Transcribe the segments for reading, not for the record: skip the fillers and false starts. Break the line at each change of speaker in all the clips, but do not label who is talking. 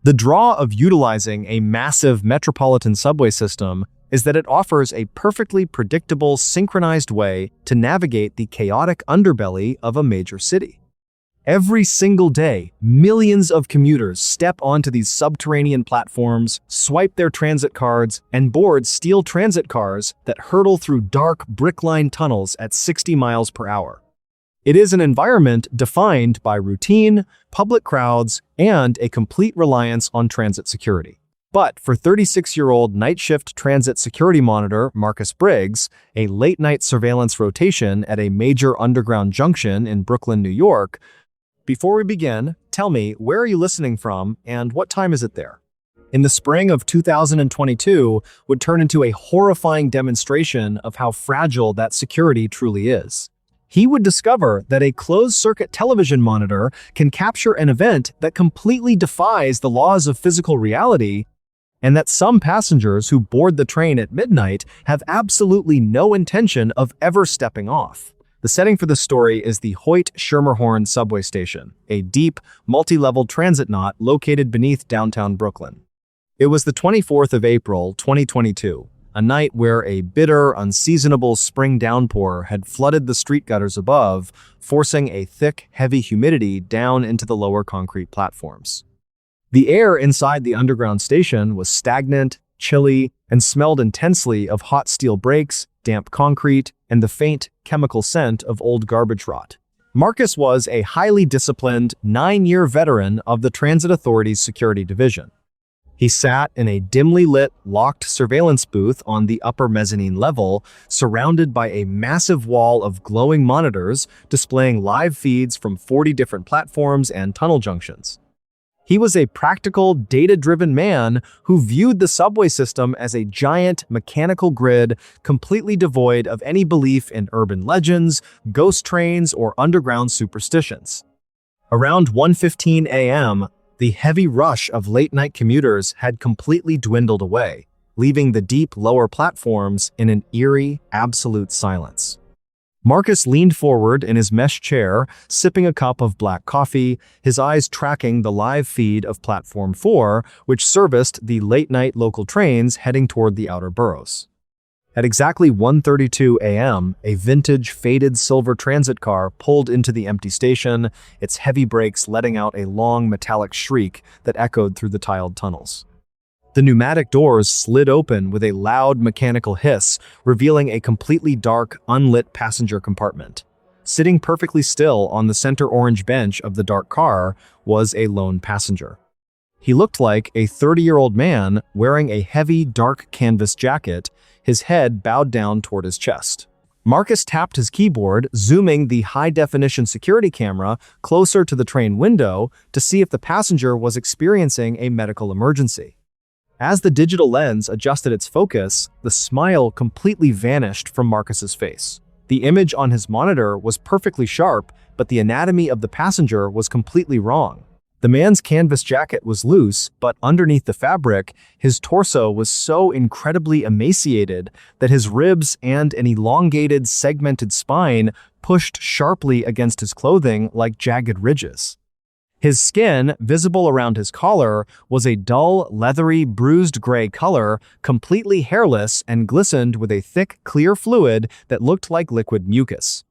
The draw of utilizing a massive metropolitan subway system is that it offers a perfectly predictable, synchronized way to navigate the chaotic underbelly of a major city. Every single day, millions of commuters step onto these subterranean platforms, swipe their transit cards, and board steel transit cars that hurtle through dark, brick-lined tunnels at 60 miles per hour. It is an environment defined by routine, public crowds, and a complete reliance on transit security. But for 36-year-old night shift transit security monitor Marcus Briggs, a late-night surveillance rotation at a major underground junction in Brooklyn, New York. Before we begin, tell me, where are you listening from and what time is it there? In the spring of 2022 would turn into a horrifying demonstration of how fragile that security truly is. He would discover that a closed-circuit television monitor can capture an event that completely defies the laws of physical reality, and that some passengers who board the train at midnight have absolutely no intention of ever stepping off. The setting for this story is the Hoyt-Schermerhorn subway station, a deep, multi-level transit knot located beneath downtown Brooklyn. It was the 24th of April, 2022, a night where a bitter, unseasonable spring downpour had flooded the street gutters above, forcing a thick, heavy humidity down into the lower concrete platforms. The air inside the underground station was stagnant, chilly, and smelled intensely of hot steel brakes, damp concrete, and the faint, chemical scent of old garbage rot. Marcus was a highly disciplined, 9-year veteran of the Transit Authority's security division. He sat in a dimly lit, locked surveillance booth on the upper mezzanine level, surrounded by a massive wall of glowing monitors displaying live feeds from 40 different platforms and tunnel junctions. He was a practical, data-driven man who viewed the subway system as a giant mechanical grid completely devoid of any belief in urban legends, ghost trains, or underground superstitions. Around 1:15 a.m., the heavy rush of late-night commuters had completely dwindled away, leaving the deep lower platforms in an eerie, absolute silence. Marcus leaned forward in his mesh chair, sipping a cup of black coffee, his eyes tracking the live feed of Platform 4, which serviced the late-night local trains heading toward the outer boroughs. At exactly 1:32 a.m., a vintage, faded silver transit car pulled into the empty station, its heavy brakes letting out a long metallic shriek that echoed through the tiled tunnels. The pneumatic doors slid open with a loud mechanical hiss, revealing a completely dark, unlit passenger compartment. Sitting perfectly still on the center orange bench of the dark car was a lone passenger. He looked like a 30-year-old man wearing a heavy, dark canvas jacket, his head bowed down toward his chest. Marcus tapped his keyboard, zooming the high-definition security camera closer to the train window to see if the passenger was experiencing a medical emergency. As the digital lens adjusted its focus, the smile completely vanished from Marcus's face. The image on his monitor was perfectly sharp, but the anatomy of the passenger was completely wrong. The man's canvas jacket was loose, but underneath the fabric, his torso was so incredibly emaciated that his ribs and an elongated, segmented spine pushed sharply against his clothing like jagged ridges. His skin, visible around his collar, was a dull, leathery, bruised gray color, completely hairless and glistened with a thick, clear fluid that looked like liquid mucus.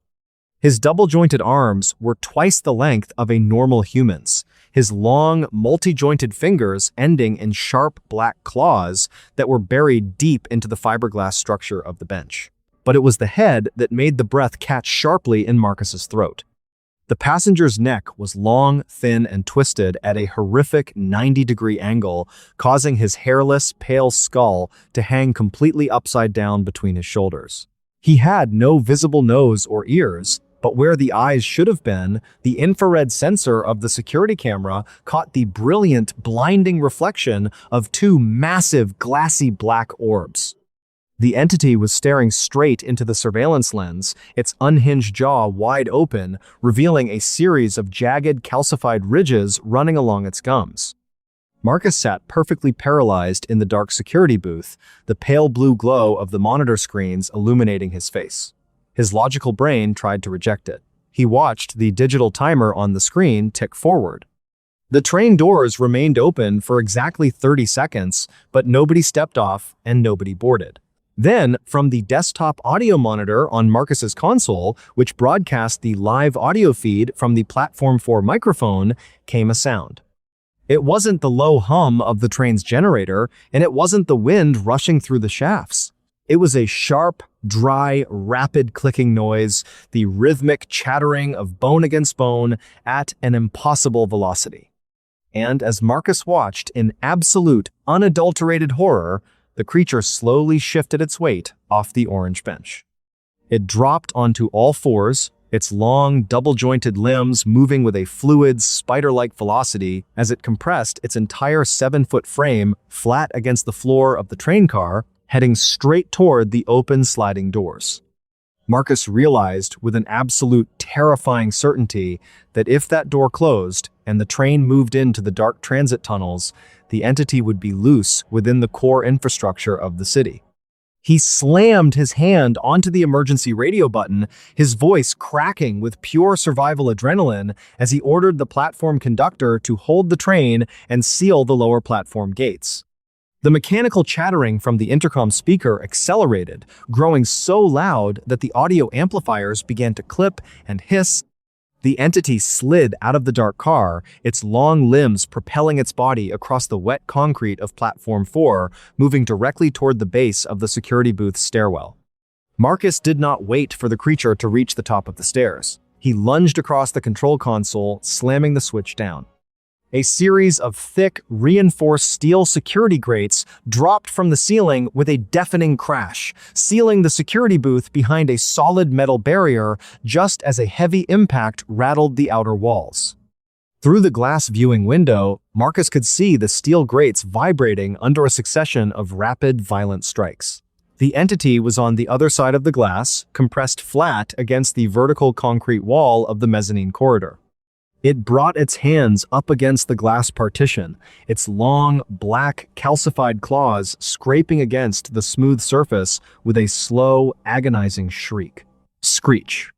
His double-jointed arms were twice the length of a normal human's, his long, multi-jointed fingers ending in sharp black claws that were buried deep into the fiberglass structure of the bench. But it was the head that made the breath catch sharply in Marcus's throat. The passenger's neck was long, thin, and twisted at a horrific 90-degree angle, causing his hairless, pale skull to hang completely upside down between his shoulders. He had no visible nose or ears, but where the eyes should have been, the infrared sensor of the security camera caught the brilliant, blinding reflection of two massive, glassy black orbs. The entity was staring straight into the surveillance lens, its unhinged jaw wide open, revealing a series of jagged, calcified ridges running along its gums. Marcus sat perfectly paralyzed in the dark security booth, the pale blue glow of the monitor screens illuminating his face. His logical brain tried to reject it. He watched the digital timer on the screen tick forward. The train doors remained open for exactly 30 seconds, but nobody stepped off and nobody boarded. Then, from the desktop audio monitor on Marcus's console, which broadcast the live audio feed from the Platform 4 microphone, came a sound. It wasn't the low hum of the train's generator, and it wasn't the wind rushing through the shafts. It was a sharp, dry, rapid clicking noise, the rhythmic chattering of bone against bone at an impossible velocity. And as Marcus watched in absolute, unadulterated horror, the creature slowly shifted its weight off the orange bench. It dropped onto all fours, its long, double-jointed limbs moving with a fluid, spider-like velocity as it compressed its entire 7-foot frame flat against the floor of the train car, heading straight toward the open sliding doors. Marcus realized with an absolute terrifying certainty that if that door closed and the train moved into the dark transit tunnels, the entity would be loose within the core infrastructure of the city. He slammed his hand onto the emergency radio button, his voice cracking with pure survival adrenaline as he ordered the platform conductor to hold the train and seal the lower platform gates. The mechanical chattering from the intercom speaker accelerated, growing so loud that the audio amplifiers began to clip and hiss. The entity slid out of the dark car, its long limbs propelling its body across the wet concrete of Platform 4, moving directly toward the base of the security booth's stairwell. Marcus did not wait for the creature to reach the top of the stairs. He lunged across the control console, slamming the switch down. A series of thick, reinforced steel security grates dropped from the ceiling with a deafening crash, sealing the security booth behind a solid metal barrier just as a heavy impact rattled the outer walls. Through the glass viewing window, Marcus could see the steel grates vibrating under a succession of rapid, violent strikes. The entity was on the other side of the glass, compressed flat against the vertical concrete wall of the mezzanine corridor. It brought its hands up against the glass partition, its long, black, calcified claws scraping against the smooth surface with a slow, agonizing shriek. Screech.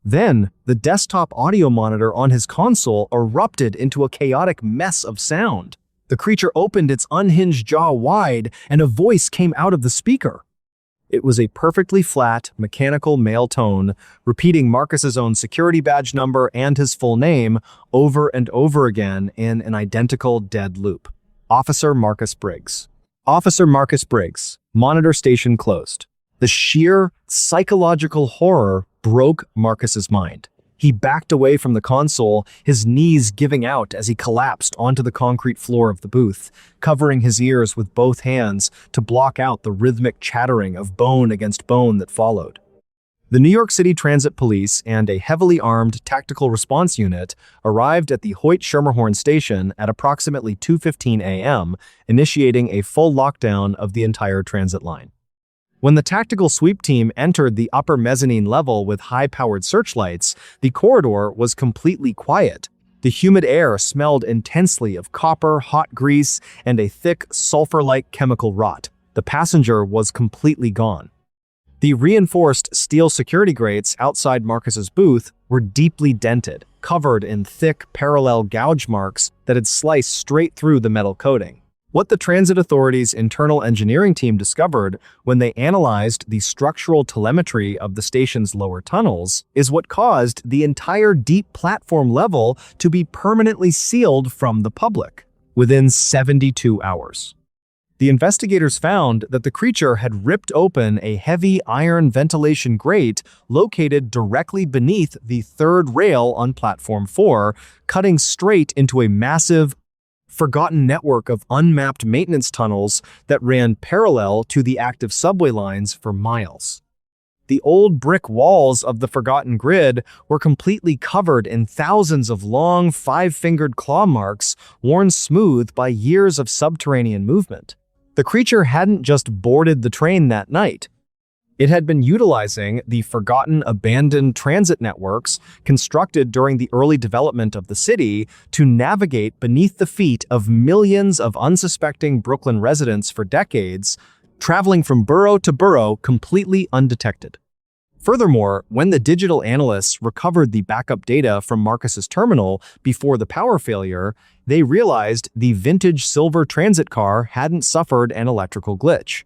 Then, the desktop audio monitor on his console erupted into a chaotic mess of sound. The creature opened its unhinged jaw wide, and a voice came out of the speaker. It was a perfectly flat, mechanical male tone, repeating Marcus's own security badge number and his full name over and over again in an identical dead loop. Officer Marcus Briggs. Officer Marcus Briggs. Monitor station closed. The sheer, psychological horror broke Marcus's mind. He backed away from the console, his knees giving out as he collapsed onto the concrete floor of the booth, covering his ears with both hands to block out the rhythmic chattering of bone against bone that followed. The New York City Transit Police and a heavily armed tactical response unit arrived at the Hoyt-Schermerhorn station at approximately 2:15 a.m., initiating a full lockdown of the entire transit line. When the tactical sweep team entered the upper mezzanine level with high-powered searchlights, the corridor was completely quiet. The humid air smelled intensely of copper, hot grease, and a thick, sulfur-like chemical rot. The passenger was completely gone. The reinforced steel security grates outside Marcus's booth were deeply dented, covered in thick, parallel gouge marks that had sliced straight through the metal coating. What the Transit Authority's internal engineering team discovered when they analyzed the structural telemetry of the station's lower tunnels is what caused the entire deep platform level to be permanently sealed from the public within 72 hours. The investigators found that the creature had ripped open a heavy iron ventilation grate located directly beneath the third rail on Platform 4, cutting straight into a massive, forgotten network of unmapped maintenance tunnels that ran parallel to the active subway lines for miles. The old brick walls of the forgotten grid were completely covered in thousands of long, five-fingered claw marks worn smooth by years of subterranean movement. The creature hadn't just boarded the train that night. It had been utilizing the forgotten, abandoned transit networks constructed during the early development of the city to navigate beneath the feet of millions of unsuspecting Brooklyn residents for decades, traveling from borough to borough completely undetected. Furthermore, when the digital analysts recovered the backup data from Marcus's terminal before the power failure, they realized the vintage silver transit car hadn't suffered an electrical glitch.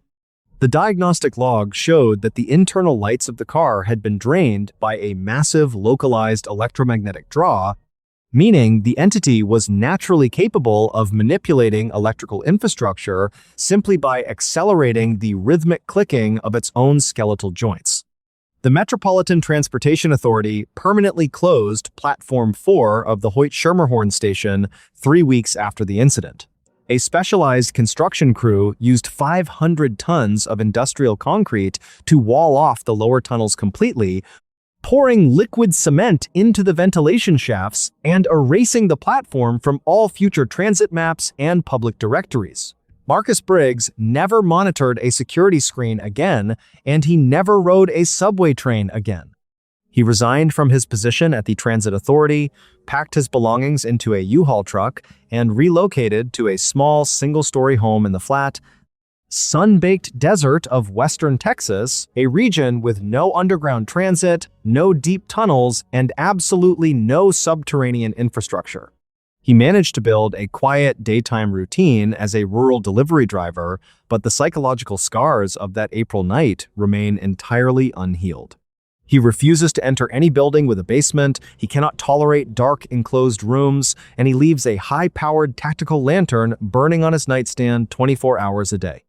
The diagnostic log showed that the internal lights of the car had been drained by a massive localized electromagnetic draw, meaning the entity was naturally capable of manipulating electrical infrastructure simply by accelerating the rhythmic clicking of its own skeletal joints. The Metropolitan Transportation Authority permanently closed Platform 4 of the Hoyt-Schermerhorn station 3 weeks after the incident. A specialized construction crew used 500 tons of industrial concrete to wall off the lower tunnels completely, pouring liquid cement into the ventilation shafts and erasing the platform from all future transit maps and public directories. Marcus Briggs never monitored a security screen again, and he never rode a subway train again. He resigned from his position at the Transit Authority, packed his belongings into a U-Haul truck, and relocated to a small single-story home in the flat, sun-baked desert of western Texas, a region with no underground transit, no deep tunnels, and absolutely no subterranean infrastructure. He managed to build a quiet daytime routine as a rural delivery driver, but the psychological scars of that April night remain entirely unhealed. He refuses to enter any building with a basement, he cannot tolerate dark, enclosed rooms, and he leaves a high-powered tactical lantern burning on his nightstand 24 hours a day.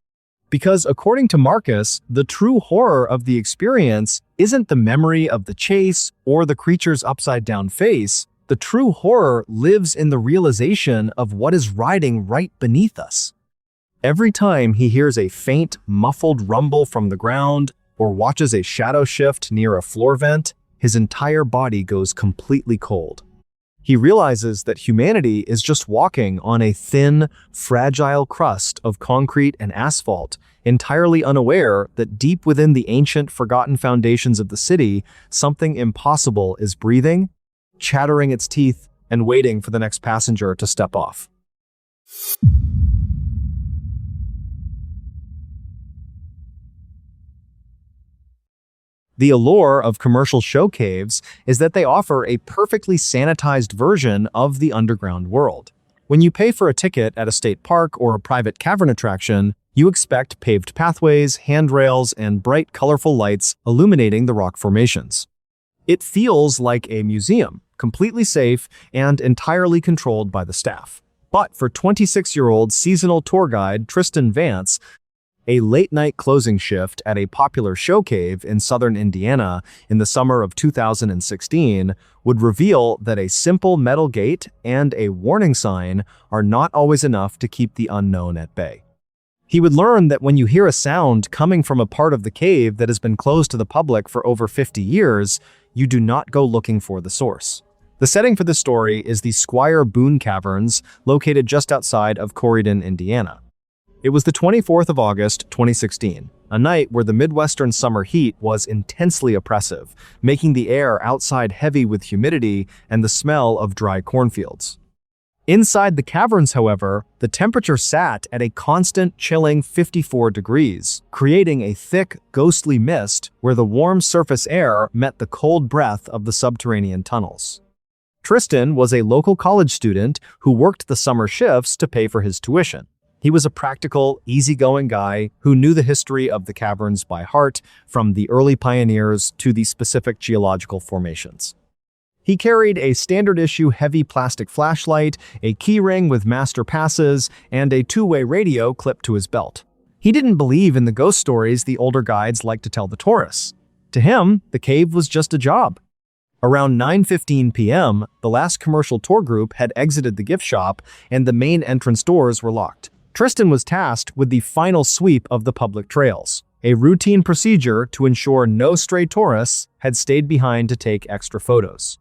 Because according to Marcus, the true horror of the experience isn't the memory of the chase or the creature's upside-down face. The true horror lives in the realization of what is riding right beneath us. Every time he hears a faint, muffled rumble from the ground or watches a shadow shift near a floor vent, his entire body goes completely cold. He realizes that humanity is just walking on a thin, fragile crust of concrete and asphalt, entirely unaware that deep within the ancient, forgotten foundations of the city, something impossible is breathing, chattering its teeth, and waiting for the next passenger to step off. The allure of commercial show caves is that they offer a perfectly sanitized version of the underground world. When you pay for a ticket at a state park or a private cavern attraction, you expect paved pathways, handrails, and bright, colorful lights illuminating the rock formations. It feels like a museum, completely safe and entirely controlled by the staff. But for 26-year-old seasonal tour guide Tristan Vance, a late-night closing shift at a popular show cave in southern Indiana in the summer of 2016 would reveal that a simple metal gate and a warning sign are not always enough to keep the unknown at bay. He would learn that when you hear a sound coming from a part of the cave that has been closed to the public for over 50 years, you do not go looking for the source. The setting for this story is the Squire Boone Caverns, located just outside of Corydon, Indiana. It was the 24th of August, 2016, a night where the Midwestern summer heat was intensely oppressive, making the air outside heavy with humidity and the smell of dry cornfields. Inside the caverns, however, the temperature sat at a constant, chilling 54 degrees, creating a thick, ghostly mist where the warm surface air met the cold breath of the subterranean tunnels. Tristan was a local college student who worked the summer shifts to pay for his tuition. He was a practical, easygoing guy who knew the history of the caverns by heart, from the early pioneers to the specific geological formations. He carried a standard-issue heavy plastic flashlight, a keyring with master passes, and a two-way radio clipped to his belt. He didn't believe in the ghost stories the older guides liked to tell the tourists. To him, the cave was just a job. Around 9:15 p.m., the last commercial tour group had exited the gift shop, and the main entrance doors were locked. Tristan was tasked with the final sweep of the public trails, a routine procedure to ensure no stray tourists had stayed behind to take extra photos.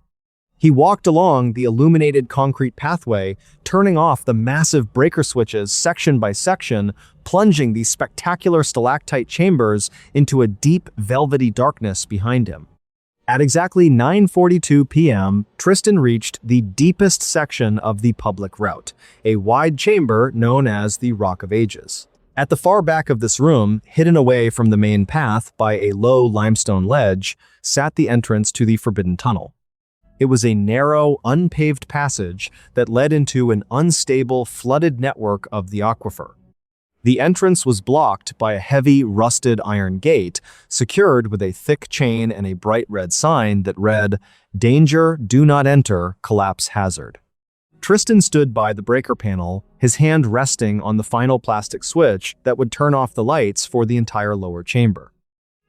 He walked along the illuminated concrete pathway, turning off the massive breaker switches section by section, plunging these spectacular stalactite chambers into a deep, velvety darkness behind him. At exactly 9:42 p.m., Tristan reached the deepest section of the public route, a wide chamber known as the Rock of Ages. At the far back of this room, hidden away from the main path by a low limestone ledge, sat the entrance to the forbidden tunnel. It was a narrow, unpaved passage that led into an unstable, flooded network of the aquifer. The entrance was blocked by a heavy, rusted iron gate, secured with a thick chain and a bright red sign that read, "Danger, do not enter, collapse hazard." Tristan stood by the breaker panel, his hand resting on the final plastic switch that would turn off the lights for the entire lower chamber.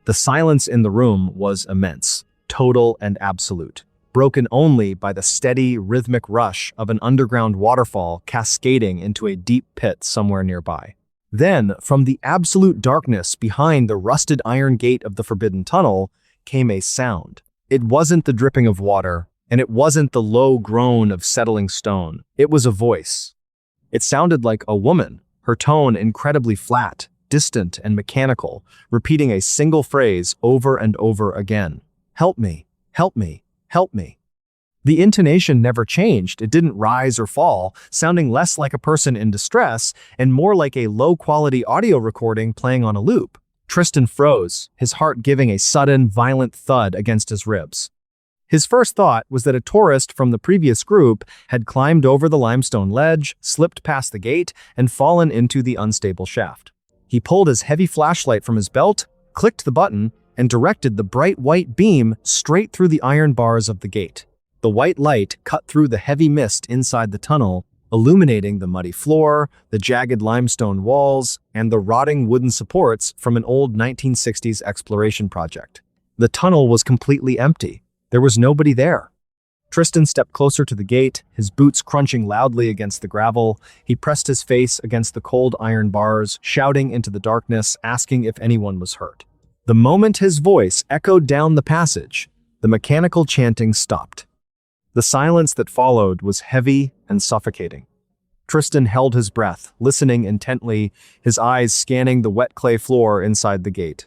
The silence in the room was immense, total and absolute, broken only by the steady, rhythmic rush of an underground waterfall cascading into a deep pit somewhere nearby. Then, from the absolute darkness behind the rusted iron gate of the forbidden tunnel, came a sound. It wasn't the dripping of water, and it wasn't the low groan of settling stone. It was a voice. It sounded like a woman, her tone incredibly flat, distant, and mechanical, repeating a single phrase over and over again. "Help me, help me, help me." The intonation never changed. It didn't rise or fall, sounding less like a person in distress and more like a low-quality audio recording playing on a loop. Tristan froze, his heart giving a sudden, violent thud against his ribs. His first thought was that a tourist from the previous group had climbed over the limestone ledge, slipped past the gate, and fallen into the unstable shaft. He pulled his heavy flashlight from his belt, clicked the button, and directed the bright white beam straight through the iron bars of the gate. The white light cut through the heavy mist inside the tunnel, illuminating the muddy floor, the jagged limestone walls, and the rotting wooden supports from an old 1960s exploration project. The tunnel was completely empty. There was nobody there. Tristan stepped closer to the gate, his boots crunching loudly against the gravel. He pressed his face against the cold iron bars, shouting into the darkness, asking if anyone was hurt. The moment his voice echoed down the passage, the mechanical chanting stopped. The silence that followed was heavy and suffocating. Tristan held his breath, listening intently, his eyes scanning the wet clay floor inside the gate.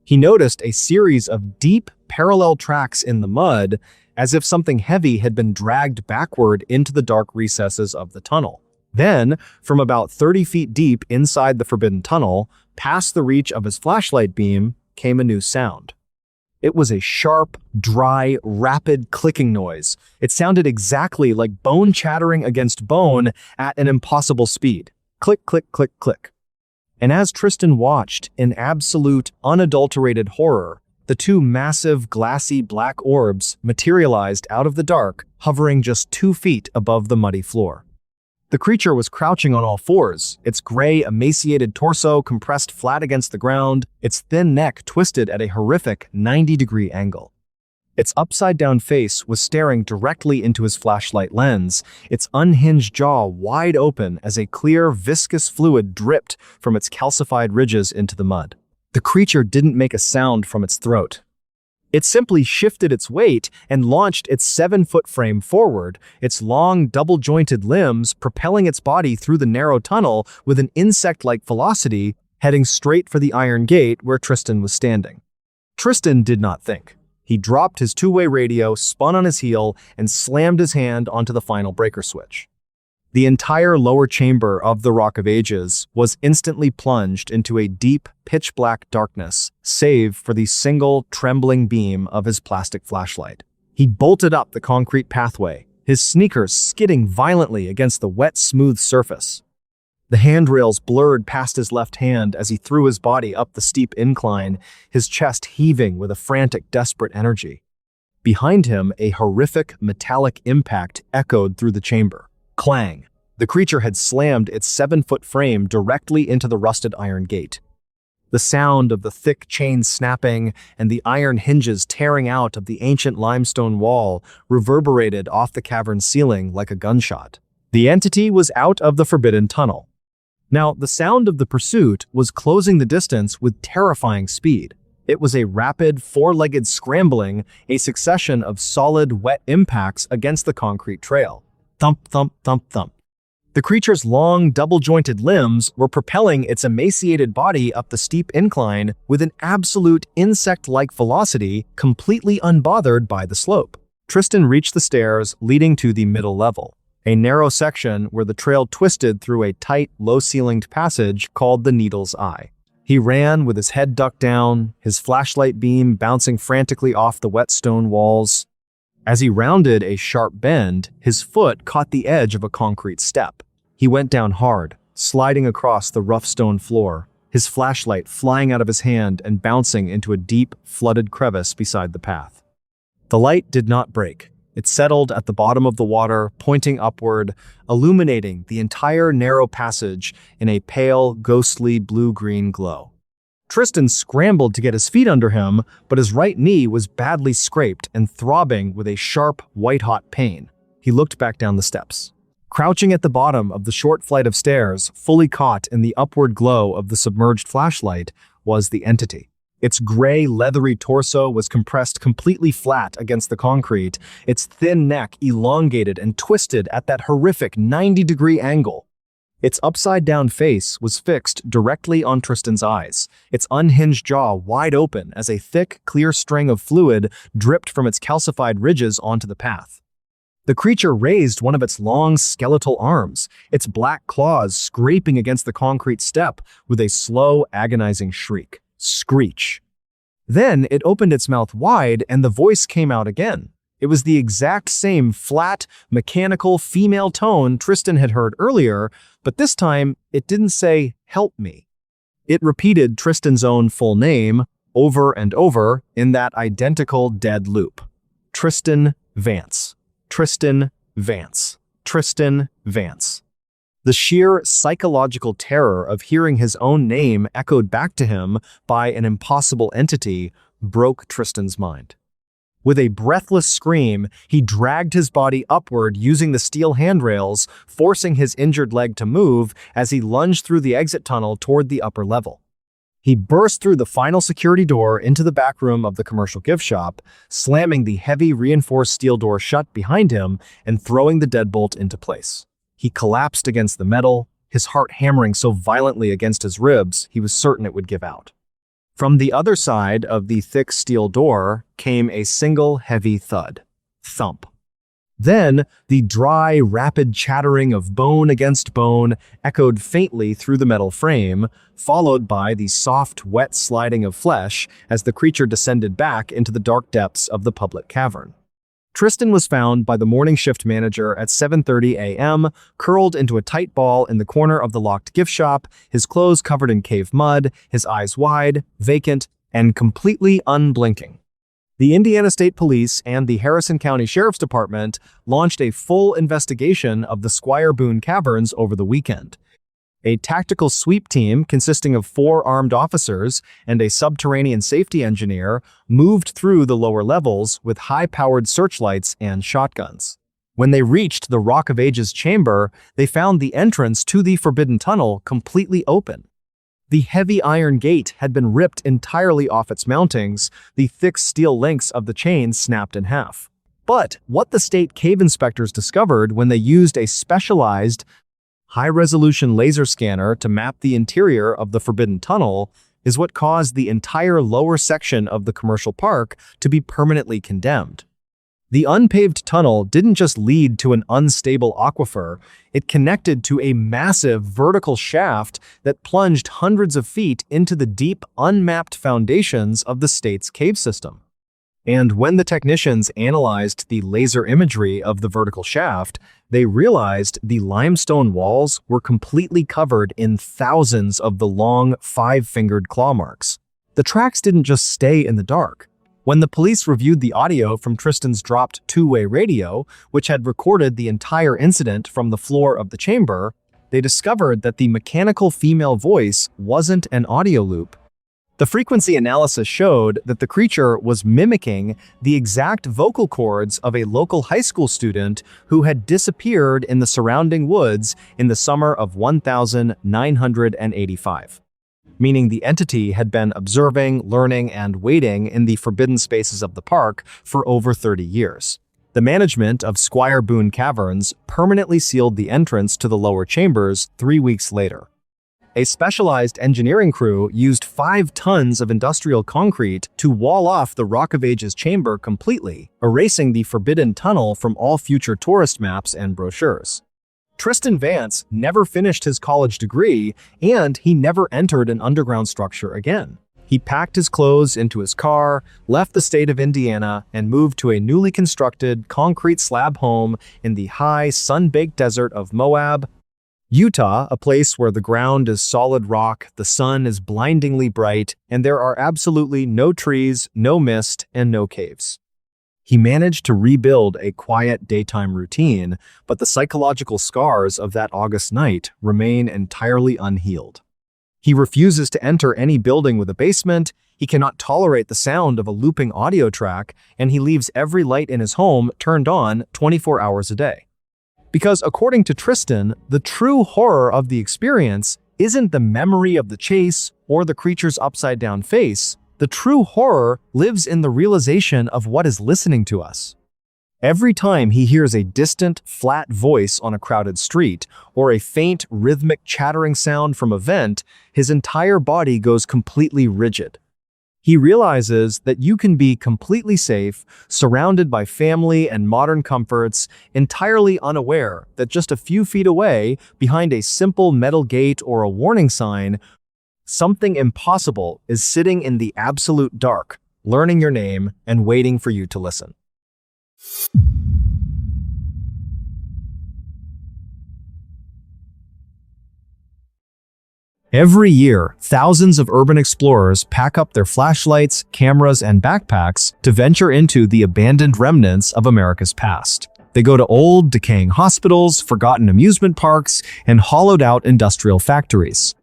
He noticed a series of deep, parallel tracks in the mud, as if something heavy had been dragged backward into the dark recesses of the tunnel. Then, from about 30 feet deep inside the forbidden tunnel, past the reach of his flashlight beam, came a new sound. It was a sharp, dry, rapid clicking noise. It sounded exactly like bone chattering against bone at an impossible speed. Click, click, click, click. And as Tristan watched, in absolute, unadulterated horror, the two massive, glassy black orbs materialized out of the dark, hovering just 2 feet above the muddy floor. The creature was crouching on all fours, its gray, emaciated torso compressed flat against the ground, its thin neck twisted at a horrific 90-degree angle. Its upside-down face was staring directly into his flashlight lens, its unhinged jaw wide open as a clear, viscous fluid dripped from its calcified ridges into the mud. The creature didn't make a sound from its throat. It simply shifted its weight and launched its 7-foot frame forward, its long, double-jointed limbs propelling its body through the narrow tunnel with an insect-like velocity, heading straight for the iron gate where Tristan was standing. Tristan did not think. He dropped his two-way radio, spun on his heel, and slammed his hand onto the final breaker switch. The entire lower chamber of the Rock of Ages was instantly plunged into a deep, pitch-black darkness, save for the single, trembling beam of his plastic flashlight. He bolted up the concrete pathway, his sneakers skidding violently against the wet, smooth surface. The handrails blurred past his left hand as he threw his body up the steep incline, his chest heaving with a frantic, desperate energy. Behind him, a horrific, metallic impact echoed through the chamber. Clang! The creature had slammed its 7-foot frame directly into the rusted iron gate. The sound of the thick chain snapping and the iron hinges tearing out of the ancient limestone wall reverberated off the cavern's ceiling like a gunshot. The entity was out of the forbidden tunnel. Now, the sound of the pursuit was closing the distance with terrifying speed. It was a rapid, four-legged scrambling, a succession of solid, wet impacts against the concrete trail. Thump, thump, thump, thump. The creature's long, double-jointed limbs were propelling its emaciated body up the steep incline with an absolute insect-like velocity, completely unbothered by the slope. Tristan reached the stairs leading to the middle level. a narrow section where the trail twisted through a tight, low-ceilinged passage called the Needle's Eye. He ran with his head ducked down, his flashlight beam bouncing frantically off the wet stone walls. As he rounded a sharp bend, his foot caught the edge of a concrete step. He went down hard, sliding across the rough stone floor, his flashlight flying out of his hand and bouncing into a deep, flooded crevice beside the path. The light did not break. It settled at the bottom of the water, pointing upward, illuminating the entire narrow passage in a pale, ghostly blue-green glow. Tristan scrambled to get his feet under him, but his right knee was badly scraped and throbbing with a sharp, white-hot pain. He looked back down the steps. Crouching at the bottom of the short flight of stairs, fully caught in the upward glow of the submerged flashlight, was the entity. Its gray, leathery torso was compressed completely flat against the concrete, its thin neck elongated and twisted at that horrific 90-degree angle. Its upside-down face was fixed directly on Tristan's eyes, its unhinged jaw wide open as a thick, clear string of fluid dripped from its calcified ridges onto the path. The creature raised one of its long, skeletal arms, its black claws scraping against the concrete step with a slow, agonizing shriek. Screech. Then it opened its mouth wide and the voice came out again. It was the exact same flat, mechanical female tone Tristan had heard earlier, but this time it didn't say, "Help me." It repeated Tristan's own full name over and over in that identical dead loop. Tristan Vance. Tristan Vance. Tristan Vance. The sheer psychological terror of hearing his own name echoed back to him by an impossible entity broke Tristan's mind. With a breathless scream, he dragged his body upward using the steel handrails, forcing his injured leg to move as he lunged through the exit tunnel toward the upper level. He burst through the final security door into the back room of the commercial gift shop, slamming the heavy reinforced steel door shut behind him and throwing the deadbolt into place. He collapsed against the metal, his heart hammering so violently against his ribs he was certain it would give out. From the other side of the thick steel door came a single heavy thud. Thump. Then, the dry, rapid chattering of bone against bone echoed faintly through the metal frame, followed by the soft, wet sliding of flesh as the creature descended back into the dark depths of the public cavern. Tristan was found by the morning shift manager at 7:30 a.m., curled into a tight ball in the corner of the locked gift shop, his clothes covered in cave mud, his eyes wide, vacant, and completely unblinking. The Indiana State Police and the Harrison County Sheriff's Department launched a full investigation of the Squire Boone Caverns over the weekend. A tactical sweep team consisting of 4 armed officers and a subterranean safety engineer moved through the lower levels with high-powered searchlights and shotguns. When they reached the Rock of Ages chamber, they found the entrance to the Forbidden Tunnel completely open. The heavy iron gate had been ripped entirely off its mountings, the thick steel links of the chain snapped in half. But what the state cave inspectors discovered when they used a specialized, high-resolution laser scanner to map the interior of the Forbidden Tunnel is what caused the entire lower section of the commercial park to be permanently condemned. The unpaved tunnel didn't just lead to an unstable aquifer, it connected to a massive vertical shaft that plunged hundreds of feet into the deep, unmapped foundations of the state's cave system. And when the technicians analyzed the laser imagery of the vertical shaft, they realized the limestone walls were completely covered in thousands of the long, 5-fingered claw marks. The tracks didn't just stay in the dark. When the police reviewed the audio from Tristan's dropped 2-way radio, which had recorded the entire incident from the floor of the chamber, they discovered that the mechanical female voice wasn't an audio loop. The frequency analysis showed that the creature was mimicking the exact vocal cords of a local high school student who had disappeared in the surrounding woods in the summer of 1985. Meaning the entity had been observing, learning, and waiting in the forbidden spaces of the park for over 30 years. The management of Squire Boone Caverns permanently sealed the entrance to the lower chambers 3 weeks later. A specialized engineering crew used 5 tons of industrial concrete to wall off the Rock of Ages chamber completely, erasing the forbidden tunnel from all future tourist maps and brochures. Tristan Vance never finished his college degree, and he never entered an underground structure again. He packed his clothes into his car, left the state of Indiana, and moved to a newly constructed concrete slab home in the high, sun-baked desert of Moab, Utah, a place where the ground is solid rock, the sun is blindingly bright, and there are absolutely no trees, no mist, and no caves. He managed to rebuild a quiet daytime routine, but the psychological scars of that August night remain entirely unhealed. He refuses to enter any building with a basement, he cannot tolerate the sound of a looping audio track, and he leaves every light in his home turned on 24 hours a day. Because according to Tristan, the true horror of the experience isn't the memory of the chase or the creature's upside-down face. The true horror lives in the realization of what is listening to us. Every time he hears a distant, flat voice on a crowded street, or a faint, rhythmic chattering sound from a vent, his entire body goes completely rigid. He realizes that you can be completely safe, surrounded by family and modern comforts, entirely unaware that just a few feet away, behind a simple metal gate or a warning sign, something impossible is sitting in the absolute dark, learning your name and waiting for you to listen. Every year, thousands of urban explorers pack up their flashlights, cameras, and backpacks to venture into the abandoned remnants of America's past. They go to old, decaying hospitals, forgotten amusement parks, and hollowed-out industrial factories.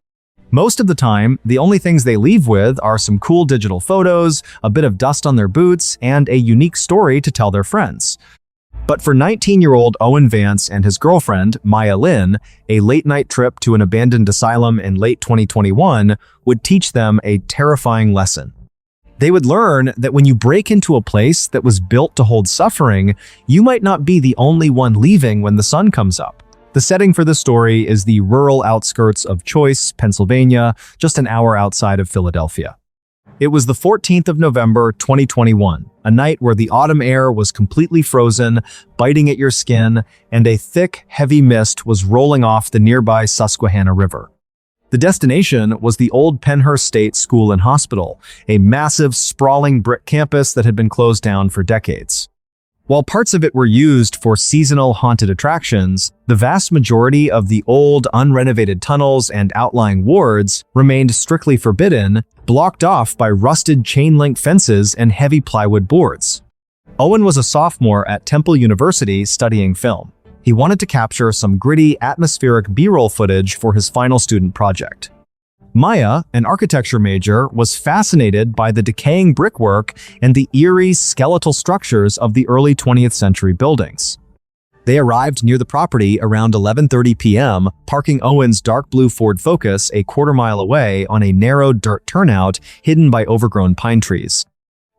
Most of the time, the only things they leave with are some cool digital photos, a bit of dust on their boots, and a unique story to tell their friends. But for 19-year-old Owen Vance and his girlfriend, Maya Lynn, a late-night trip to an abandoned asylum in late 2021 would teach them a terrifying lesson. They would learn that when you break into a place that was built to hold suffering, you might not be the only one leaving when the sun comes up. The setting for the story is the rural outskirts of Choice, Pennsylvania, just an hour outside of Philadelphia. It was the 14th of November, 2021, a night where the autumn air was completely frozen, biting at your skin, and a thick, heavy mist was rolling off the nearby Susquehanna River. The destination was the old Pennhurst State School and Hospital, a massive, sprawling brick campus that had been closed down for decades. While parts of it were used for seasonal haunted attractions, the vast majority of the old, unrenovated tunnels and outlying wards remained strictly forbidden, blocked off by rusted chain-link fences and heavy plywood boards. Owen was a sophomore at Temple University studying film. He wanted to capture some gritty, atmospheric B-roll footage for his final student project. Maya, an architecture major, was fascinated by the decaying brickwork and the eerie, skeletal structures of the early 20th century buildings. They arrived near the property around 11:30 p.m., parking Owen's dark blue Ford Focus a quarter-mile away on a narrow dirt turnout hidden by overgrown pine trees.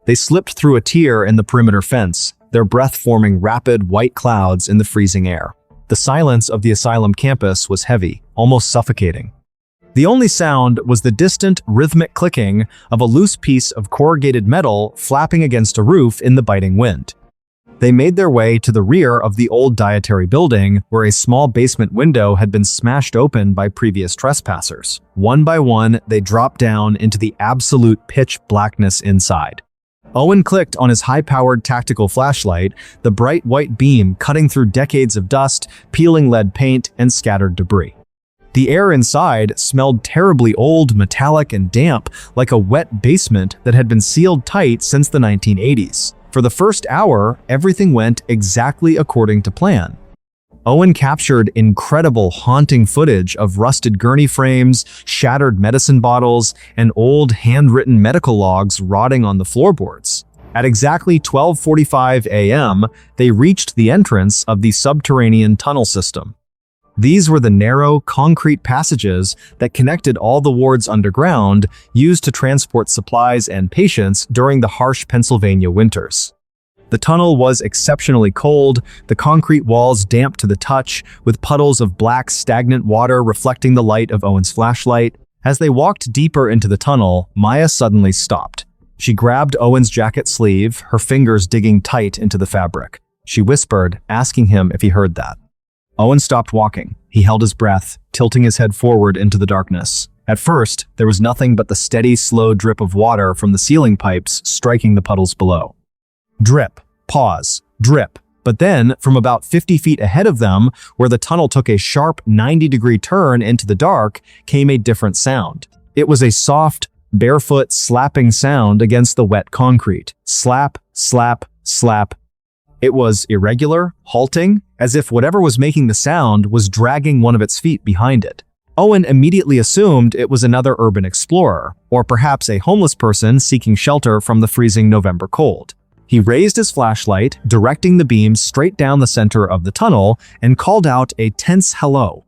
They slipped through a tier in the perimeter fence, their breath forming rapid, white clouds in the freezing air. The silence of the asylum campus was heavy, almost suffocating. The only sound was the distant, rhythmic clicking of a loose piece of corrugated metal flapping against a roof in the biting wind. They made their way to the rear of the old dietary building, where a small basement window had been smashed open by previous trespassers. One by one, they dropped down into the absolute pitch blackness inside. Owen clicked on his high-powered tactical flashlight, the bright white beam cutting through decades of dust, peeling lead paint, and scattered debris. The air inside smelled terribly old, metallic, and damp, like a wet basement that had been sealed tight since the 1980s. For the first hour, everything went exactly according to plan. Owen captured incredible, haunting footage of rusted gurney frames, shattered medicine bottles, and old, handwritten medical logs rotting on the floorboards. At exactly 12:45 a.m., they reached the entrance of the subterranean tunnel system. These were the narrow, concrete passages that connected all the wards underground, used to transport supplies and patients during the harsh Pennsylvania winters. The tunnel was exceptionally cold, the concrete walls damp to the touch, with puddles of black, stagnant water reflecting the light of Owen's flashlight. As they walked deeper into the tunnel, Maya suddenly stopped. She grabbed Owen's jacket sleeve, her fingers digging tight into the fabric. She whispered, asking him if he heard that. Owen stopped walking. He held his breath, tilting his head forward into the darkness. At first, there was nothing but the steady, slow drip of water from the ceiling pipes striking the puddles below. Drip, pause, drip. But then, from about 50 feet ahead of them, where the tunnel took a sharp 90-degree turn into the dark, came a different sound. It was a soft, barefoot slapping sound against the wet concrete. Slap, slap, slap. It was irregular, halting, as if whatever was making the sound was dragging one of its feet behind it. Owen immediately assumed it was another urban explorer, or perhaps a homeless person seeking shelter from the freezing November cold. He raised his flashlight, directing the beam straight down the center of the tunnel, and called out a tense hello.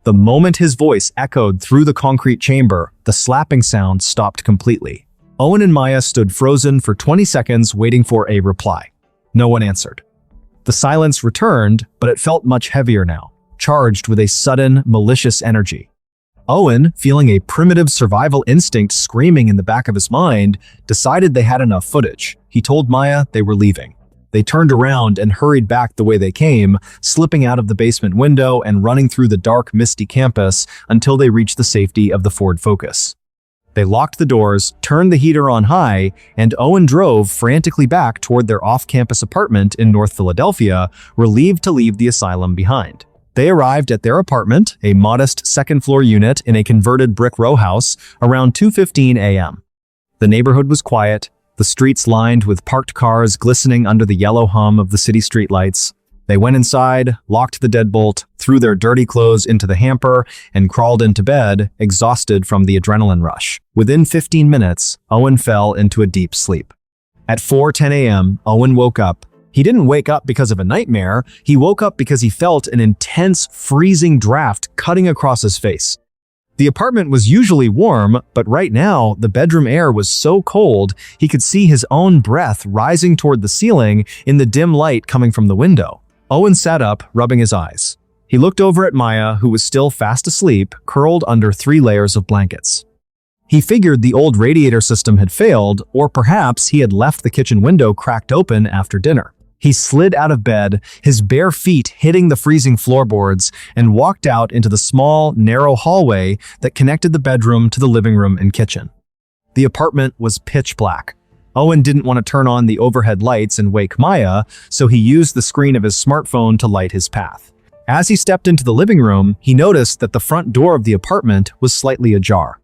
The moment his voice echoed through the concrete chamber, the slapping sound stopped completely. Owen and Maya stood frozen for 20 seconds waiting for a reply. No one answered. The silence returned, but it felt much heavier now, charged with a sudden, malicious energy. Owen, feeling a primitive survival instinct screaming in the back of his mind, decided they had enough footage. He told Maya they were leaving. They turned around and hurried back the way they came, slipping out of the basement window and running through the dark, misty campus until they reached the safety of the Ford Focus. They locked the doors, turned the heater on high, and Owen drove frantically back toward their off-campus apartment in North Philadelphia, relieved to leave the asylum behind. They arrived at their apartment, a modest second-floor unit in a converted brick row house, around 2:15 a.m. The neighborhood was quiet, the streets lined with parked cars glistening under the yellow hum of the city streetlights. They went inside, locked the deadbolt, threw their dirty clothes into the hamper, and crawled into bed, exhausted from the adrenaline rush. Within 15 minutes, Owen fell into a deep sleep. At 4:10 a.m., Owen woke up. He didn't wake up because of a nightmare, he woke up because he felt an intense, freezing draft cutting across his face. The apartment was usually warm, but right now, the bedroom air was so cold, he could see his own breath rising toward the ceiling in the dim light coming from the window. Owen sat up, rubbing his eyes. He looked over at Maya, who was still fast asleep, curled under 3 layers of blankets. He figured the old radiator system had failed, or perhaps he had left the kitchen window cracked open after dinner. He slid out of bed, his bare feet hitting the freezing floorboards, and walked out into the small, narrow hallway that connected the bedroom to the living room and kitchen. The apartment was pitch black. Owen didn't want to turn on the overhead lights and wake Maya, so he used the screen of his smartphone to light his path. As he stepped into the living room, he noticed that the front door of the apartment was slightly ajar.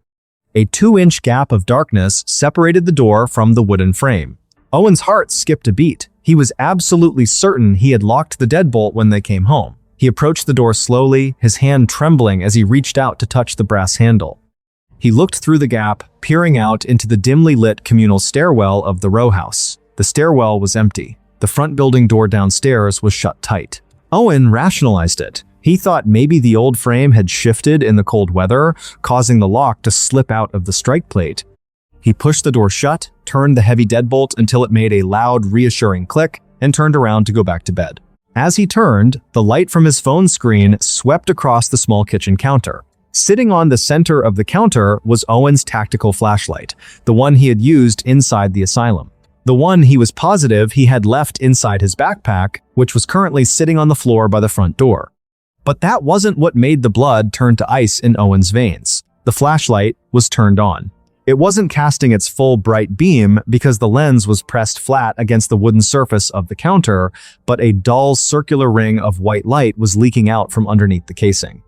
A 2-inch gap of darkness separated the door from the wooden frame. Owen's heart skipped a beat. He was absolutely certain he had locked the deadbolt when they came home. He approached the door slowly, his hand trembling as he reached out to touch the brass handle. He looked through the gap, peering out into the dimly lit communal stairwell of the row house. The stairwell was empty. The front building door downstairs was shut tight. Owen rationalized it. He thought maybe the old frame had shifted in the cold weather, causing the lock to slip out of the strike plate. He pushed the door shut, turned the heavy deadbolt until it made a loud, reassuring click, and turned around to go back to bed. As he turned, the light from his phone screen swept across the small kitchen counter. Sitting on the center of the counter was Owen's tactical flashlight, the one he had used inside the asylum. The one he was positive he had left inside his backpack, which was currently sitting on the floor by the front door. But that wasn't what made the blood turn to ice in Owen's veins. The flashlight was turned on. It wasn't casting its full bright beam because the lens was pressed flat against the wooden surface of the counter, but a dull circular ring of white light was leaking out from underneath the casing.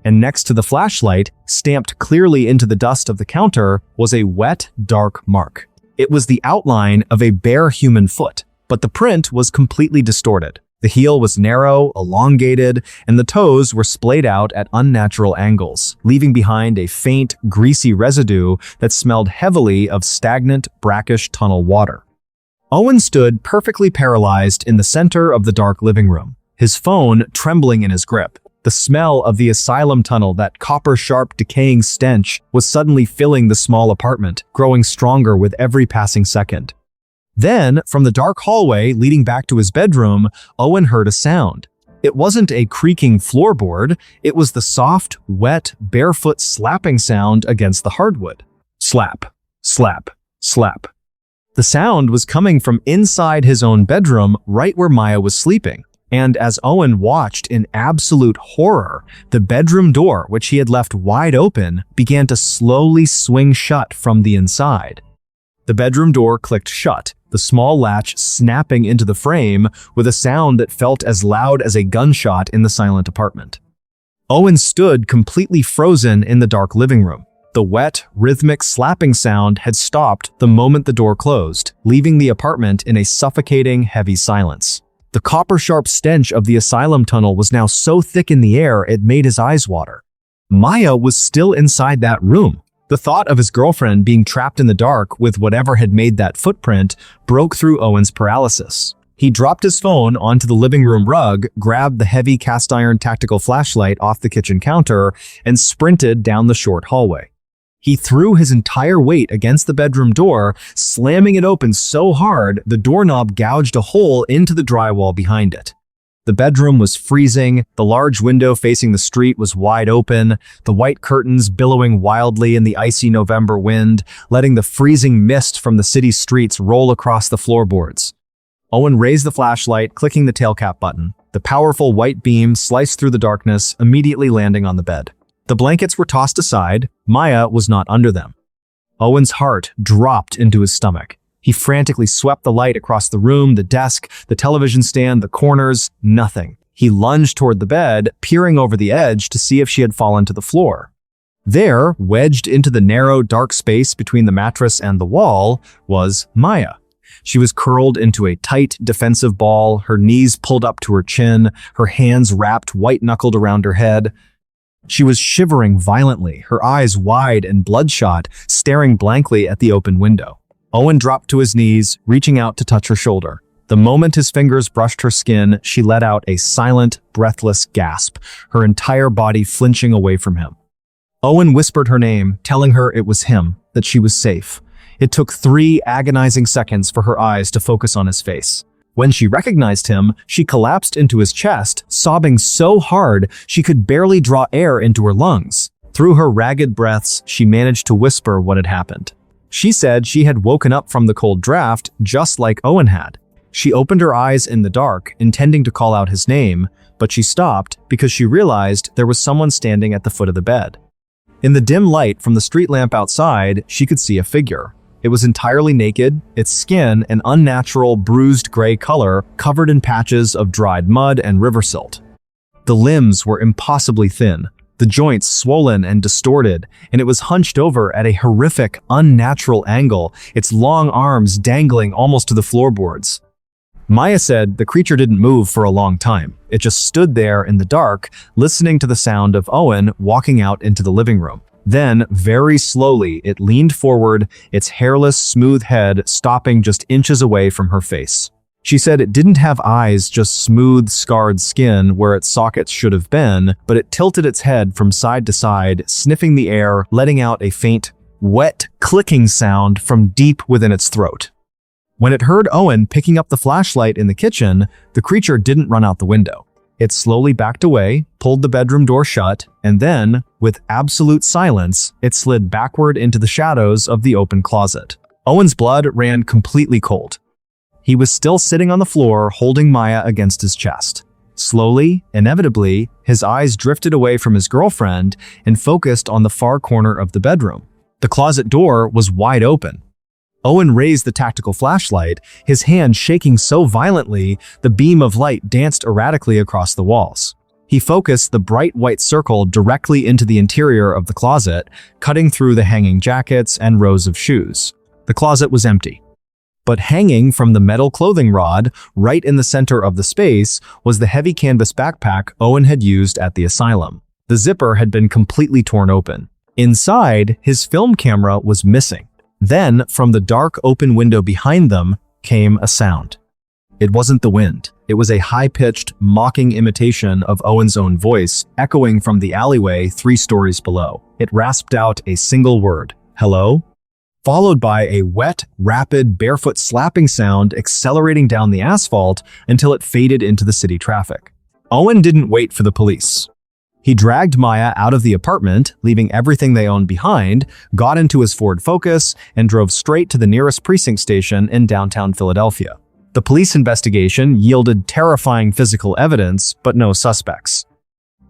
And next to the flashlight, stamped clearly into the dust of the counter, was a wet, dark mark. It was the outline of a bare human foot, but the print was completely distorted. The heel was narrow, elongated, and the toes were splayed out at unnatural angles, leaving behind a faint, greasy residue that smelled heavily of stagnant, brackish tunnel water. Owen stood perfectly paralyzed in the center of the dark living room, his phone trembling in his grip. The smell of the asylum tunnel, that copper-sharp, decaying stench, was suddenly filling the small apartment, growing stronger with every passing second. Then, from the dark hallway leading back to his bedroom, Owen heard a sound. It wasn't a creaking floorboard, it was the soft, wet, barefoot slapping sound against the hardwood. Slap, slap, slap. The sound was coming from inside his own bedroom, right where Maya was sleeping. And as Owen watched in absolute horror, the bedroom door, which he had left wide open, began to slowly swing shut from the inside. The bedroom door clicked shut, the small latch snapping into the frame with a sound that felt as loud as a gunshot in the silent apartment. Owen stood completely frozen in the dark living room. The wet, rhythmic slapping sound had stopped the moment the door closed, leaving the apartment in a suffocating, heavy silence. The copper-sharp stench of the asylum tunnel was now so thick in the air it made his eyes water. Maya was still inside that room. The thought of his girlfriend being trapped in the dark with whatever had made that footprint broke through Owen's paralysis. He dropped his phone onto the living room rug, grabbed the heavy cast-iron tactical flashlight off the kitchen counter, and sprinted down the short hallway. He threw his entire weight against the bedroom door, slamming it open so hard the doorknob gouged a hole into the drywall behind it. The bedroom was freezing, the large window facing the street was wide open, the white curtains billowing wildly in the icy November wind, letting the freezing mist from the city streets roll across the floorboards. Owen raised the flashlight, clicking the tailcap button. The powerful white beam sliced through the darkness, immediately landing on the bed. The blankets were tossed aside. Maya was not under them. Owen's heart dropped into his stomach. He frantically swept the light across the room, the desk, the television stand, the corners, nothing. He lunged toward the bed, peering over the edge to see if she had fallen to the floor. There, wedged into the narrow, dark space between the mattress and the wall, was Maya. She was curled into a tight, defensive ball, her knees pulled up to her chin, her hands wrapped white-knuckled around her head. She was shivering violently, her eyes wide and bloodshot, staring blankly at the open window. Owen dropped to his knees, reaching out to touch her shoulder. The moment his fingers brushed her skin, she let out a silent, breathless gasp, her entire body flinching away from him. Owen whispered her name, telling her it was him, that she was safe. It took 3 agonizing seconds for her eyes to focus on his face. When she recognized him, she collapsed into his chest, sobbing so hard she could barely draw air into her lungs. Through her ragged breaths, she managed to whisper what had happened. She said she had woken up from the cold draft just like Owen had. She opened her eyes in the dark, intending to call out his name, but she stopped because she realized there was someone standing at the foot of the bed. In the dim light from the street lamp outside, she could see a figure. It was entirely naked, its skin an unnatural, bruised gray color covered in patches of dried mud and river silt. The limbs were impossibly thin, the joints swollen and distorted, and it was hunched over at a horrific, unnatural angle, its long arms dangling almost to the floorboards. Maya said the creature didn't move for a long time. It just stood there in the dark, listening to the sound of Owen walking out into the living room. Then, very slowly, it leaned forward, its hairless, smooth head stopping just inches away from her face. She said it didn't have eyes, just smooth, scarred skin where its sockets should have been, but it tilted its head from side to side, sniffing the air, letting out a faint, wet, clicking sound from deep within its throat. When it heard Owen picking up the flashlight in the kitchen, the creature didn't run out the window. It slowly backed away, pulled the bedroom door shut, and then, with absolute silence, it slid backward into the shadows of the open closet. Owen's blood ran completely cold. He was still sitting on the floor, holding Maya against his chest. Slowly, inevitably, his eyes drifted away from his girlfriend and focused on the far corner of the bedroom. The closet door was wide open. Owen raised the tactical flashlight, his hand shaking so violently the beam of light danced erratically across the walls. He focused the bright white circle directly into the interior of the closet, cutting through the hanging jackets and rows of shoes. The closet was empty. But hanging from the metal clothing rod, right in the center of the space, was the heavy canvas backpack Owen had used at the asylum. The zipper had been completely torn open. Inside, his film camera was missing. Then, from the dark open window behind them, came a sound. It wasn't the wind. It was a high-pitched, mocking imitation of Owen's own voice, echoing from the alleyway 3 stories below. It rasped out a single word, "Hello?" followed by a wet, rapid, barefoot slapping sound accelerating down the asphalt until it faded into the city traffic. Owen didn't wait for the police. He dragged Maya out of the apartment, leaving everything they owned behind, got into his Ford Focus, and drove straight to the nearest precinct station in downtown Philadelphia. The police investigation yielded terrifying physical evidence, but no suspects.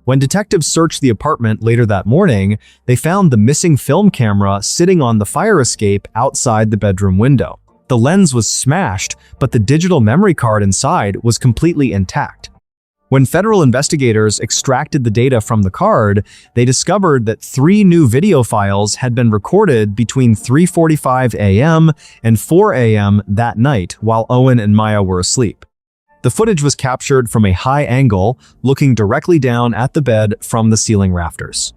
When detectives searched the apartment later that morning, they found the missing film camera sitting on the fire escape outside the bedroom window. The lens was smashed, but the digital memory card inside was completely intact. When federal investigators extracted the data from the card, they discovered that 3 new video files had been recorded between 3:45 a.m. and 4 a.m. that night while Owen and Maya were asleep. The footage was captured from a high angle, looking directly down at the bed from the ceiling rafters.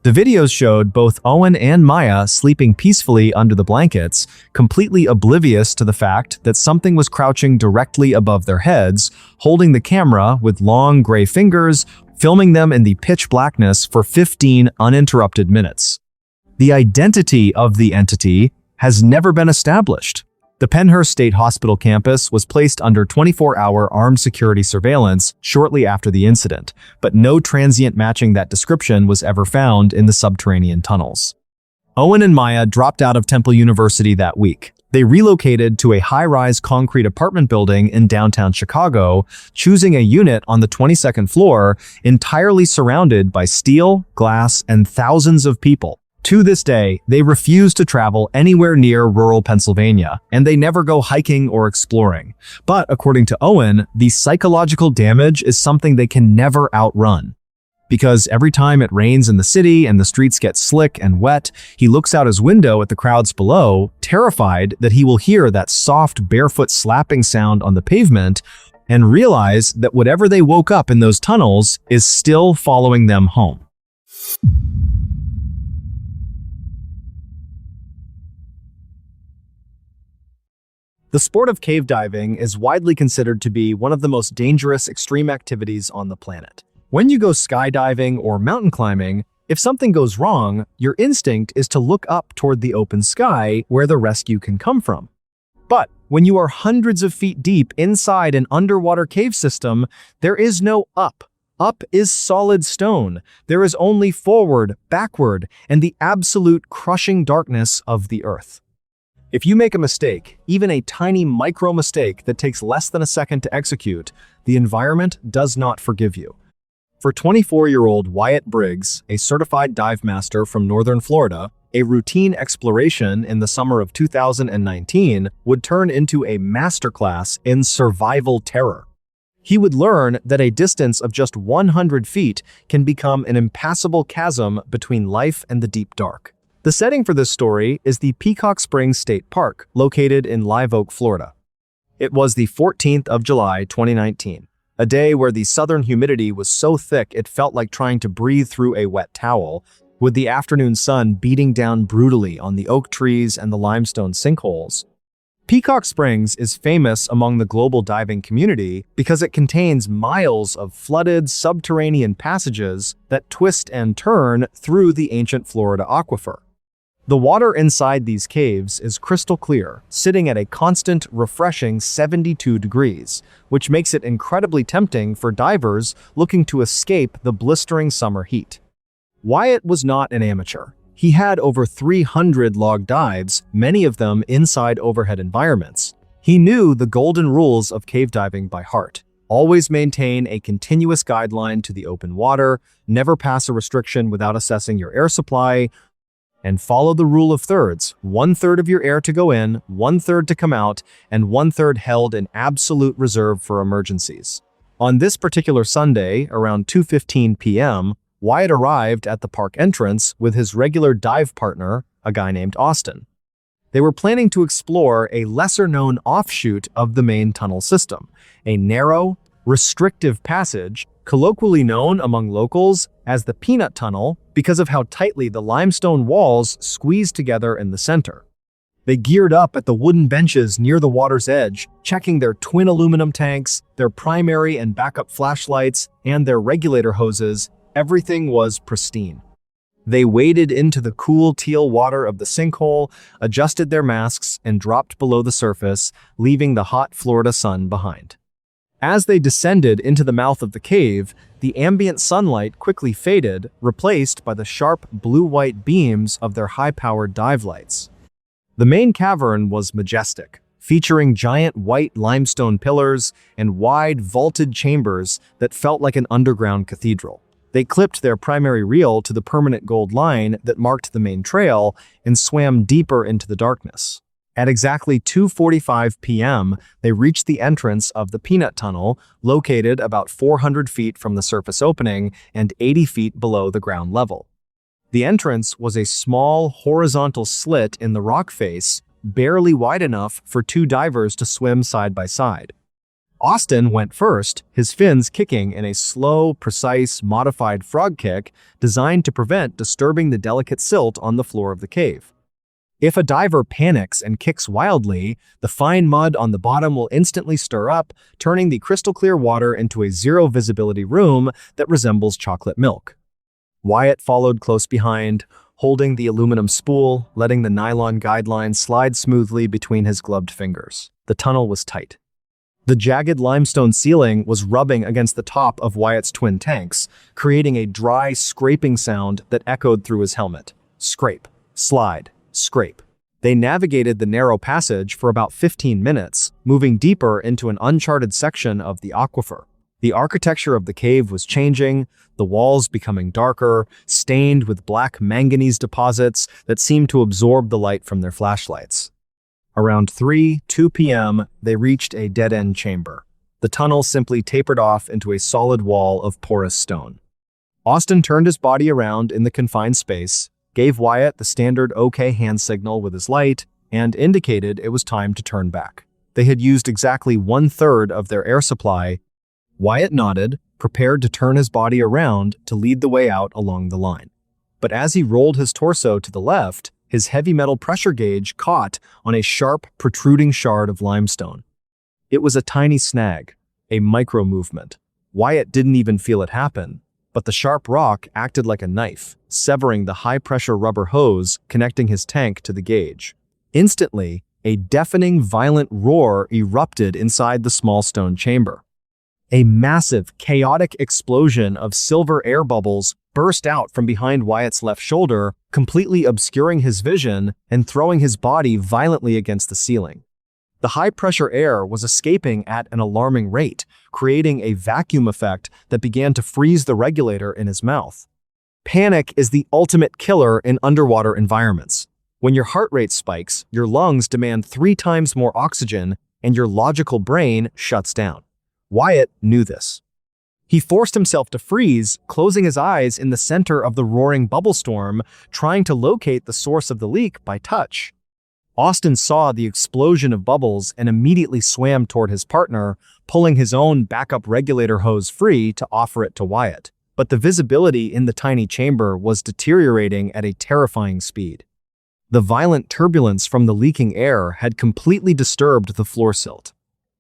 The videos showed both Owen and Maya sleeping peacefully under the blankets, completely oblivious to the fact that something was crouching directly above their heads, holding the camera with long gray fingers, filming them in the pitch blackness for 15 uninterrupted minutes. The identity of the entity has never been established. The Pennhurst State Hospital campus was placed under 24-hour armed security surveillance shortly after the incident, but no transient matching that description was ever found in the subterranean tunnels. Owen and Maya dropped out of Temple University that week. They relocated to a high-rise concrete apartment building in downtown Chicago, choosing a unit on the 22nd floor, entirely surrounded by steel, glass, and thousands of people. To this day, they refuse to travel anywhere near rural Pennsylvania, and they never go hiking or exploring. But according to Owen, the psychological damage is something they can never outrun. Because every time it rains in the city and the streets get slick and wet, he looks out his window at the crowds below, terrified that he will hear that soft, barefoot slapping sound on the pavement, and realize that whatever they woke up in those tunnels is still following them home. The sport of cave diving is widely considered to be one of the most dangerous extreme activities on the planet. When you go skydiving or mountain climbing, if something goes wrong, your instinct is to look up toward the open sky where the rescue can come from. But when you are hundreds of feet deep inside an underwater cave system, there is no up. Up is solid stone. There is only forward, backward, and the absolute crushing darkness of the earth. If you make a mistake, even a tiny micro mistake that takes less than a second to execute, the environment does not forgive you. For 24-year-old Wyatt Briggs, a certified dive master from northern Florida, a routine exploration in the summer of 2019 would turn into a masterclass in survival terror. He would learn that a distance of just 100 feet can become an impassable chasm between life and the deep dark. The setting for this story is the Peacock Springs State Park, located in Live Oak, Florida. It was the 14th of July, 2019, a day where the southern humidity was so thick it felt like trying to breathe through a wet towel, with the afternoon sun beating down brutally on the oak trees and the limestone sinkholes. Peacock Springs is famous among the global diving community because it contains miles of flooded subterranean passages that twist and turn through the ancient Florida aquifer. The water inside these caves is crystal clear, sitting at a constant, refreshing 72 degrees, which makes it incredibly tempting for divers looking to escape the blistering summer heat. Wyatt was not an amateur. He had over 300 log dives, many of them inside overhead environments. He knew the golden rules of cave diving by heart. Always maintain a continuous guideline to the open water, never pass a restriction without assessing your air supply, and follow the rule of thirds: 1/3 of your air to go in, 1/3 to come out, and 1/3 held in absolute reserve for emergencies. On this particular Sunday, around 2:15 p.m., Wyatt arrived at the park entrance with his regular dive partner, a guy named Austin. They were planning to explore a lesser-known offshoot of the main tunnel system, a narrow, restrictive passage, colloquially known among locals as the Peanut Tunnel because of how tightly the limestone walls squeezed together in the center. They geared up at the wooden benches near the water's edge, checking their twin aluminum tanks, their primary and backup flashlights, and their regulator hoses. Everything was pristine. They waded into the cool teal water of the sinkhole, adjusted their masks, and dropped below the surface, leaving the hot Florida sun behind. As they descended into the mouth of the cave, the ambient sunlight quickly faded, replaced by the sharp blue-white beams of their high-powered dive lights. The main cavern was majestic, featuring giant white limestone pillars and wide vaulted chambers that felt like an underground cathedral. They clipped their primary reel to the permanent gold line that marked the main trail and swam deeper into the darkness. At exactly 2:45 p.m., they reached the entrance of the Peanut Tunnel, located about 400 feet from the surface opening and 80 feet below the ground level. The entrance was a small, horizontal slit in the rock face, barely wide enough for two divers to swim side by side. Austin went first, his fins kicking in a slow, precise, modified frog kick designed to prevent disturbing the delicate silt on the floor of the cave. If a diver panics and kicks wildly, the fine mud on the bottom will instantly stir up, turning the crystal-clear water into a zero-visibility room that resembles chocolate milk. Wyatt followed close behind, holding the aluminum spool, letting the nylon guideline slide smoothly between his gloved fingers. The tunnel was tight. The jagged limestone ceiling was rubbing against the top of Wyatt's twin tanks, creating a dry, scraping sound that echoed through his helmet. Scrape, slide, scrape. They navigated the narrow passage for about 15 minutes, moving deeper into an uncharted section of the aquifer. The architecture of the cave was changing, the walls becoming darker, stained with black manganese deposits that seemed to absorb the light from their flashlights. Around 2 p.m., they reached a dead-end chamber. The tunnel simply tapered off into a solid wall of porous stone. Austin turned his body around in the confined space, gave Wyatt the standard OK hand signal with his light, and indicated it was time to turn back. They had used exactly 1/3 of their air supply. Wyatt nodded, prepared to turn his body around to lead the way out along the line. But as he rolled his torso to the left, his heavy metal pressure gauge caught on a sharp, protruding shard of limestone. It was a tiny snag, a micro-movement. Wyatt didn't even feel it happen, but the sharp rock acted like a knife, severing the high-pressure rubber hose connecting his tank to the gauge. Instantly, a deafening, violent roar erupted inside the small stone chamber. A massive, chaotic explosion of silver air bubbles burst out from behind Wyatt's left shoulder, completely obscuring his vision and throwing his body violently against the ceiling. The high-pressure air was escaping at an alarming rate, creating a vacuum effect that began to freeze the regulator in his mouth. Panic is the ultimate killer in underwater environments. When your heart rate spikes, your lungs demand 3 times more oxygen, and your logical brain shuts down. Wyatt knew this. He forced himself to freeze, closing his eyes in the center of the roaring bubble storm, trying to locate the source of the leak by touch. Austin saw the explosion of bubbles and immediately swam toward his partner, pulling his own backup regulator hose free to offer it to Wyatt. But the visibility in the tiny chamber was deteriorating at a terrifying speed. The violent turbulence from the leaking air had completely disturbed the floor silt.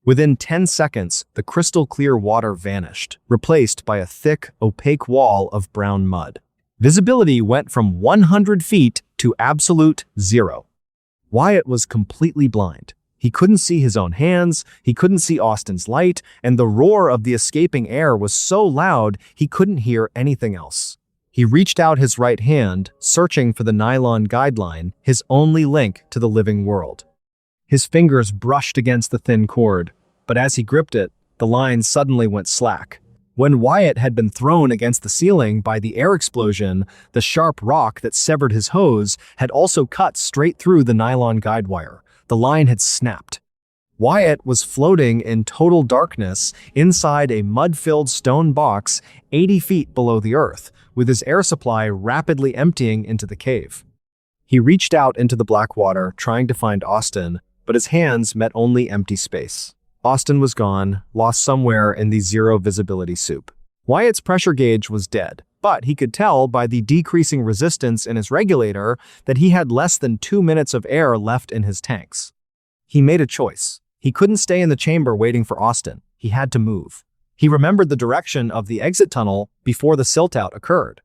Within 10 seconds, the crystal-clear water vanished, replaced by a thick, opaque wall of brown mud. Visibility went from 100 feet to absolute 0. Wyatt was completely blind. He couldn't see his own hands, he couldn't see Austin's light, and the roar of the escaping air was so loud he couldn't hear anything else. He reached out his right hand, searching for the nylon guideline, his only link to the living world. His fingers brushed against the thin cord, but as he gripped it, the line suddenly went slack. When Wyatt had been thrown against the ceiling by the air explosion, the sharp rock that severed his hose had also cut straight through the nylon guide wire. The line had snapped. Wyatt was floating in total darkness inside a mud-filled stone box 80 feet below the earth, with his air supply rapidly emptying into the cave. He reached out into the black water, trying to find Austin, but his hands met only empty space. Austin was gone, lost somewhere in the zero-visibility soup. Wyatt's pressure gauge was dead, but he could tell by the decreasing resistance in his regulator that he had less than 2 minutes of air left in his tanks. He made a choice. He couldn't stay in the chamber waiting for Austin. He had to move. He remembered the direction of the exit tunnel before the silt-out occurred.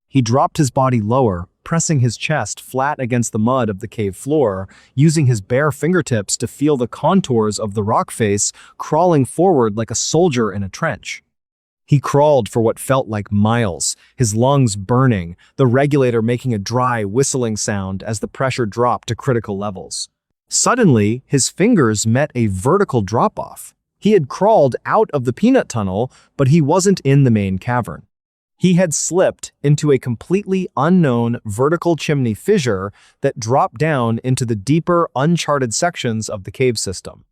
He dropped his body lower, pressing his chest flat against the mud of the cave floor, using his bare fingertips to feel the contours of the rock face crawling forward like a soldier in a trench. He crawled for what felt like miles, his lungs burning, the regulator making a dry, whistling sound as the pressure dropped to critical levels. Suddenly, his fingers met a vertical drop-off. He had crawled out of the peanut tunnel, but he wasn't in the main cavern. He had slipped into a completely unknown vertical chimney fissure that dropped down into the deeper, uncharted sections of the cave system.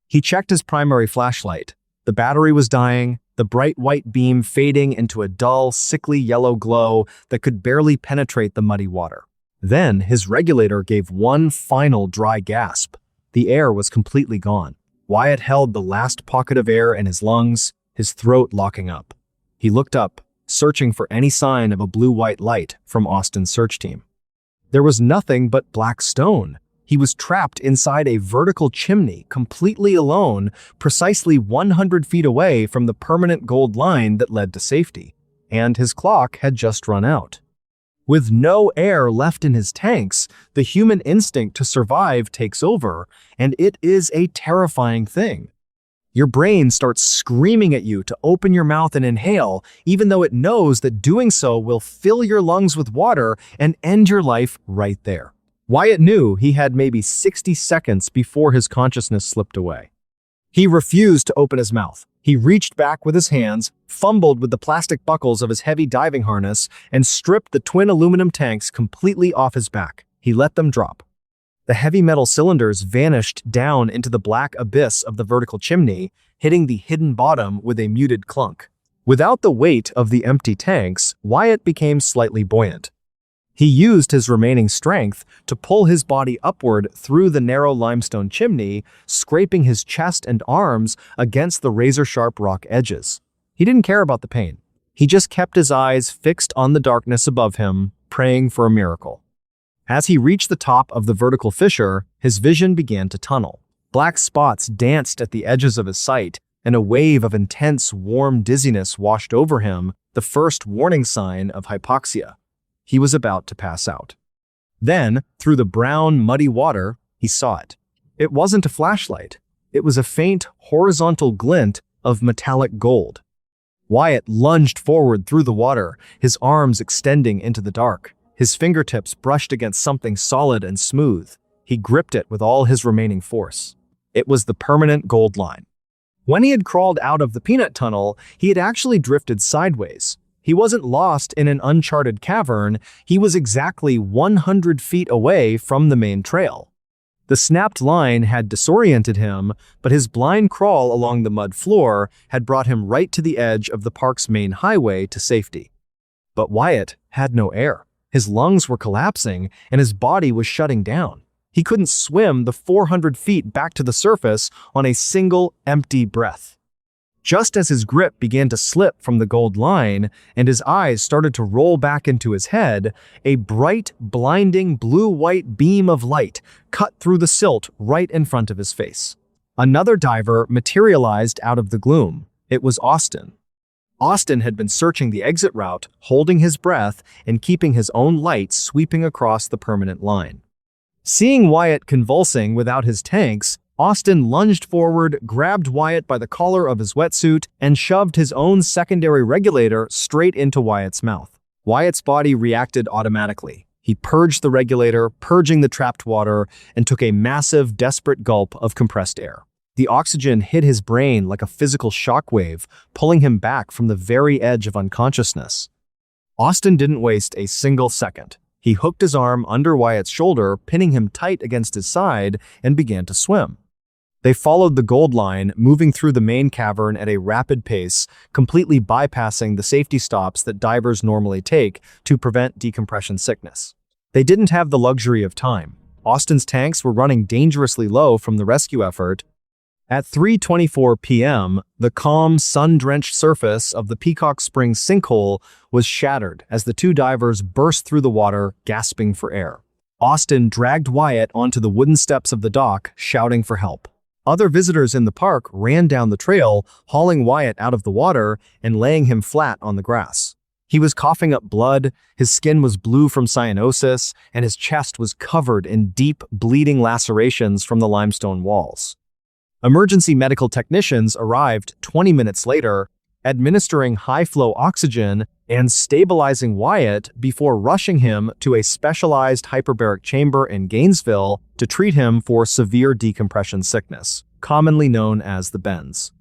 He checked his primary flashlight. The battery was dying, the bright white beam fading into a dull, sickly yellow glow that could barely penetrate the muddy water. Then his regulator gave one final dry gasp. The air was completely gone. Wyatt held the last pocket of air in his lungs, his throat locking up. He looked up, searching for any sign of a blue-white light from Austin's search team. There was nothing but black stone. He was trapped inside a vertical chimney, completely alone, precisely 100 feet away from the permanent gold line that led to safety. And his clock had just run out. With no air left in his tanks, the human instinct to survive takes over, and it is a terrifying thing. Your brain starts screaming at you to open your mouth and inhale, even though it knows that doing so will fill your lungs with water and end your life right there. Wyatt knew he had maybe 60 seconds before his consciousness slipped away. He refused to open his mouth. He reached back with his hands, fumbled with the plastic buckles of his heavy diving harness, and stripped the twin aluminum tanks completely off his back. He let them drop. The heavy metal cylinders vanished down into the black abyss of the vertical chimney, hitting the hidden bottom with a muted clunk. Without the weight of the empty tanks, Wyatt became slightly buoyant. He used his remaining strength to pull his body upward through the narrow limestone chimney, scraping his chest and arms against the razor-sharp rock edges. He didn't care about the pain. He just kept his eyes fixed on the darkness above him, praying for a miracle. As he reached the top of the vertical fissure, his vision began to tunnel. Black spots danced at the edges of his sight, and a wave of intense, warm dizziness washed over him, the first warning sign of hypoxia. He was about to pass out. Then, through the brown, muddy water, he saw it. It wasn't a flashlight. It was a faint, horizontal glint of metallic gold. Wyatt lunged forward through the water, his arms extending into the dark. His fingertips brushed against something solid and smooth. He gripped it with all his remaining force. It was the permanent gold line. When he had crawled out of the peanut tunnel, he had actually drifted sideways. He wasn't lost in an uncharted cavern, he was exactly 100 feet away from the main trail. The snapped line had disoriented him, but his blind crawl along the mud floor had brought him right to the edge of the park's main highway to safety. But Wyatt had no air. His lungs were collapsing, and his body was shutting down. He couldn't swim the 400 feet back to the surface on a single empty breath. Just as his grip began to slip from the gold line and his eyes started to roll back into his head, a bright, blinding blue-white beam of light cut through the silt right in front of his face. Another diver materialized out of the gloom. It was Austin. Austin had been searching the exit route, holding his breath and keeping his own light sweeping across the permanent line. Seeing Wyatt convulsing without his tanks, Austin lunged forward, grabbed Wyatt by the collar of his wetsuit, and shoved his own secondary regulator straight into Wyatt's mouth. Wyatt's body reacted automatically. He purged the regulator, purging the trapped water, and took a massive, desperate gulp of compressed air. The oxygen hit his brain like a physical shockwave, pulling him back from the very edge of unconsciousness. Austin didn't waste a single second. He hooked his arm under Wyatt's shoulder, pinning him tight against his side, and began to swim. They followed the gold line, moving through the main cavern at a rapid pace, completely bypassing the safety stops that divers normally take to prevent decompression sickness. They didn't have the luxury of time. Austin's tanks were running dangerously low from the rescue effort. At 3:24 p.m., the calm, sun-drenched surface of the Peacock Springs sinkhole was shattered as the two divers burst through the water, gasping for air. Austin dragged Wyatt onto the wooden steps of the dock, shouting for help. Other visitors in the park ran down the trail, hauling Wyatt out of the water and laying him flat on the grass. He was coughing up blood, his skin was blue from cyanosis, and his chest was covered in deep, bleeding lacerations from the limestone walls. Emergency medical technicians arrived 20 minutes later, administering high-flow oxygen and stabilizing Wyatt before rushing him to a specialized hyperbaric chamber in Gainesville to treat him for severe decompression sickness, commonly known as the bends.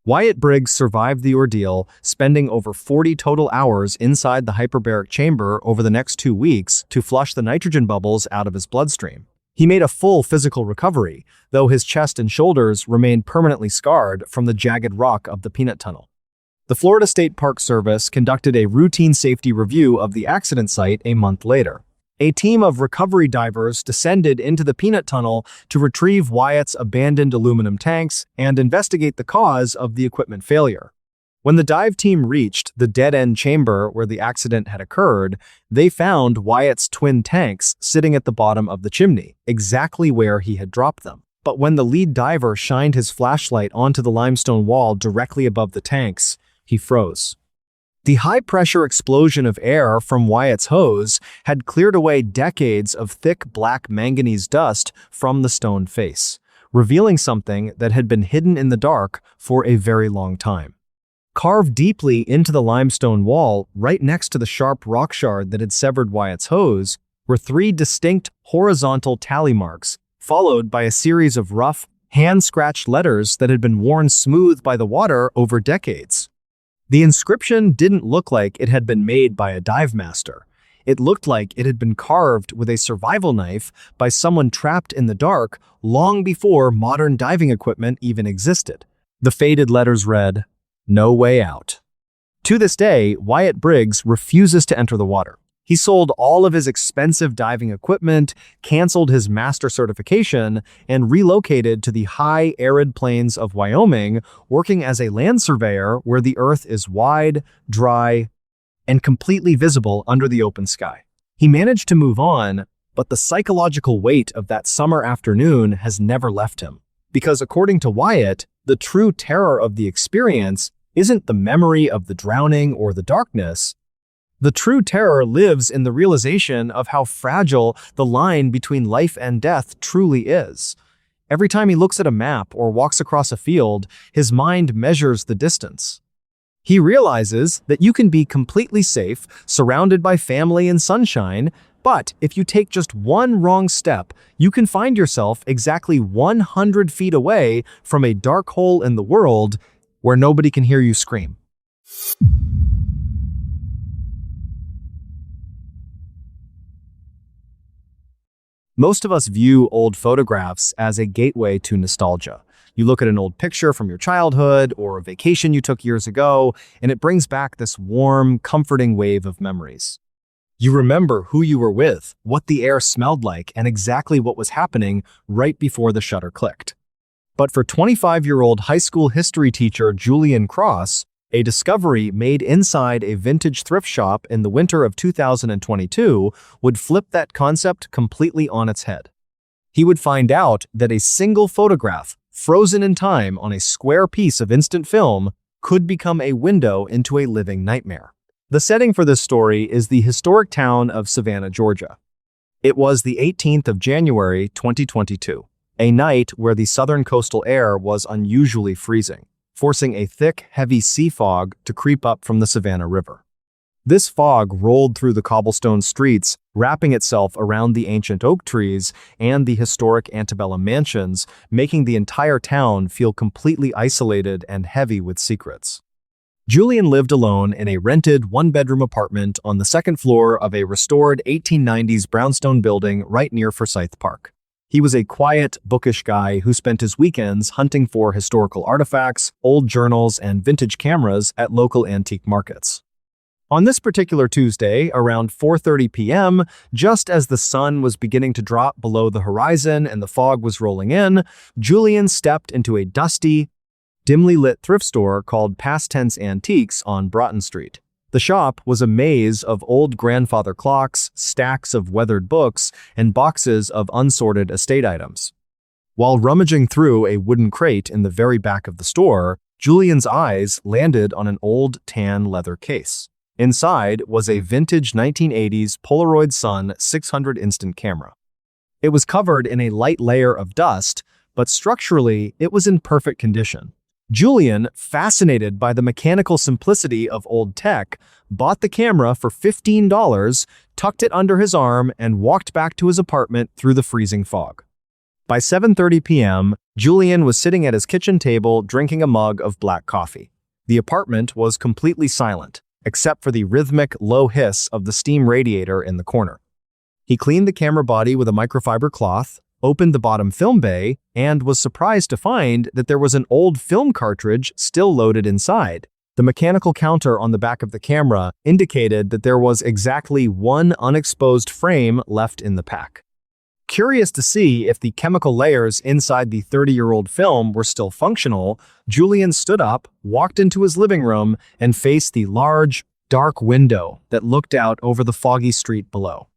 Wyatt Briggs survived the ordeal, spending over 40 total hours inside the hyperbaric chamber over the next 2 weeks to flush the nitrogen bubbles out of his bloodstream. He made a full physical recovery, though his chest and shoulders remained permanently scarred from the jagged rock of the peanut tunnel. The Florida State Park Service conducted a routine safety review of the accident site a month later. A team of recovery divers descended into the peanut tunnel to retrieve Wyatt's abandoned aluminum tanks and investigate the cause of the equipment failure. When the dive team reached the dead-end chamber where the accident had occurred, they found Wyatt's twin tanks sitting at the bottom of the chimney, exactly where he had dropped them. But when the lead diver shined his flashlight onto the limestone wall directly above the tanks, he froze. The high-pressure explosion of air from Wyatt's hose had cleared away decades of thick black manganese dust from the stone face, revealing something that had been hidden in the dark for a very long time. Carved deeply into the limestone wall, right next to the sharp rock shard that had severed Wyatt's hose, were 3 distinct horizontal tally marks, followed by a series of rough, hand-scratched letters that had been worn smooth by the water over decades. The inscription didn't look like it had been made by a dive master. It looked like it had been carved with a survival knife by someone trapped in the dark long before modern diving equipment even existed. The faded letters read, "No way out." To this day, Wyatt Briggs refuses to enter the water. He sold all of his expensive diving equipment, canceled his master certification, and relocated to the high, arid plains of Wyoming, working as a land surveyor where the earth is wide, dry, and completely visible under the open sky. He managed to move on, but the psychological weight of that summer afternoon has never left him. Because according to Wyatt, the true terror of the experience isn't the memory of the drowning or the darkness. The true terror lives in the realization of how fragile the line between life and death truly is. Every time he looks at a map or walks across a field, his mind measures the distance. He realizes that you can be completely safe, surrounded by family and sunshine, but if you take just one wrong step, you can find yourself exactly 100 feet away from a dark hole in the world where nobody can hear you scream. Most of us view old photographs as a gateway to nostalgia. You look at an old picture from your childhood or a vacation you took years ago, and it brings back this warm, comforting wave of memories. You remember who you were with, what the air smelled like, and exactly what was happening right before the shutter clicked. But for 25-year-old high school history teacher Julian Cross, a discovery made inside a vintage thrift shop in the winter of 2022 would flip that concept completely on its head. He would find out that a single photograph, frozen in time on a square piece of instant film, could become a window into a living nightmare. The setting for this story is the historic town of Savannah, Georgia. It was the 18th of January, 2022, a night where the southern coastal air was unusually freezing, forcing a thick, heavy sea fog to creep up from the Savannah River. This fog rolled through the cobblestone streets, wrapping itself around the ancient oak trees and the historic antebellum mansions, making the entire town feel completely isolated and heavy with secrets. Julian lived alone in a rented one-bedroom apartment on the second floor of a restored 1890s brownstone building right near Forsyth Park. He was a quiet, bookish guy who spent his weekends hunting for historical artifacts, old journals, and vintage cameras at local antique markets. On this particular Tuesday, around 4:30 p.m., just as the sun was beginning to drop below the horizon and the fog was rolling in, Julian stepped into a dusty, dimly lit thrift store called Past Tense Antiques on Broughton Street. The shop was a maze of old grandfather clocks, stacks of weathered books, and boxes of unsorted estate items. While rummaging through a wooden crate in the very back of the store, Julian's eyes landed on an old tan leather case. Inside was a vintage 1980s Polaroid Sun 600 instant camera. It was covered in a light layer of dust, but structurally, it was in perfect condition. Julian, fascinated by the mechanical simplicity of old tech, bought the camera for $15, tucked it under his arm, and walked back to his apartment through the freezing fog. By 7:30 p.m., Julian was sitting at his kitchen table drinking a mug of black coffee. The apartment was completely silent, except for the rhythmic, low hiss of the steam radiator in the corner. He cleaned the camera body with a microfiber cloth, opened the bottom film bay, and was surprised to find that there was an old film cartridge still loaded inside. The mechanical counter on the back of the camera indicated that there was exactly one unexposed frame left in the pack. Curious to see if the chemical layers inside the 30-year-old film were still functional, Julian stood up, walked into his living room, and faced the large, dark window that looked out over the foggy street below.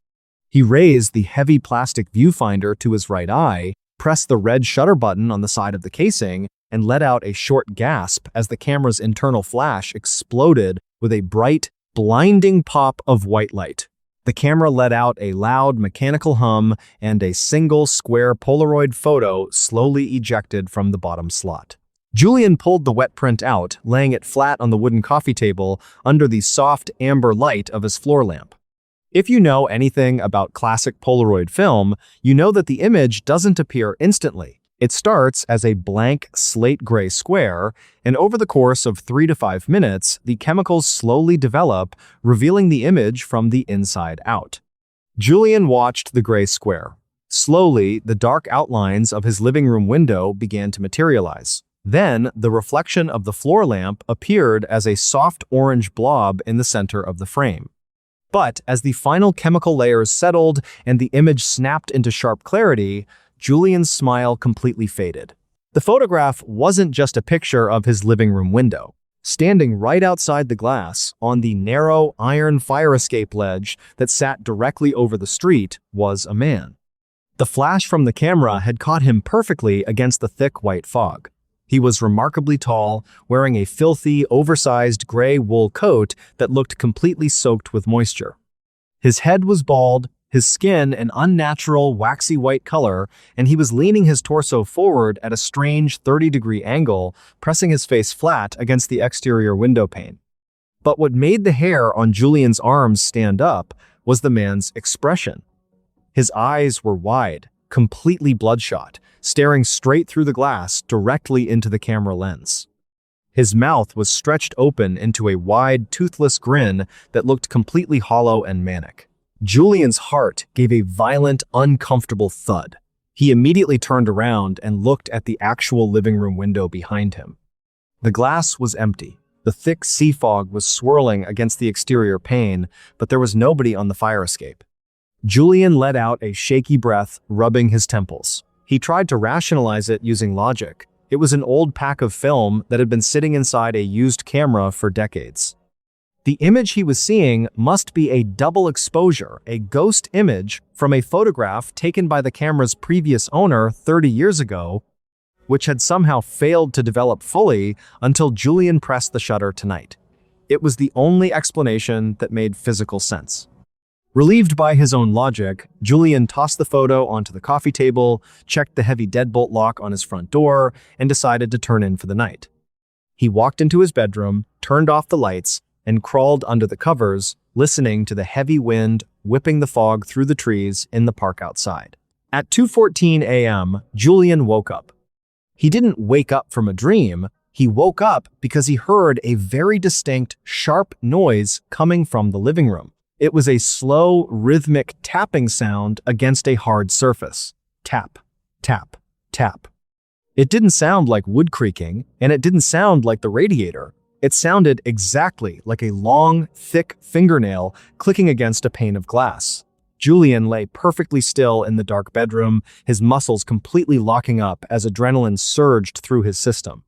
He raised the heavy plastic viewfinder to his right eye, pressed the red shutter button on the side of the casing, and let out a short gasp as the camera's internal flash exploded with a bright, blinding pop of white light. The camera let out a loud mechanical hum, and a single square Polaroid photo slowly ejected from the bottom slot. Julian pulled the wet print out, laying it flat on the wooden coffee table under the soft amber light of his floor lamp. If you know anything about classic Polaroid film, you know that the image doesn't appear instantly. It starts as a blank slate gray square, and over the course of 3 to 5 minutes, the chemicals slowly develop, revealing the image from the inside out. Julian watched the gray square. Slowly, the dark outlines of his living room window began to materialize. Then, the reflection of the floor lamp appeared as a soft orange blob in the center of the frame. But as the final chemical layers settled and the image snapped into sharp clarity, Julian's smile completely faded. The photograph wasn't just a picture of his living room window. Standing right outside the glass, on the narrow iron fire escape ledge that sat directly over the street, was a man. The flash from the camera had caught him perfectly against the thick white fog. He was remarkably tall, wearing a filthy, oversized gray wool coat that looked completely soaked with moisture. His head was bald, his skin an unnatural, waxy white color, and he was leaning his torso forward at a strange 30-degree angle, pressing his face flat against the exterior window pane. But what made the hair on Julian's arms stand up was the man's expression. His eyes were wide, completely bloodshot, staring straight through the glass directly into the camera lens. His mouth was stretched open into a wide, toothless grin that looked completely hollow and manic. Julian's heart gave a violent, uncomfortable thud. He immediately turned around and looked at the actual living room window behind him. The glass was empty. The thick sea fog was swirling against the exterior pane, but there was nobody on the fire escape. Julian let out a shaky breath, rubbing his temples. He tried to rationalize it using logic. It was an old pack of film that had been sitting inside a used camera for decades. The image he was seeing must be a double exposure, a ghost image from a photograph taken by the camera's previous owner 30 years ago, which had somehow failed to develop fully until Julian pressed the shutter tonight. It was the only explanation that made physical sense. Relieved by his own logic, Julian tossed the photo onto the coffee table, checked the heavy deadbolt lock on his front door, and decided to turn in for the night. He walked into his bedroom, turned off the lights, and crawled under the covers, listening to the heavy wind whipping the fog through the trees in the park outside. At 2:14 a.m., Julian woke up. He didn't wake up from a dream. He woke up because he heard a very distinct, sharp noise coming from the living room. It was a slow, rhythmic tapping sound against a hard surface. Tap, tap, tap. It didn't sound like wood creaking, and it didn't sound like the radiator. It sounded exactly like a long, thick fingernail clicking against a pane of glass. Julian lay perfectly still in the dark bedroom, his muscles completely locking up as adrenaline surged through his system.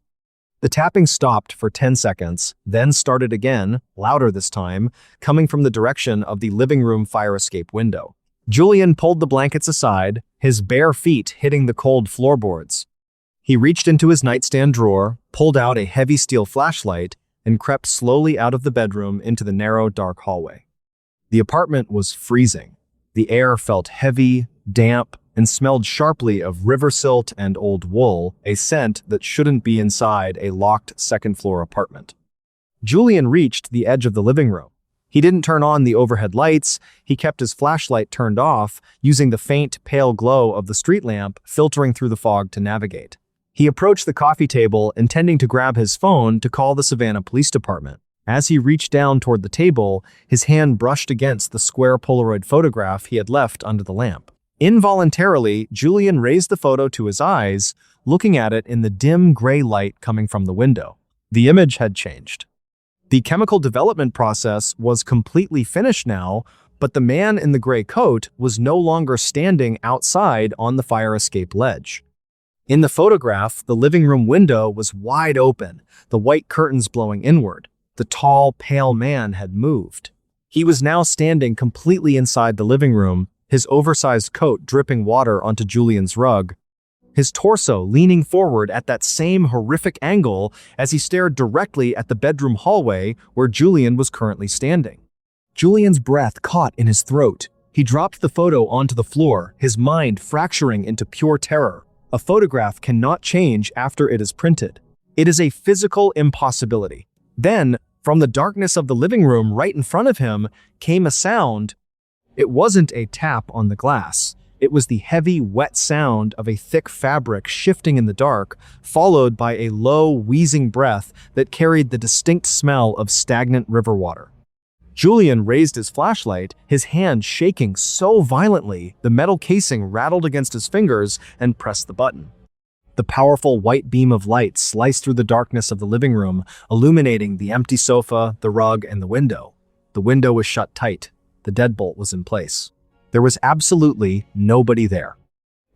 The tapping stopped for 10 seconds, then started again, louder this time, coming from the direction of the living room fire escape window. Julian pulled the blankets aside, his bare feet hitting the cold floorboards. He reached into his nightstand drawer, pulled out a heavy steel flashlight, and crept slowly out of the bedroom into the narrow, dark hallway. The apartment was freezing. The air felt heavy, damp, and smelled sharply of river silt and old wool, a scent that shouldn't be inside a locked second-floor apartment. Julian reached the edge of the living room. He didn't turn on the overhead lights. He kept his flashlight turned off, using the faint, pale glow of the street lamp filtering through the fog to navigate. He approached the coffee table, intending to grab his phone to call the Savannah Police Department. As he reached down toward the table, his hand brushed against the square Polaroid photograph he had left under the lamp. Involuntarily, Julian raised the photo to his eyes, looking at it in the dim gray light coming from the window. The image had changed. The chemical development process was completely finished now, but the man in the gray coat was no longer standing outside on the fire escape ledge. In the photograph, the living room window was wide open, the white curtains blowing inward. The tall, pale man had moved. He was now standing completely inside the living room, his oversized coat dripping water onto Julian's rug, his torso leaning forward at that same horrific angle as he stared directly at the bedroom hallway where Julian was currently standing. Julian's breath caught in his throat. He dropped the photo onto the floor, his mind fracturing into pure terror. A photograph cannot change after it is printed. It is a physical impossibility. Then, from the darkness of the living room right in front of him, came a sound. It wasn't a tap on the glass. It was the heavy, wet sound of a thick fabric shifting in the dark, followed by a low, wheezing breath that carried the distinct smell of stagnant river water. Julian raised his flashlight, his hand shaking so violently the metal casing rattled against his fingers, and pressed the button. The powerful white beam of light sliced through the darkness of the living room, illuminating the empty sofa, the rug, and the window. The window was shut tight. The deadbolt was in place. There was absolutely nobody there.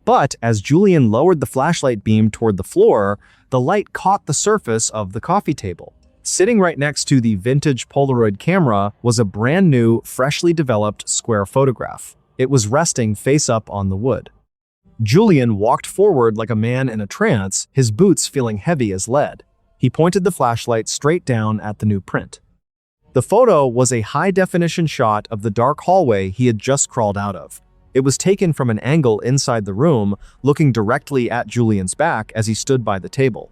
But as Julian lowered the flashlight beam toward the floor, the light caught the surface of the coffee table. Sitting right next to the vintage Polaroid camera was a brand new, freshly developed square photograph. It was resting face up on the wood. Julian walked forward like a man in a trance, his boots feeling heavy as lead. He pointed the flashlight straight down at the new print. The photo was a high-definition shot of the dark hallway he had just crawled out of. It was taken from an angle inside the room, looking directly at Julian's back as he stood by the table.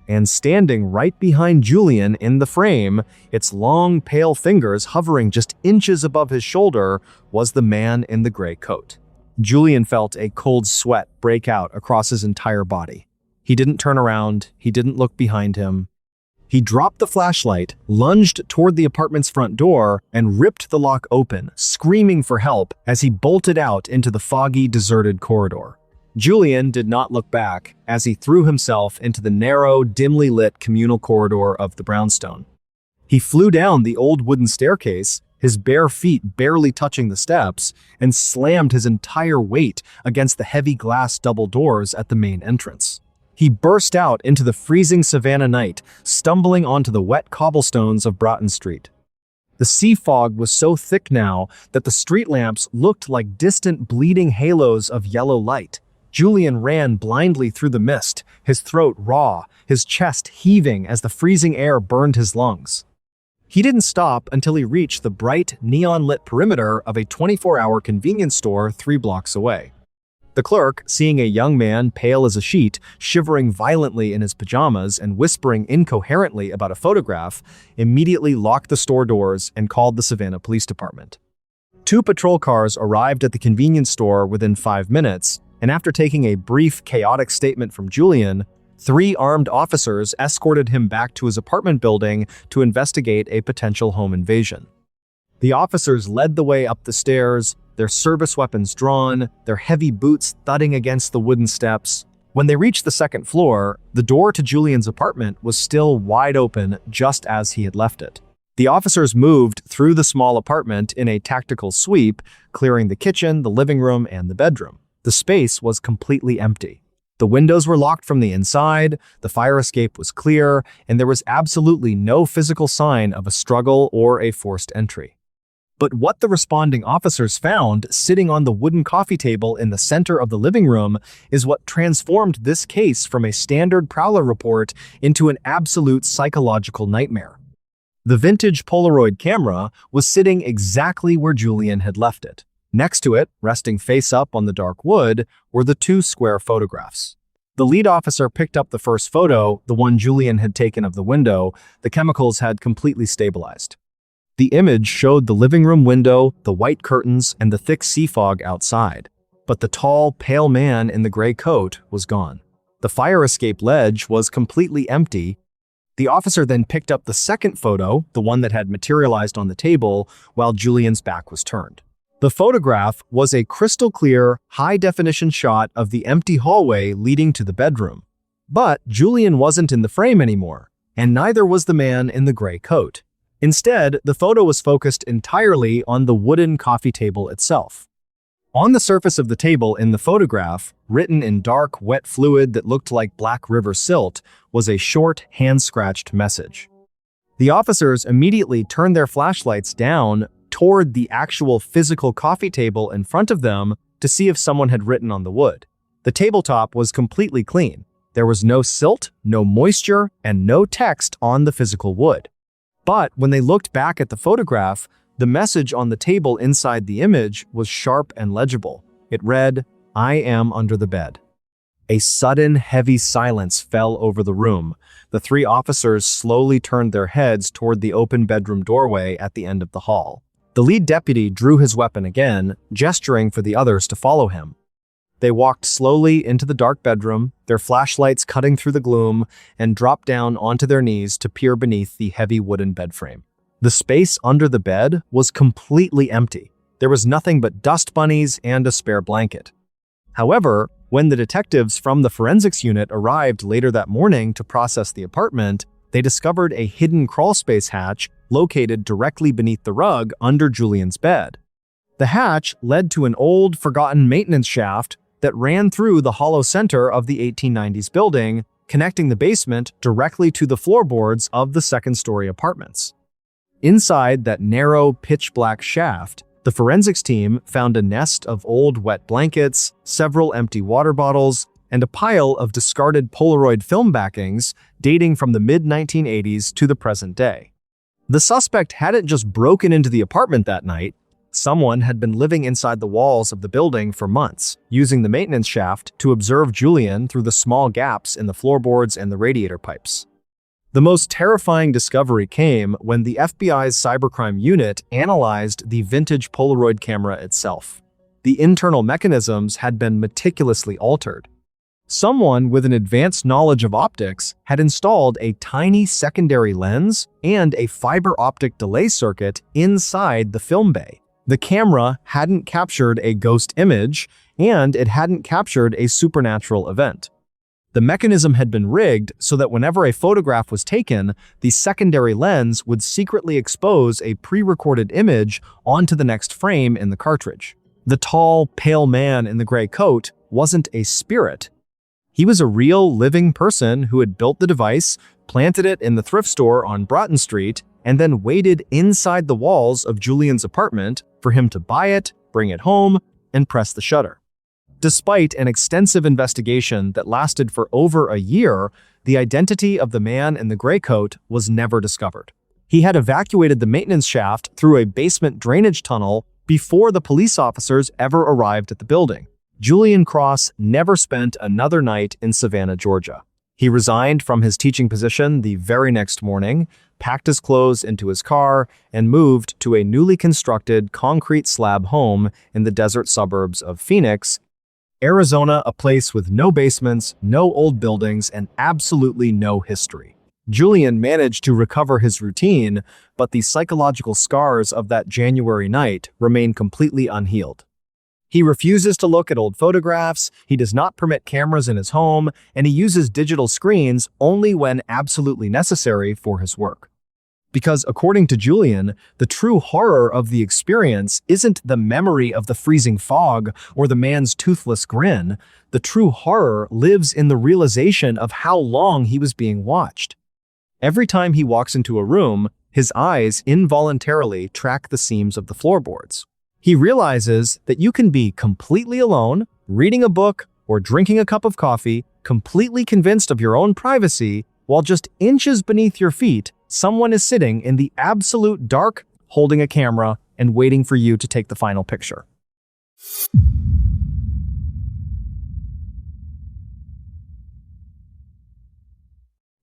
And standing right behind Julian in the frame, its long, pale fingers hovering just inches above his shoulder, was the man in the gray coat. Julian felt a cold sweat break out across his entire body. He didn't turn around, he didn't look behind him. He dropped the flashlight, lunged toward the apartment's front door, and ripped the lock open, screaming for help as he bolted out into the foggy, deserted corridor. Julian did not look back as he threw himself into the narrow, dimly lit communal corridor of the brownstone. He flew down the old wooden staircase, his bare feet barely touching the steps, and slammed his entire weight against the heavy glass double doors at the main entrance. He burst out into the freezing Savannah night, stumbling onto the wet cobblestones of Broughton Street. The sea fog was so thick now that the street lamps looked like distant bleeding halos of yellow light. Julian ran blindly through the mist, his throat raw, his chest heaving as the freezing air burned his lungs. He didn't stop until he reached the bright, neon-lit perimeter of a 24-hour convenience store 3 blocks away. The clerk, seeing a young man pale as a sheet, shivering violently in his pajamas and whispering incoherently about a photograph, immediately locked the store doors and called the Savannah Police Department. 2 patrol cars arrived at the convenience store within 5 minutes, and after taking a brief, chaotic statement from Julian, 3 armed officers escorted him back to his apartment building to investigate a potential home invasion. The officers led the way up the stairs, their service weapons drawn, their heavy boots thudding against the wooden steps. When they reached the second floor, the door to Julian's apartment was still wide open just as he had left it. The officers moved through the small apartment in a tactical sweep, clearing the kitchen, the living room, and the bedroom. The space was completely empty. The windows were locked from the inside, the fire escape was clear, and there was absolutely no physical sign of a struggle or a forced entry. But what the responding officers found sitting on the wooden coffee table in the center of the living room is what transformed this case from a standard prowler report into an absolute psychological nightmare. The vintage Polaroid camera was sitting exactly where Julian had left it. Next to it, resting face up on the dark wood, were the two square photographs. The lead officer picked up the first photo, the one Julian had taken of the window. The chemicals had completely stabilized. The image showed the living room window, the white curtains, and the thick sea fog outside. But the tall, pale man in the gray coat was gone. The fire escape ledge was completely empty. The officer then picked up the second photo, the one that had materialized on the table, while Julian's back was turned. The photograph was a crystal-clear, high-definition shot of the empty hallway leading to the bedroom. But Julian wasn't in the frame anymore, and neither was the man in the gray coat. Instead, the photo was focused entirely on the wooden coffee table itself. On the surface of the table in the photograph, written in dark, wet fluid that looked like Black River silt, was a short, hand-scratched message. The officers immediately turned their flashlights down toward the actual physical coffee table in front of them to see if someone had written on the wood. The tabletop was completely clean. There was no silt, no moisture, and no text on the physical wood. But when they looked back at the photograph, the message on the table inside the image was sharp and legible. It read, "I am under the bed." A sudden, heavy silence fell over the room. The three officers slowly turned their heads toward the open bedroom doorway at the end of the hall. The lead deputy drew his weapon again, gesturing for the others to follow him. They walked slowly into the dark bedroom, their flashlights cutting through the gloom, and dropped down onto their knees to peer beneath the heavy wooden bed frame. The space under the bed was completely empty. There was nothing but dust bunnies and a spare blanket. However, when the detectives from the forensics unit arrived later that morning to process the apartment, they discovered a hidden crawlspace hatch located directly beneath the rug under Julian's bed. The hatch led to an old, forgotten maintenance shaft that ran through the hollow center of the 1890s building, connecting the basement directly to the floorboards of the second-story apartments. Inside that narrow, pitch-black shaft, the forensics team found a nest of old wet blankets, several empty water bottles, and a pile of discarded Polaroid film backings dating from the mid-1980s to the present day. The suspect hadn't just broken into the apartment that night. Someone had been living inside the walls of the building for months, using the maintenance shaft to observe Julian through the small gaps in the floorboards and the radiator pipes. The most terrifying discovery came when the FBI's cybercrime unit analyzed the vintage Polaroid camera itself. The internal mechanisms had been meticulously altered. Someone with an advanced knowledge of optics had installed a tiny secondary lens and a fiber optic delay circuit inside the film bay. The camera hadn't captured a ghost image, and it hadn't captured a supernatural event. The mechanism had been rigged so that whenever a photograph was taken, the secondary lens would secretly expose a pre-recorded image onto the next frame in the cartridge. The tall, pale man in the gray coat wasn't a spirit. He was a real, living person who had built the device, planted it in the thrift store on Broughton Street, and then waited inside the walls of Julian's apartment for him to buy it, bring it home, and press the shutter. Despite an extensive investigation that lasted for over a year, the identity of the man in the gray coat was never discovered. He had evacuated the maintenance shaft through a basement drainage tunnel before the police officers ever arrived at the building. Julian Cross never spent another night in Savannah, Georgia. He resigned from his teaching position the very next morning, packed his clothes into his car, and moved to a newly constructed concrete slab home in the desert suburbs of Phoenix, Arizona, a place with no basements, no old buildings, and absolutely no history. Julian managed to recover his routine, but the psychological scars of that January night remain completely unhealed. He refuses to look at old photographs, he does not permit cameras in his home, and he uses digital screens only when absolutely necessary for his work. Because according to Julian, the true horror of the experience isn't the memory of the freezing fog or the man's toothless grin. The true horror lives in the realization of how long he was being watched. Every time he walks into a room, his eyes involuntarily track the seams of the floorboards. He realizes that you can be completely alone, reading a book, or drinking a cup of coffee, completely convinced of your own privacy, while just inches beneath your feet, someone is sitting in the absolute dark, holding a camera and waiting for you to take the final picture.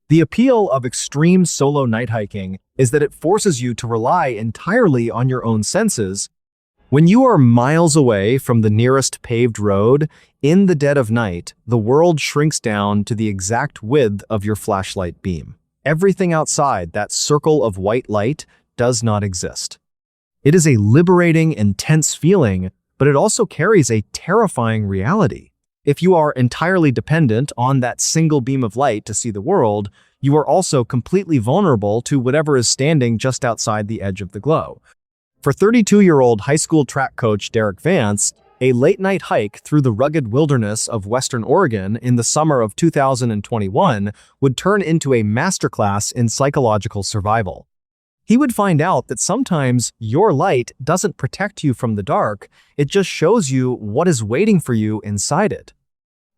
The appeal of extreme solo night hiking is that it forces you to rely entirely on your own senses. When you are miles away from the nearest paved road, in the dead of night, the world shrinks down to the exact width of your flashlight beam. Everything outside that circle of white light does not exist. It is a liberating, intense feeling, but it also carries a terrifying reality. If you are entirely dependent on that single beam of light to see the world, you are also completely vulnerable to whatever is standing just outside the edge of the glow. For 32-year-old high school track coach Derek Vance, a late-night hike through the rugged wilderness of Western Oregon in the summer of 2021 would turn into a masterclass in psychological survival. He would find out that sometimes your light doesn't protect you from the dark, it just shows you what is waiting for you inside it.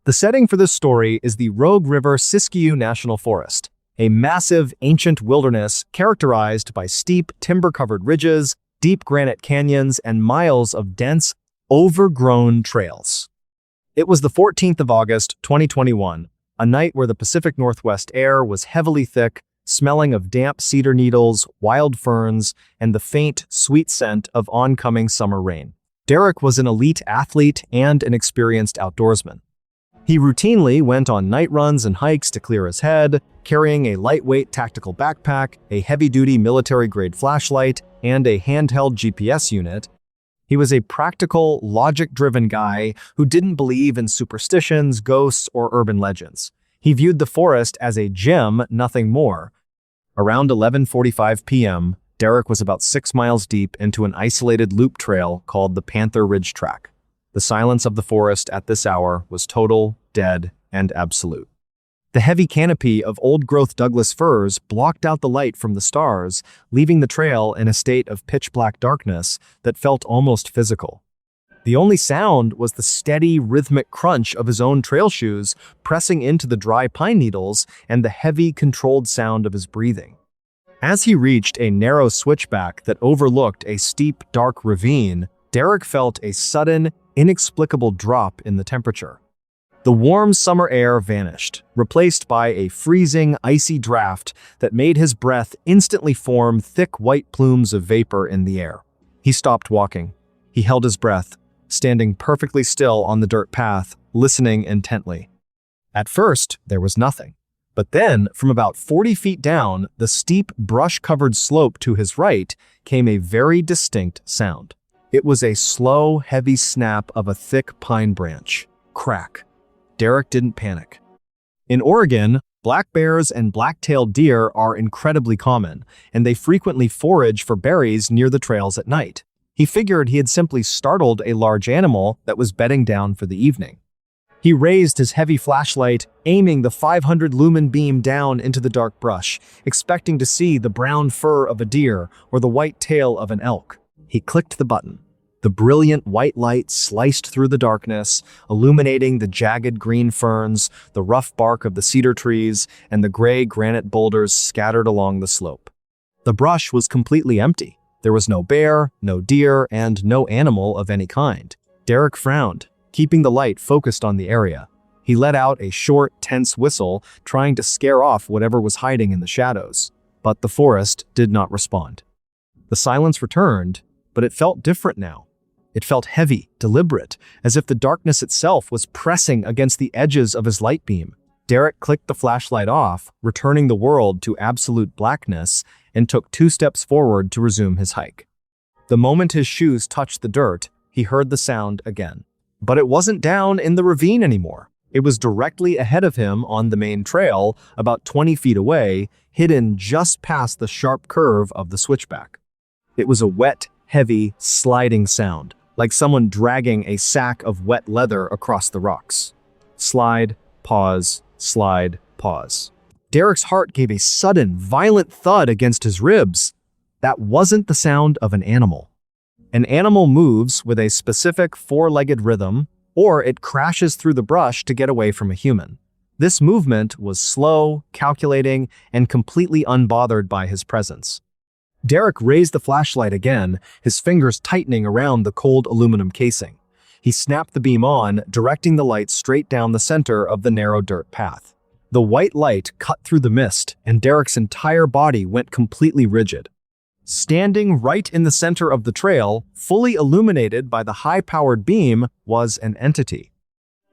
The setting for this story is the Rogue River Siskiyou National Forest, a massive, ancient wilderness characterized by steep, timber-covered ridges, deep granite canyons, and miles of dense, overgrown trails. It was the 14th of August, 2021, a night where the Pacific Northwest air was heavily thick, smelling of damp cedar needles, wild ferns, and the faint, sweet scent of oncoming summer rain. Derek was an elite athlete and an experienced outdoorsman. He routinely went on night runs and hikes to clear his head, carrying a lightweight tactical backpack, a heavy-duty military-grade flashlight, and a handheld GPS unit. He was a practical, logic-driven guy who didn't believe in superstitions, ghosts, or urban legends. He viewed the forest as a gym, nothing more. Around 11:45 p.m., Derek was about 6 miles deep into an isolated loop trail called the Panther Ridge Track. The silence of the forest at this hour was total, dead, and absolute. The heavy canopy of old-growth Douglas firs blocked out the light from the stars, leaving the trail in a state of pitch-black darkness that felt almost physical. The only sound was the steady, rhythmic crunch of his own trail shoes pressing into the dry pine needles and the heavy, controlled sound of his breathing. As he reached a narrow switchback that overlooked a steep, dark ravine, Derek felt a sudden, inexplicable drop in the temperature. The warm summer air vanished, replaced by a freezing, icy draft that made his breath instantly form thick white plumes of vapor in the air. He stopped walking. He held his breath, standing perfectly still on the dirt path, listening intently. At first, there was nothing. But then, from about 40 feet down, the steep, brush-covered slope to his right, came a very distinct sound. It was a slow, heavy snap of a thick pine branch. Crack. Derek didn't panic. In Oregon, black bears and black-tailed deer are incredibly common, and they frequently forage for berries near the trails at night. He figured he had simply startled a large animal that was bedding down for the evening. He raised his heavy flashlight, aiming the 500-lumen beam down into the dark brush, expecting to see the brown fur of a deer or the white tail of an elk. He clicked the button. The brilliant white light sliced through the darkness, illuminating the jagged green ferns, the rough bark of the cedar trees, and the gray granite boulders scattered along the slope. The brush was completely empty. There was no bear, no deer, and no animal of any kind. Derek frowned, keeping the light focused on the area. He let out a short, tense whistle, trying to scare off whatever was hiding in the shadows. But the forest did not respond. The silence returned, but it felt different now. It felt heavy, deliberate, as if the darkness itself was pressing against the edges of his light beam. Derek clicked the flashlight off, returning the world to absolute blackness, and took 2 steps forward to resume his hike. The moment his shoes touched the dirt, he heard the sound again. But it wasn't down in the ravine anymore. It was directly ahead of him on the main trail, about 20 feet away, hidden just past the sharp curve of the switchback. It was a wet, heavy, sliding sound, like someone dragging a sack of wet leather across the rocks. Slide, pause, slide, pause. Derek's heart gave a sudden, violent thud against his ribs. That wasn't the sound of an animal. An animal moves with a specific 4-legged rhythm, or it crashes through the brush to get away from a human. This movement was slow, calculating, and completely unbothered by his presence. Derek raised the flashlight again, his fingers tightening around the cold aluminum casing. He snapped the beam on, directing the light straight down the center of the narrow dirt path. The white light cut through the mist, and Derek's entire body went completely rigid. Standing right in the center of the trail, fully illuminated by the high-powered beam, was an entity.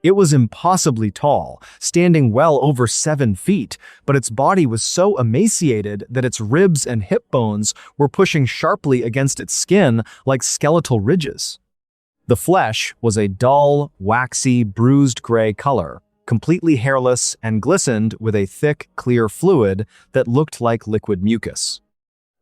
It was impossibly tall, standing well over 7 feet, but its body was so emaciated that its ribs and hip bones were pushing sharply against its skin like skeletal ridges. The flesh was a dull, waxy, bruised gray color, completely hairless and glistened with a thick, clear fluid that looked like liquid mucus.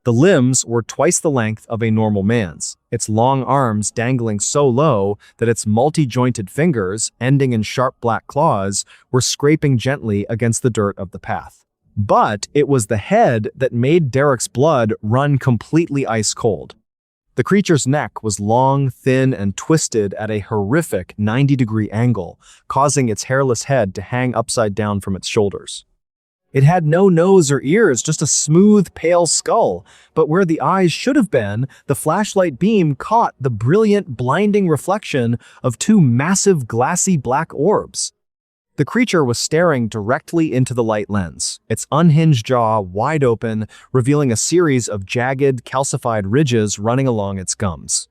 The limbs were twice the length of a normal man's, its long arms dangling so low that its multi-jointed fingers, ending in sharp black claws, were scraping gently against the dirt of the path. But it was the head that made Derek's blood run completely ice cold. The creature's neck was long, thin, and twisted at a horrific 90-degree angle, causing its hairless head to hang upside down from its shoulders. It had no nose or ears, just a smooth, pale skull, but where the eyes should have been, the flashlight beam caught the brilliant, blinding reflection of 2 massive, glassy black orbs. The creature was staring directly into the light lens, its unhinged jaw wide open, revealing a series of jagged, calcified ridges running along its gums.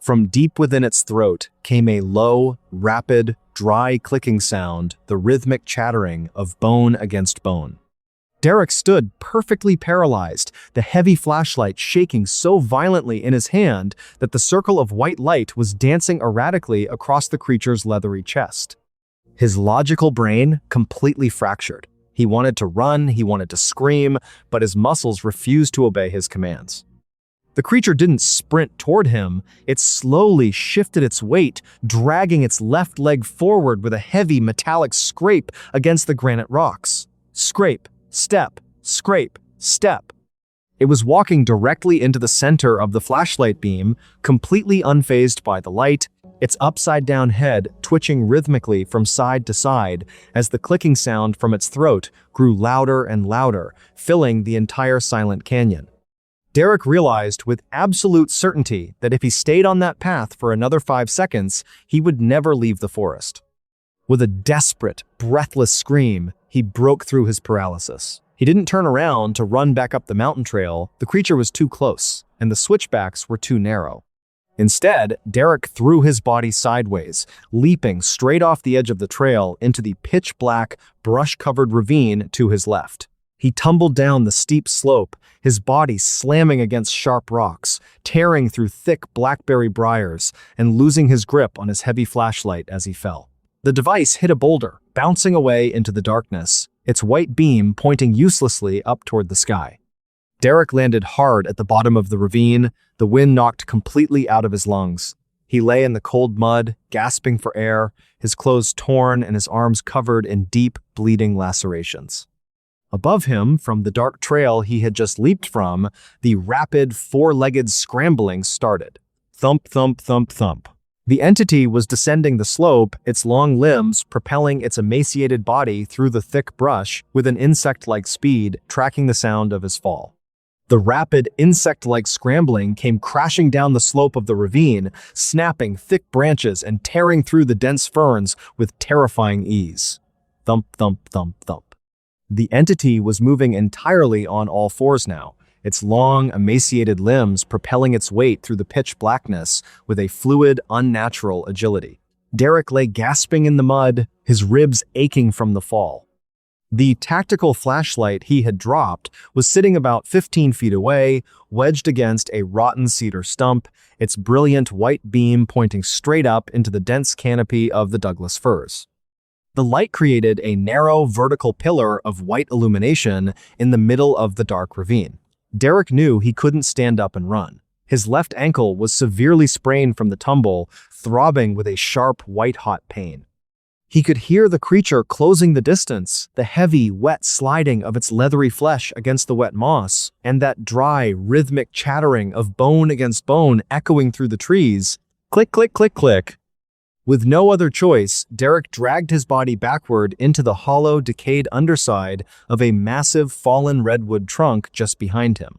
From deep within its throat came a low, rapid, dry clicking sound, the rhythmic chattering of bone against bone. Derek stood perfectly paralyzed, the heavy flashlight shaking so violently in his hand that the circle of white light was dancing erratically across the creature's leathery chest. His logical brain completely fractured. He wanted to run, he wanted to scream, but his muscles refused to obey his commands. The creature didn't sprint toward him, it slowly shifted its weight, dragging its left leg forward with a heavy metallic scrape against the granite rocks. Scrape, step, scrape, step. It was walking directly into the center of the flashlight beam, completely unfazed by the light, its upside-down head twitching rhythmically from side to side as the clicking sound from its throat grew louder and louder, filling the entire silent canyon. Derek realized with absolute certainty that if he stayed on that path for another 5 seconds, he would never leave the forest. With a desperate, breathless scream, he broke through his paralysis. He didn't turn around to run back up the mountain trail. The creature was too close, and the switchbacks were too narrow. Instead, Derek threw his body sideways, leaping straight off the edge of the trail into the pitch-black, brush-covered ravine to his left. He tumbled down the steep slope, his body slamming against sharp rocks, tearing through thick blackberry briars, and losing his grip on his heavy flashlight as he fell. The device hit a boulder, bouncing away into the darkness, its white beam pointing uselessly up toward the sky. Derek landed hard at the bottom of the ravine, the wind knocked completely out of his lungs. He lay in the cold mud, gasping for air, his clothes torn and his arms covered in deep, bleeding lacerations. Above him, from the dark trail he had just leaped from, the rapid, four-legged scrambling started. Thump, thump, thump, thump. The entity was descending the slope, its long limbs propelling its emaciated body through the thick brush with an insect-like speed, tracking the sound of his fall. The rapid, insect-like scrambling came crashing down the slope of the ravine, snapping thick branches and tearing through the dense ferns with terrifying ease. Thump, thump, thump, thump. The entity was moving entirely on all fours now, its long, emaciated limbs propelling its weight through the pitch blackness with a fluid, unnatural agility. Derek lay gasping in the mud, his ribs aching from the fall. The tactical flashlight he had dropped was sitting about 15 feet away, wedged against a rotten cedar stump, its brilliant white beam pointing straight up into the dense canopy of the Douglas firs. The light created a narrow, vertical pillar of white illumination in the middle of the dark ravine. Derek knew he couldn't stand up and run. His left ankle was severely sprained from the tumble, throbbing with a sharp, white-hot pain. He could hear the creature closing the distance, the heavy, wet sliding of its leathery flesh against the wet moss, and that dry, rhythmic chattering of bone against bone echoing through the trees. Click, click, click, click. With no other choice, Derek dragged his body backward into the hollow, decayed underside of a massive fallen redwood trunk just behind him.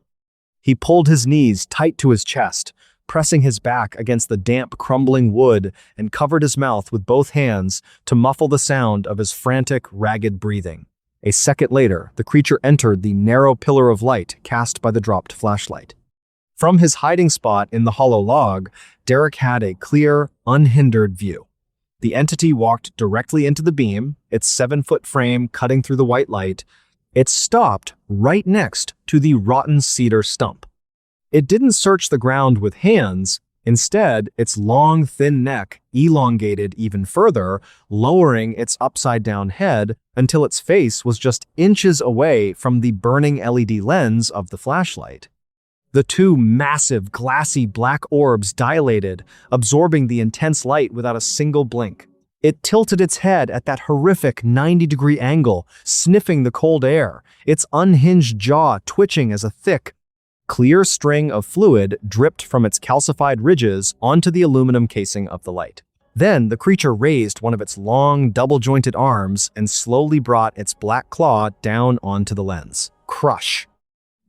He pulled his knees tight to his chest, pressing his back against the damp, crumbling wood, and covered his mouth with both hands to muffle the sound of his frantic, ragged breathing. A second later, the creature entered the narrow pillar of light cast by the dropped flashlight. From his hiding spot in the hollow log, Derek had a clear, unhindered view. The entity walked directly into the beam, its 7-foot frame cutting through the white light. It stopped right next to the rotten cedar stump. It didn't search the ground with hands. Instead, its long, thin neck elongated even further, lowering its upside-down head until its face was just inches away from the burning LED lens of the flashlight. The two massive, glassy black orbs dilated, absorbing the intense light without a single blink. It tilted its head at that horrific 90-degree angle, sniffing the cold air, its unhinged jaw twitching as a thick, clear string of fluid dripped from its calcified ridges onto the aluminum casing of the light. Then the creature raised one of its long, double-jointed arms and slowly brought its black claw down onto the lens. Crush!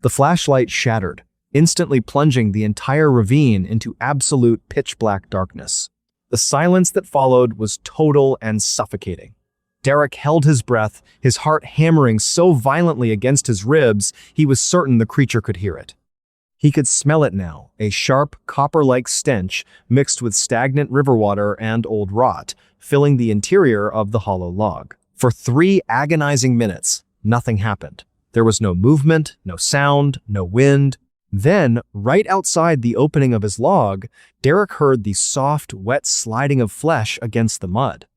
The flashlight shattered, instantly plunging the entire ravine into absolute pitch-black darkness. The silence that followed was total and suffocating. Derek held his breath, his heart hammering so violently against his ribs he was certain the creature could hear it. He could smell it now, a sharp, copper-like stench mixed with stagnant river water and old rot, filling the interior of the hollow log. For 3 agonizing minutes, nothing happened. There was no movement, no sound, no wind. Then, right outside the opening of his log, Derek heard the soft, wet sliding of flesh against the mud.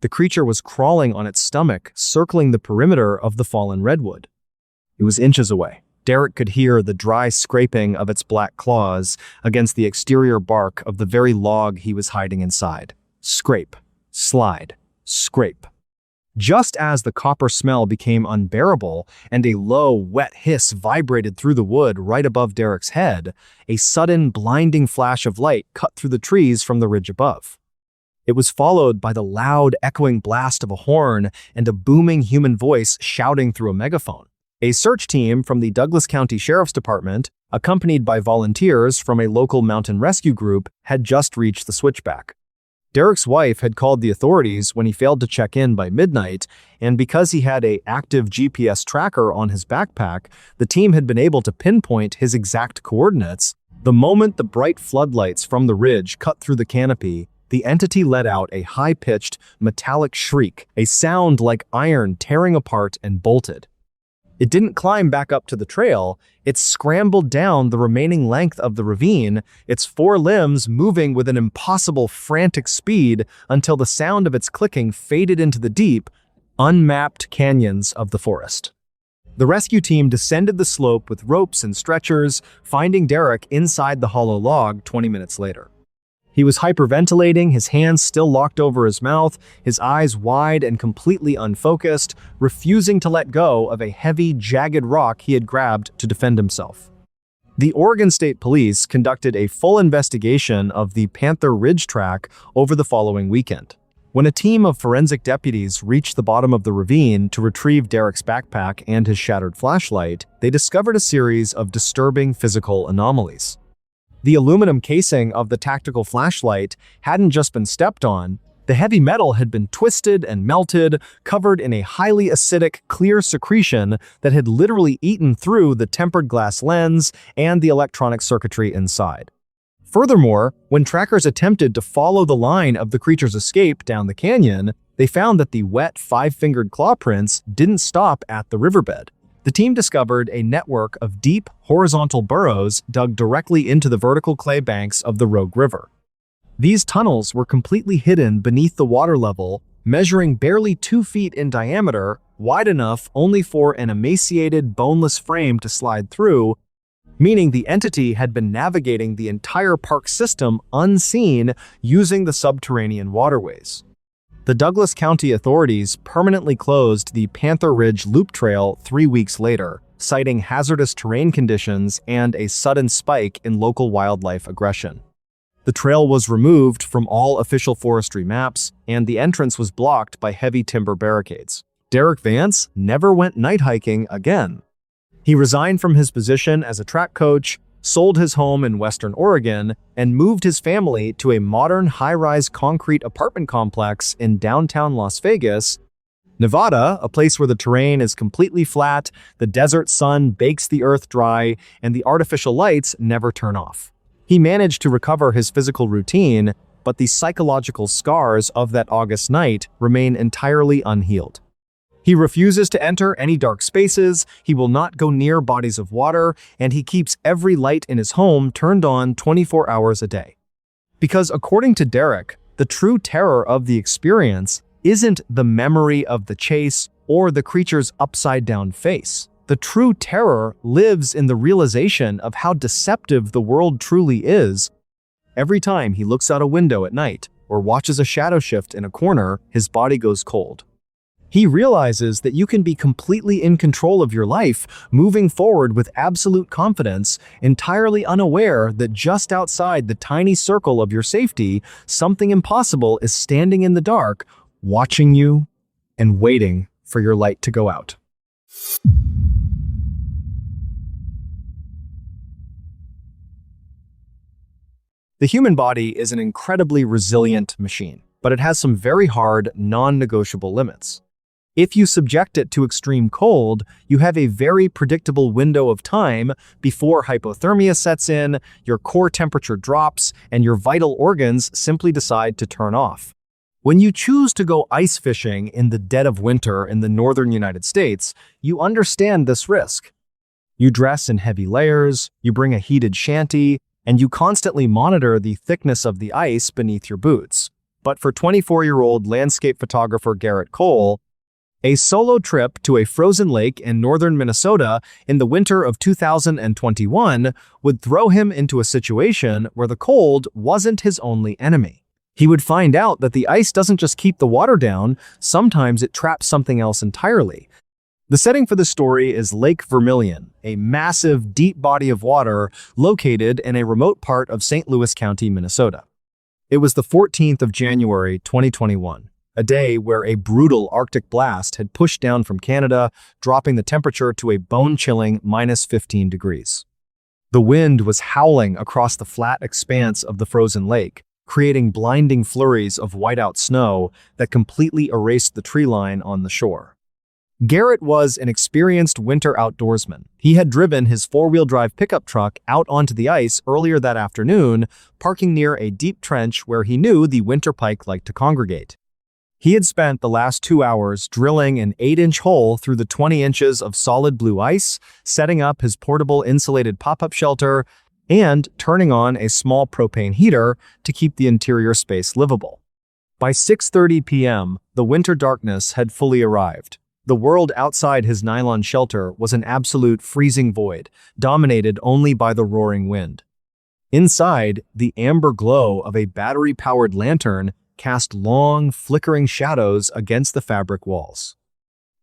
The creature was crawling on its stomach, circling the perimeter of the fallen redwood. It was inches away. Derek could hear the dry scraping of its black claws against the exterior bark of the very log he was hiding inside. Scrape, slide, scrape. Just as the copper smell became unbearable and a low, wet hiss vibrated through the wood right above Derek's head, a sudden, blinding flash of light cut through the trees from the ridge above. It was followed by the loud, echoing blast of a horn and a booming human voice shouting through a megaphone. A search team from the Douglas County Sheriff's Department, accompanied by volunteers from a local mountain rescue group, had just reached the switchback. Derek's wife had called the authorities when he failed to check in by midnight, and because he had an active GPS tracker on his backpack, the team had been able to pinpoint his exact coordinates. The moment the bright floodlights from the ridge cut through the canopy, the entity let out a high-pitched, metallic shriek, a sound like iron tearing apart and bolted. It didn't climb back up to the trail, it scrambled down the remaining length of the ravine, its 4 limbs moving with an impossible frantic speed until the sound of its clicking faded into the deep, unmapped canyons of the forest. The rescue team descended the slope with ropes and stretchers, finding Derek inside the hollow log 20 minutes later. He was hyperventilating, his hands still locked over his mouth, his eyes wide and completely unfocused, refusing to let go of a heavy, jagged rock he had grabbed to defend himself. The Oregon State Police conducted a full investigation of the Panther Ridge track over the following weekend. When a team of forensic deputies reached the bottom of the ravine to retrieve Derek's backpack and his shattered flashlight, they discovered a series of disturbing physical anomalies. The aluminum casing of the tactical flashlight hadn't just been stepped on, the heavy metal had been twisted and melted, covered in a highly acidic, clear secretion that had literally eaten through the tempered glass lens and the electronic circuitry inside. Furthermore, when trackers attempted to follow the line of the creature's escape down the canyon, they found that the wet, 5-fingered claw prints didn't stop at the riverbed. The team discovered a network of deep, horizontal burrows dug directly into the vertical clay banks of the Rogue River. These tunnels were completely hidden beneath the water level, measuring barely 2 feet in diameter, wide enough only for an emaciated, boneless frame to slide through, meaning the entity had been navigating the entire park system unseen using the subterranean waterways. The Douglas County authorities permanently closed the Panther Ridge Loop Trail 3 weeks later, citing hazardous terrain conditions and a sudden spike in local wildlife aggression. The trail was removed from all official forestry maps, and the entrance was blocked by heavy timber barricades. Derek Vance never went night hiking again. He resigned from his position as a track coach, sold his home in Western Oregon, and moved his family to a modern high-rise concrete apartment complex in downtown Las Vegas, Nevada, a place where the terrain is completely flat, the desert sun bakes the earth dry, and the artificial lights never turn off. He managed to recover his physical routine, but the psychological scars of that August night remain entirely unhealed. He refuses to enter any dark spaces, he will not go near bodies of water, and he keeps every light in his home turned on 24 hours a day. Because according to Derek, the true terror of the experience isn't the memory of the chase or the creature's upside-down face. The true terror lives in the realization of how deceptive the world truly is. Every time he looks out a window at night or watches a shadow shift in a corner, his body goes cold. He realizes that you can be completely in control of your life, moving forward with absolute confidence, entirely unaware that just outside the tiny circle of your safety, something impossible is standing in the dark, watching you and waiting for your light to go out. The human body is an incredibly resilient machine, but it has some very hard, non-negotiable limits. If you subject it to extreme cold, you have a very predictable window of time before hypothermia sets in, your core temperature drops, and your vital organs simply decide to turn off. When you choose to go ice fishing in the dead of winter in the northern United States, you understand this risk. You dress in heavy layers, you bring a heated shanty, and you constantly monitor the thickness of the ice beneath your boots. But for 24-year-old landscape photographer Garrett Cole, a solo trip to a frozen lake in northern Minnesota in the winter of 2021 would throw him into a situation where the cold wasn't his only enemy. He would find out that the ice doesn't just keep the water down, sometimes it traps something else entirely. The setting for the story is Lake Vermilion, a massive, deep body of water located in a remote part of St. Louis County, Minnesota. It was the 14th of January, 2021. A day where a brutal Arctic blast had pushed down from Canada, dropping the temperature to a bone-chilling -15 degrees. The wind was howling across the flat expanse of the frozen lake, creating blinding flurries of whiteout snow that completely erased the tree line on the shore. Garrett was an experienced winter outdoorsman. He had driven his four-wheel drive pickup truck out onto the ice earlier that afternoon, parking near a deep trench where he knew the winter pike liked to congregate. He had spent the last 2 hours drilling an 8-inch hole through the 20 inches of solid blue ice, setting up his portable insulated pop-up shelter, and turning on a small propane heater to keep the interior space livable. By 6:30 p.m., the winter darkness had fully arrived. The world outside his nylon shelter was an absolute freezing void, dominated only by the roaring wind. Inside, the amber glow of a battery-powered lantern cast long, flickering shadows against the fabric walls.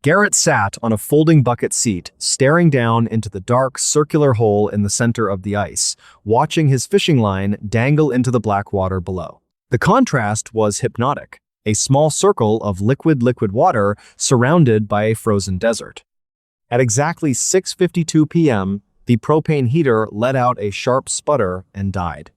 Garrett sat on a folding bucket seat, staring down into the dark, circular hole in the center of the ice, watching his fishing line dangle into the black water below. The contrast was hypnotic, a small circle of liquid water surrounded by a frozen desert. At exactly 6:52 p.m., the propane heater let out a sharp sputter and died.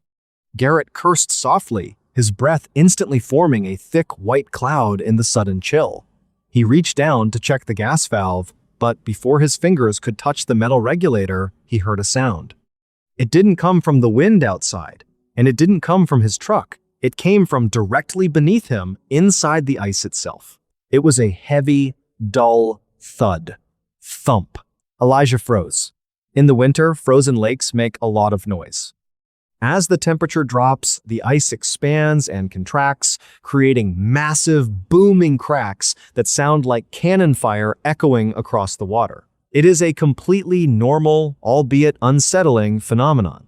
Garrett cursed softly, his breath instantly forming a thick white cloud in the sudden chill. He reached down to check the gas valve, but before his fingers could touch the metal regulator, he heard a sound. It didn't come from the wind outside, and it didn't come from his truck. It came from directly beneath him, inside the ice itself. It was a heavy, dull thud. Thump. Elijah froze. In the winter, frozen lakes make a lot of noise. As the temperature drops, the ice expands and contracts, creating massive, booming cracks that sound like cannon fire echoing across the water. It is a completely normal, albeit unsettling, phenomenon.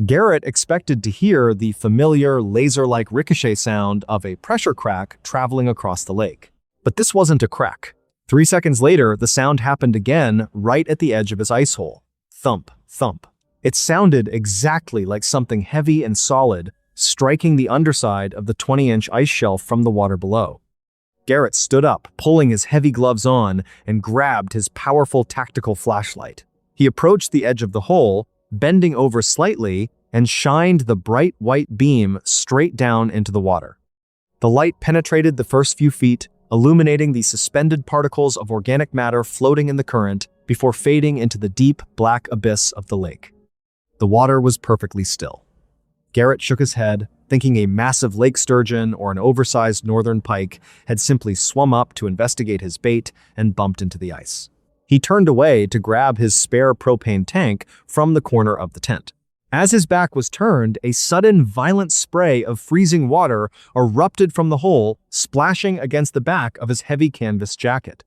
Garrett expected to hear the familiar, laser-like ricochet sound of a pressure crack traveling across the lake. But this wasn't a crack. 3 seconds later, the sound happened again right at the edge of his ice hole. Thump, thump. It sounded exactly like something heavy and solid striking the underside of the 20-inch ice shelf from the water below. Garrett stood up, pulling his heavy gloves on, and grabbed his powerful tactical flashlight. He approached the edge of the hole, bending over slightly, and shined the bright white beam straight down into the water. The light penetrated the first few feet, illuminating the suspended particles of organic matter floating in the current before fading into the deep, black abyss of the lake. The water was perfectly still. Garrett shook his head, thinking a massive lake sturgeon or an oversized northern pike had simply swum up to investigate his bait and bumped into the ice. He turned away to grab his spare propane tank from the corner of the tent. As his back was turned, a sudden violent spray of freezing water erupted from the hole, splashing against the back of his heavy canvas jacket.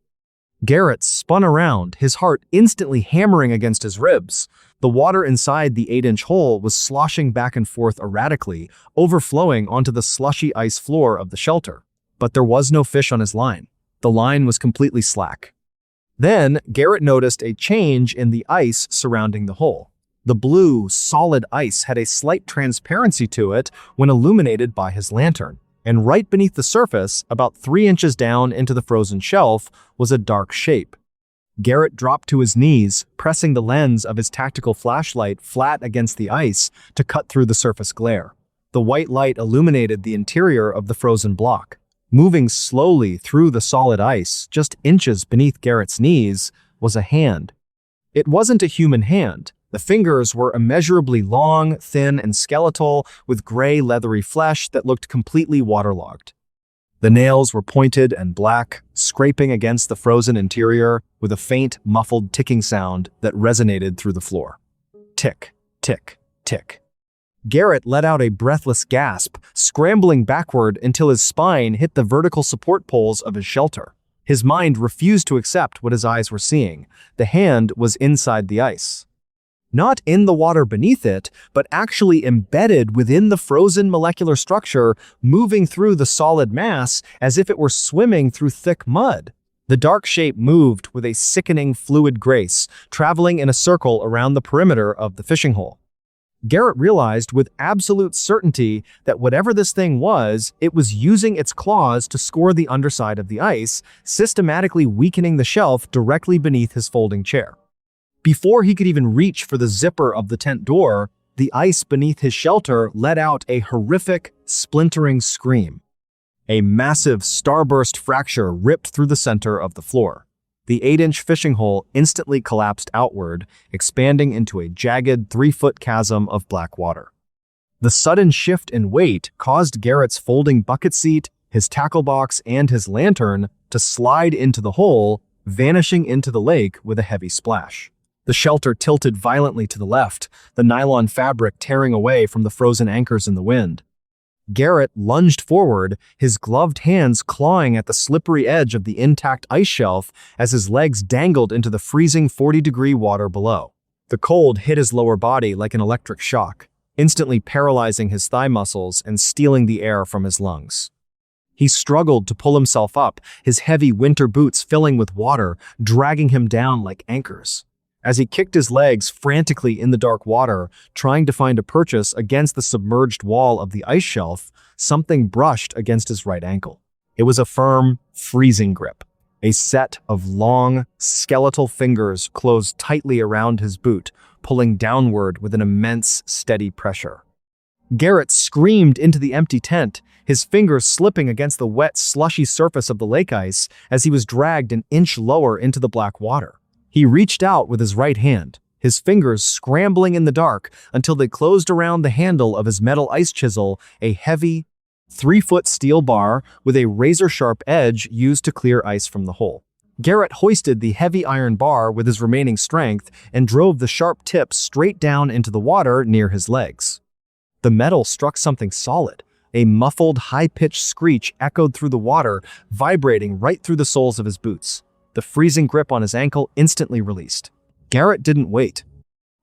Garrett spun around, his heart instantly hammering against his ribs. The water inside the 8-inch hole was sloshing back and forth erratically, overflowing onto the slushy ice floor of the shelter. But there was no fish on his line. The line was completely slack. Then, Garrett noticed a change in the ice surrounding the hole. The blue, solid ice had a slight transparency to it when illuminated by his lantern, and right beneath the surface, about 3 inches down into the frozen shelf, was a dark shape. Garrett dropped to his knees, pressing the lens of his tactical flashlight flat against the ice to cut through the surface glare. The white light illuminated the interior of the frozen block. Moving slowly through the solid ice, just inches beneath Garrett's knees, was a hand. It wasn't a human hand. The fingers were immeasurably long, thin, and skeletal, with gray, leathery flesh that looked completely waterlogged. The nails were pointed and black, scraping against the frozen interior with a faint, muffled ticking sound that resonated through the floor. Tick, tick, tick. Garrett let out a breathless gasp, scrambling backward until his spine hit the vertical support poles of his shelter. His mind refused to accept what his eyes were seeing. The hand was inside the ice. Not in the water beneath it, but actually embedded within the frozen molecular structure, moving through the solid mass as if it were swimming through thick mud. The dark shape moved with a sickening fluid grace, traveling in a circle around the perimeter of the fishing hole. Garrett realized with absolute certainty that whatever this thing was, it was using its claws to score the underside of the ice, systematically weakening the shelf directly beneath his folding chair. Before he could even reach for the zipper of the tent door, the ice beneath his shelter let out a horrific, splintering scream. A massive starburst fracture ripped through the center of the floor. The 8-inch fishing hole instantly collapsed outward, expanding into a jagged 3-foot chasm of black water. The sudden shift in weight caused Garrett's folding bucket seat, his tackle box, and his lantern to slide into the hole, vanishing into the lake with a heavy splash. The shelter tilted violently to the left, the nylon fabric tearing away from the frozen anchors in the wind. Garrett lunged forward, his gloved hands clawing at the slippery edge of the intact ice shelf as his legs dangled into the freezing 40-degree water below. The cold hit his lower body like an electric shock, instantly paralyzing his thigh muscles and stealing the air from his lungs. He struggled to pull himself up, his heavy winter boots filling with water, dragging him down like anchors. As he kicked his legs frantically in the dark water, trying to find a purchase against the submerged wall of the ice shelf, something brushed against his right ankle. It was a firm, freezing grip. A set of long, skeletal fingers closed tightly around his boot, pulling downward with an immense, steady pressure. Garrett screamed into the empty tent, his fingers slipping against the wet, slushy surface of the lake ice as he was dragged an inch lower into the black water. He reached out with his right hand, his fingers scrambling in the dark until they closed around the handle of his metal ice chisel, a heavy, 3-foot steel bar with a razor-sharp edge used to clear ice from the hole. Garrett hoisted the heavy iron bar with his remaining strength and drove the sharp tip straight down into the water near his legs. The metal struck something solid. A muffled, high-pitched screech echoed through the water, vibrating right through the soles of his boots. The freezing grip on his ankle instantly released. Garrett didn't wait.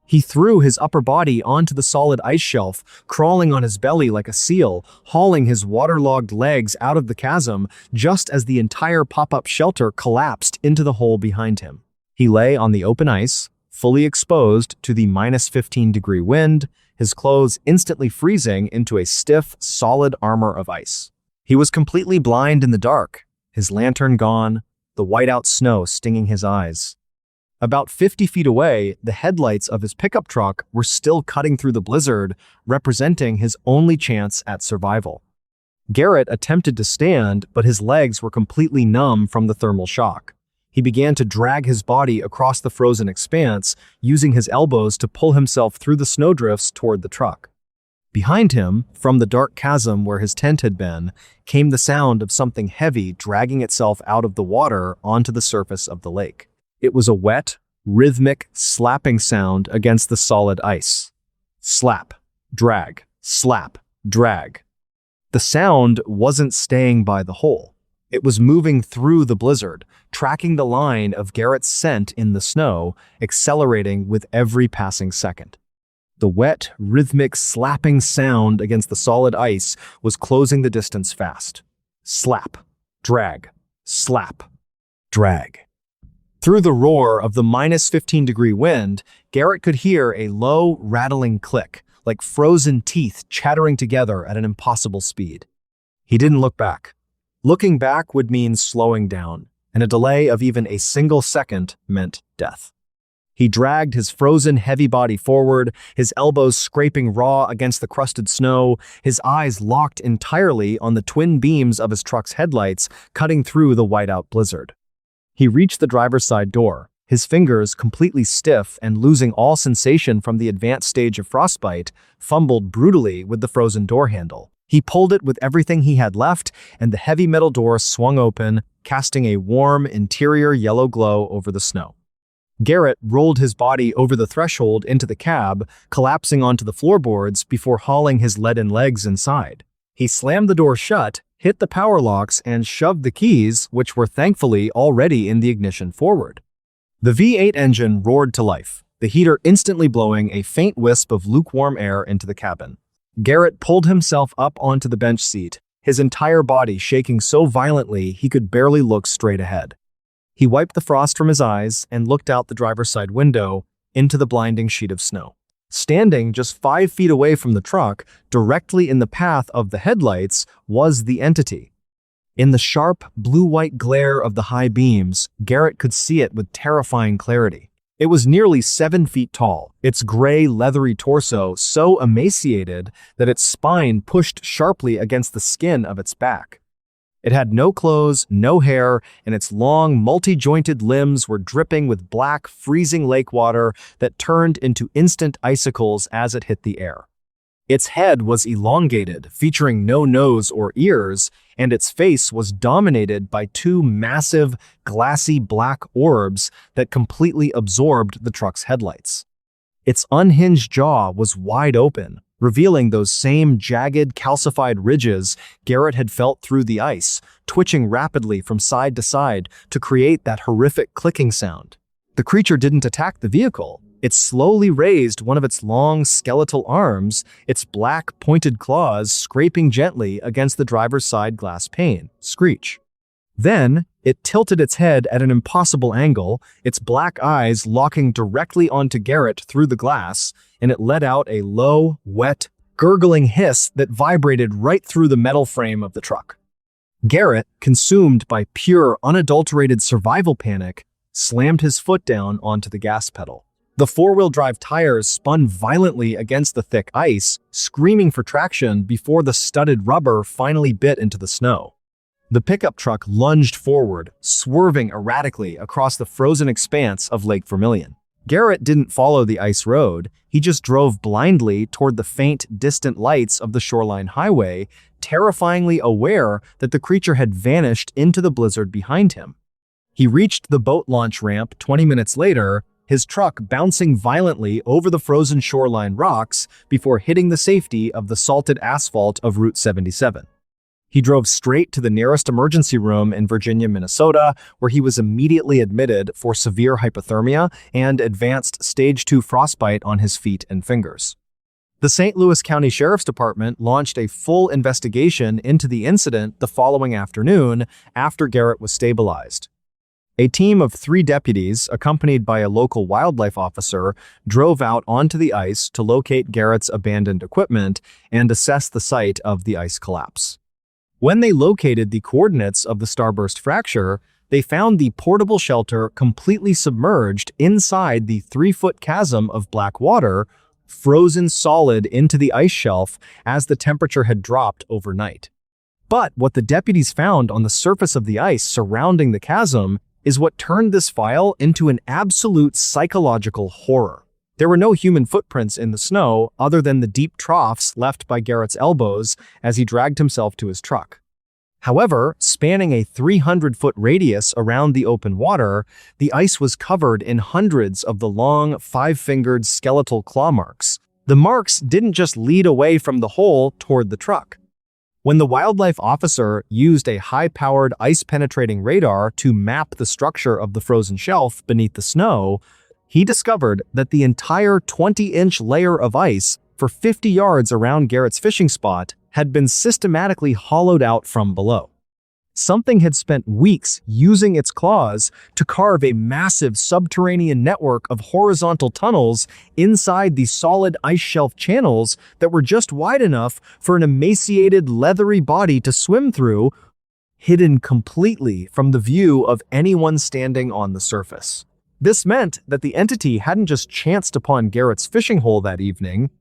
He threw his upper body onto the solid ice shelf, crawling on his belly like a seal, hauling his waterlogged legs out of the chasm just as the entire pop-up shelter collapsed into the hole behind him. He lay on the open ice, fully exposed to the -15-degree wind, his clothes instantly freezing into a stiff, solid armor of ice. He was completely blind in the dark, his lantern gone, the whiteout snow stinging his eyes. About 50 feet away, the headlights of his pickup truck were still cutting through the blizzard, representing his only chance at survival. Garrett attempted to stand, but his legs were completely numb from the thermal shock. He began to drag his body across the frozen expanse, using his elbows to pull himself through the snowdrifts toward the truck. Behind him, from the dark chasm where his tent had been, came the sound of something heavy dragging itself out of the water onto the surface of the lake. It was a wet, rhythmic, slapping sound against the solid ice. Slap, drag, slap, drag. The sound wasn't staying by the hole. It was moving through the blizzard, tracking the line of Garrett's scent in the snow, accelerating with every passing second. The wet, rhythmic, slapping sound against the solid ice was closing the distance fast. Slap, drag, slap, drag. Through the roar of the -15-degree wind, Garrett could hear a low, rattling click, like frozen teeth chattering together at an impossible speed. He didn't look back. Looking back would mean slowing down, and a delay of even a single second meant death. He dragged his frozen, heavy body forward, his elbows scraping raw against the crusted snow, his eyes locked entirely on the twin beams of his truck's headlights cutting through the whiteout blizzard. He reached the driver's side door, his fingers completely stiff and losing all sensation from the advanced stage of frostbite, fumbled brutally with the frozen door handle. He pulled it with everything he had left, and the heavy metal door swung open, casting a warm, interior yellow glow over the snow. Garrett rolled his body over the threshold into the cab, collapsing onto the floorboards before hauling his leaden legs inside. He slammed the door shut, hit the power locks, and shoved the keys, which were thankfully already in the ignition, forward. The V8 engine roared to life, the heater instantly blowing a faint wisp of lukewarm air into the cabin. Garrett pulled himself up onto the bench seat, his entire body shaking so violently he could barely look straight ahead. He wiped the frost from his eyes and looked out the driver's side window into the blinding sheet of snow. Standing just 5 feet away from the truck, directly in the path of the headlights, was the entity. In the sharp, blue-white glare of the high beams, Garrett could see it with terrifying clarity. It was nearly 7 feet tall, its gray, leathery torso so emaciated that its spine pushed sharply against the skin of its back. It had no clothes, no hair, and its long, multi-jointed limbs were dripping with black, freezing lake water that turned into instant icicles as it hit the air. Its head was elongated, featuring no nose or ears, and its face was dominated by 2 massive, glassy black orbs that completely absorbed the truck's headlights. Its unhinged jaw was wide open, revealing those same jagged, calcified ridges Garrett had felt through the ice, twitching rapidly from side to side to create that horrific clicking sound. The creature didn't attack the vehicle. It slowly raised one of its long, skeletal arms, its black, pointed claws scraping gently against the driver's side glass pane. Screech. Then, it tilted its head at an impossible angle, its black eyes locking directly onto Garrett through the glass, and it let out a low, wet, gurgling hiss that vibrated right through the metal frame of the truck. Garrett, consumed by pure, unadulterated survival panic, slammed his foot down onto the gas pedal. The 4-wheel drive tires spun violently against the thick ice, screaming for traction before the studded rubber finally bit into the snow. The pickup truck lunged forward, swerving erratically across the frozen expanse of Lake Vermilion. Garrett didn't follow the ice road, he just drove blindly toward the faint, distant lights of the shoreline highway, terrifyingly aware that the creature had vanished into the blizzard behind him. He reached the boat launch ramp 20 minutes later, his truck bouncing violently over the frozen shoreline rocks before hitting the safety of the salted asphalt of Route 77. He drove straight to the nearest emergency room in Virginia, Minnesota, where he was immediately admitted for severe hypothermia and advanced stage 2 frostbite on his feet and fingers. The St. Louis County Sheriff's Department launched a full investigation into the incident the following afternoon after Garrett was stabilized. A team of 3 deputies, accompanied by a local wildlife officer, drove out onto the ice to locate Garrett's abandoned equipment and assess the site of the ice collapse. When they located the coordinates of the starburst fracture, they found the portable shelter completely submerged inside the 3-foot chasm of black water, frozen solid into the ice shelf as the temperature had dropped overnight. But what the deputies found on the surface of the ice surrounding the chasm is what turned this file into an absolute psychological horror. There were no human footprints in the snow other than the deep troughs left by Garrett's elbows as he dragged himself to his truck. However, spanning a 300-foot radius around the open water, the ice was covered in hundreds of the long, 5-fingered skeletal claw marks. The marks didn't just lead away from the hole toward the truck. When the wildlife officer used a high-powered ice-penetrating radar to map the structure of the frozen shelf beneath the snow, he discovered that the entire 20-inch layer of ice for 50 yards around Garrett's fishing spot had been systematically hollowed out from below. Something had spent weeks using its claws to carve a massive subterranean network of horizontal tunnels inside the solid ice shelf channels that were just wide enough for an emaciated, leathery body to swim through, hidden completely from the view of anyone standing on the surface. This meant that the entity hadn't just chanced upon Garrett's fishing hole that evening.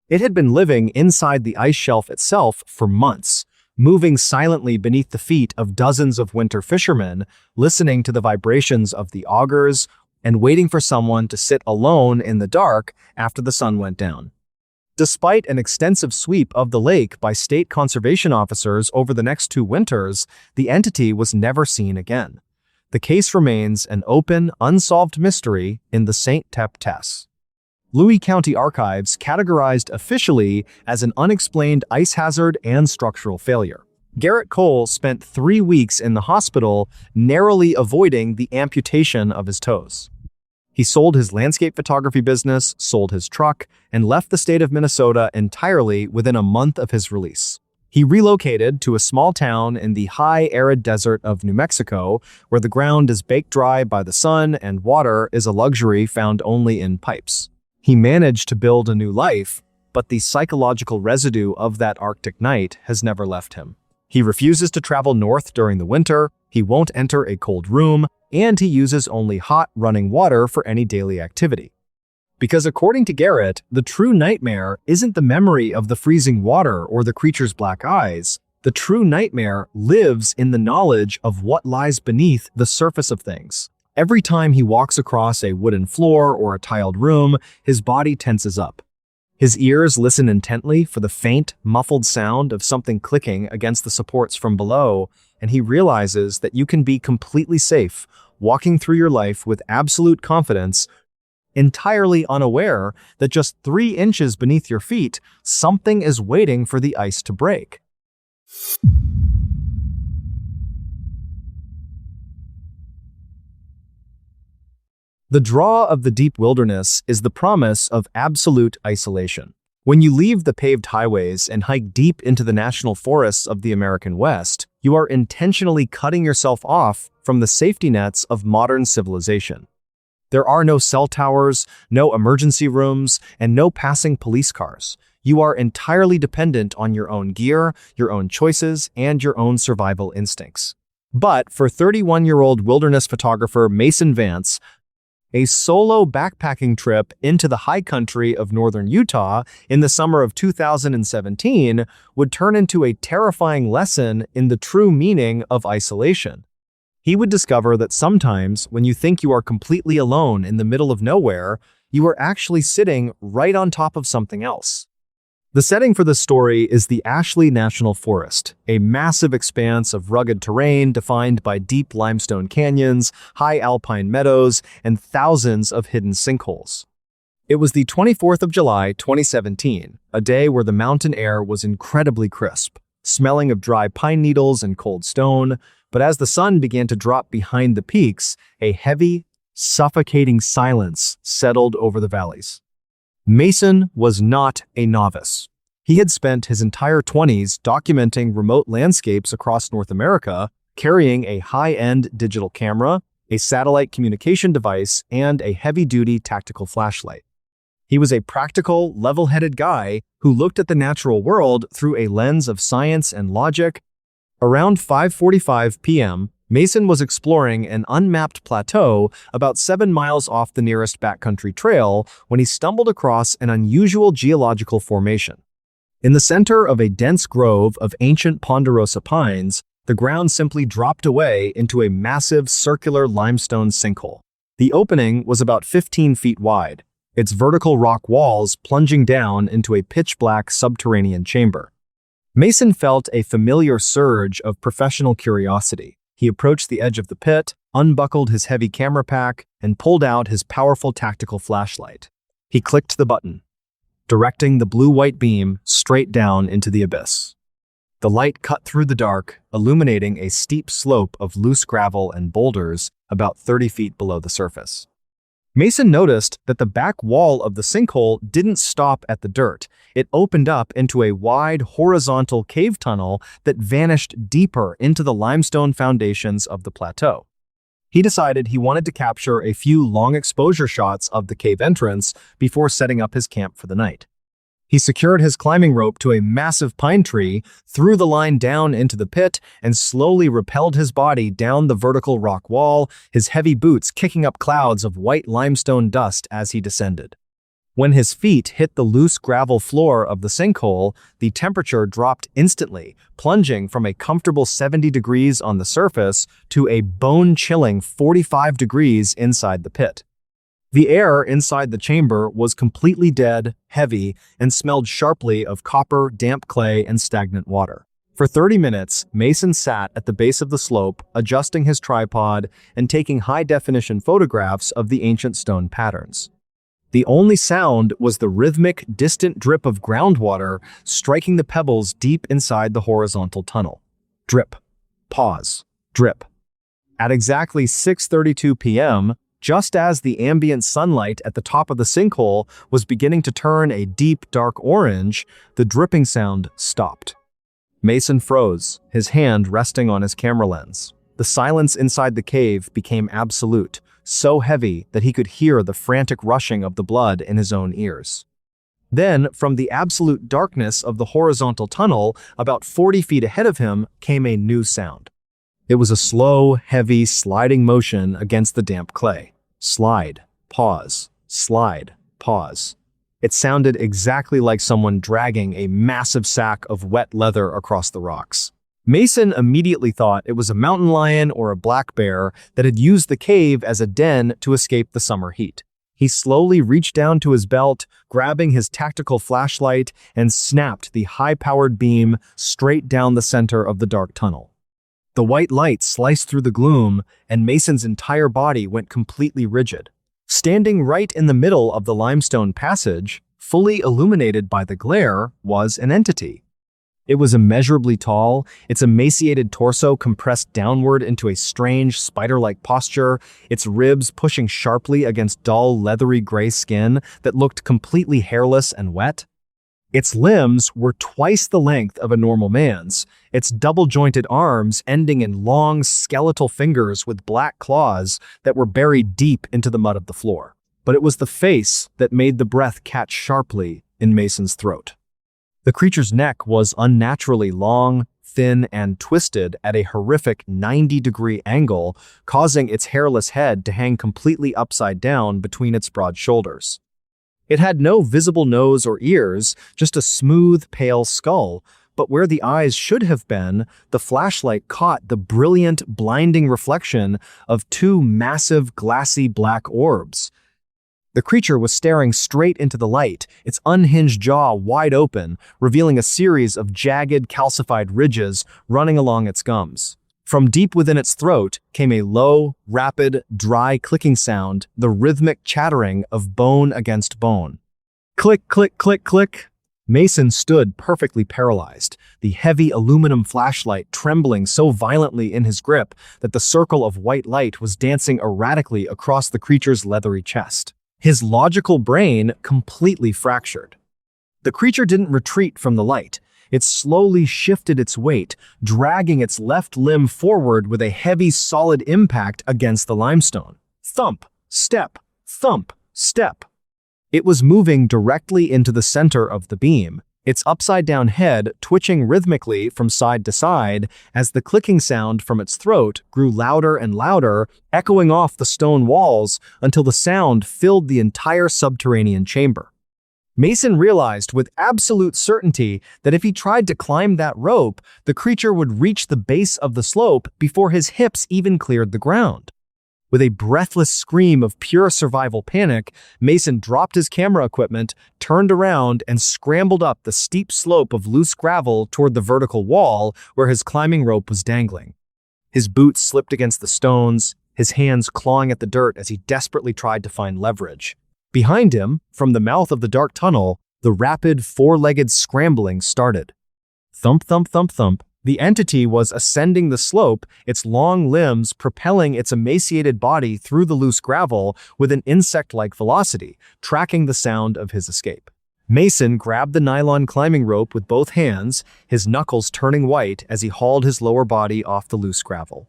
It had been living inside the ice shelf itself for months, moving silently beneath the feet of dozens of winter fishermen, listening to the vibrations of the augers, and waiting for someone to sit alone in the dark after the sun went down. Despite an extensive sweep of the lake by state conservation officers over the next 2 winters, the entity was never seen again. The case remains an open, unsolved mystery in the St. Tep Tess. Louis County Archives categorized officially as an unexplained ice hazard and structural failure. Garrett Cole spent 3 weeks in the hospital, narrowly avoiding the amputation of his toes. He sold his landscape photography business, sold his truck, and left the state of Minnesota entirely within a month of his release. He relocated to a small town in the high, arid desert of New Mexico, where the ground is baked dry by the sun and water is a luxury found only in pipes. He managed to build a new life, but the psychological residue of that Arctic night has never left him. He refuses to travel north during the winter, he won't enter a cold room, and he uses only hot, running water for any daily activity. Because according to Garrett, the true nightmare isn't the memory of the freezing water or the creature's black eyes. The true nightmare lives in the knowledge of what lies beneath the surface of things. Every time he walks across a wooden floor or a tiled room, his body tenses up. His ears listen intently for the faint, muffled sound of something clicking against the supports from below, and he realizes that you can be completely safe, walking through your life with absolute confidence, entirely unaware that just 3 inches beneath your feet, something is waiting for the ice to break. The draw of the deep wilderness is the promise of absolute isolation. When you leave the paved highways and hike deep into the national forests of the American West, you are intentionally cutting yourself off from the safety nets of modern civilization. There are no cell towers, no emergency rooms, and no passing police cars. You are entirely dependent on your own gear, your own choices, and your own survival instincts. But for 31-year-old wilderness photographer Mason Vance, a solo backpacking trip into the high country of northern Utah in the summer of 2017 would turn into a terrifying lesson in the true meaning of isolation. He would discover that sometimes when you think you are completely alone in the middle of nowhere, you are actually sitting right on top of something else. The setting for this story is the Ashley National Forest, a massive expanse of rugged terrain defined by deep limestone canyons, high alpine meadows, and thousands of hidden sinkholes. It was the 24th of July, 2017, a day where the mountain air was incredibly crisp, smelling of dry pine needles and cold stone, but as the sun began to drop behind the peaks, a heavy, suffocating silence settled over the valleys. Mason was not a novice. He had spent his entire 20s documenting remote landscapes across North America, carrying a high-end digital camera, a satellite communication device, and a heavy-duty tactical flashlight. He was a practical, level-headed guy who looked at the natural world through a lens of science and logic. Around 5:45 p.m., Mason was exploring an unmapped plateau about 7 miles off the nearest backcountry trail when he stumbled across an unusual geological formation. In the center of a dense grove of ancient ponderosa pines, the ground simply dropped away into a massive circular limestone sinkhole. The opening was about 15 feet wide, its vertical rock walls plunging down into a pitch-black subterranean chamber. Mason felt a familiar surge of professional curiosity. He approached the edge of the pit, unbuckled his heavy camera pack, and pulled out his powerful tactical flashlight. He clicked the button, directing the blue-white beam straight down into the abyss. The light cut through the dark, illuminating a steep slope of loose gravel and boulders about 30 feet below the surface. Mason noticed that the back wall of the sinkhole didn't stop at the dirt. It opened up into a wide, horizontal cave tunnel that vanished deeper into the limestone foundations of the plateau. He decided he wanted to capture a few long exposure shots of the cave entrance before setting up his camp for the night. He secured his climbing rope to a massive pine tree, threw the line down into the pit, and slowly rappelled his body down the vertical rock wall, his heavy boots kicking up clouds of white limestone dust as he descended. When his feet hit the loose gravel floor of the sinkhole, the temperature dropped instantly, plunging from a comfortable 70 degrees on the surface to a bone-chilling 45 degrees inside the pit. The air inside the chamber was completely dead, heavy, and smelled sharply of copper, damp clay, and stagnant water. For 30 minutes, Mason sat at the base of the slope, adjusting his tripod and taking high-definition photographs of the ancient stone patterns. The only sound was the rhythmic, distant drip of groundwater striking the pebbles deep inside the horizontal tunnel. Drip. Pause. Drip. At exactly 6:32 p.m., just as the ambient sunlight at the top of the sinkhole was beginning to turn a deep, dark orange, the dripping sound stopped. Mason froze, his hand resting on his camera lens. The silence inside the cave became absolute, so heavy that he could hear the frantic rushing of the blood in his own ears. Then, from the absolute darkness of the horizontal tunnel, about 40 feet ahead of him, came a new sound. It was a slow, heavy, sliding motion against the damp clay. Slide, pause, slide, pause. It sounded exactly like someone dragging a massive sack of wet leather across the rocks. Mason immediately thought it was a mountain lion or a black bear that had used the cave as a den to escape the summer heat. He slowly reached down to his belt, grabbing his tactical flashlight, and snapped the high-powered beam straight down the center of the dark tunnel. The white light sliced through the gloom, and Mason's entire body went completely rigid. Standing right in the middle of the limestone passage, fully illuminated by the glare, was an entity. It was immeasurably tall, its emaciated torso compressed downward into a strange, spider-like posture, its ribs pushing sharply against dull, leathery gray skin that looked completely hairless and wet. Its limbs were twice the length of a normal man's, its double-jointed arms ending in long, skeletal fingers with black claws that were buried deep into the mud of the floor. But it was the face that made the breath catch sharply in Mason's throat. The creature's neck was unnaturally long, thin, and twisted at a horrific 90-degree angle, causing its hairless head to hang completely upside down between its broad shoulders. It had no visible nose or ears, just a smooth, pale skull, but where the eyes should have been, the flashlight caught the brilliant, blinding reflection of two massive, glassy black orbs. The creature was staring straight into the light, its unhinged jaw wide open, revealing a series of jagged, calcified ridges running along its gums. From deep within its throat came a low, rapid, dry clicking sound, the rhythmic chattering of bone against bone. Click, click, click, click. Mason stood perfectly paralyzed, the heavy aluminum flashlight trembling so violently in his grip that the circle of white light was dancing erratically across the creature's leathery chest. His logical brain completely fractured. The creature didn't retreat from the light. It slowly shifted its weight, dragging its left limb forward with a heavy, solid impact against the limestone. Thump, step, thump, step. It was moving directly into the center of the beam, its upside-down head twitching rhythmically from side to side as the clicking sound from its throat grew louder and louder, echoing off the stone walls until the sound filled the entire subterranean chamber. Mason realized with absolute certainty that if he tried to climb that rope, the creature would reach the base of the slope before his hips even cleared the ground. With a breathless scream of pure survival panic, Mason dropped his camera equipment, turned around, and scrambled up the steep slope of loose gravel toward the vertical wall where his climbing rope was dangling. His boots slipped against the stones, his hands clawing at the dirt as he desperately tried to find leverage. Behind him, from the mouth of the dark tunnel, the rapid four-legged scrambling started. Thump, thump, thump, thump. The entity was ascending the slope, its long limbs propelling its emaciated body through the loose gravel with an insect-like velocity, tracking the sound of his escape. Mason grabbed the nylon climbing rope with both hands, his knuckles turning white as he hauled his lower body off the loose gravel.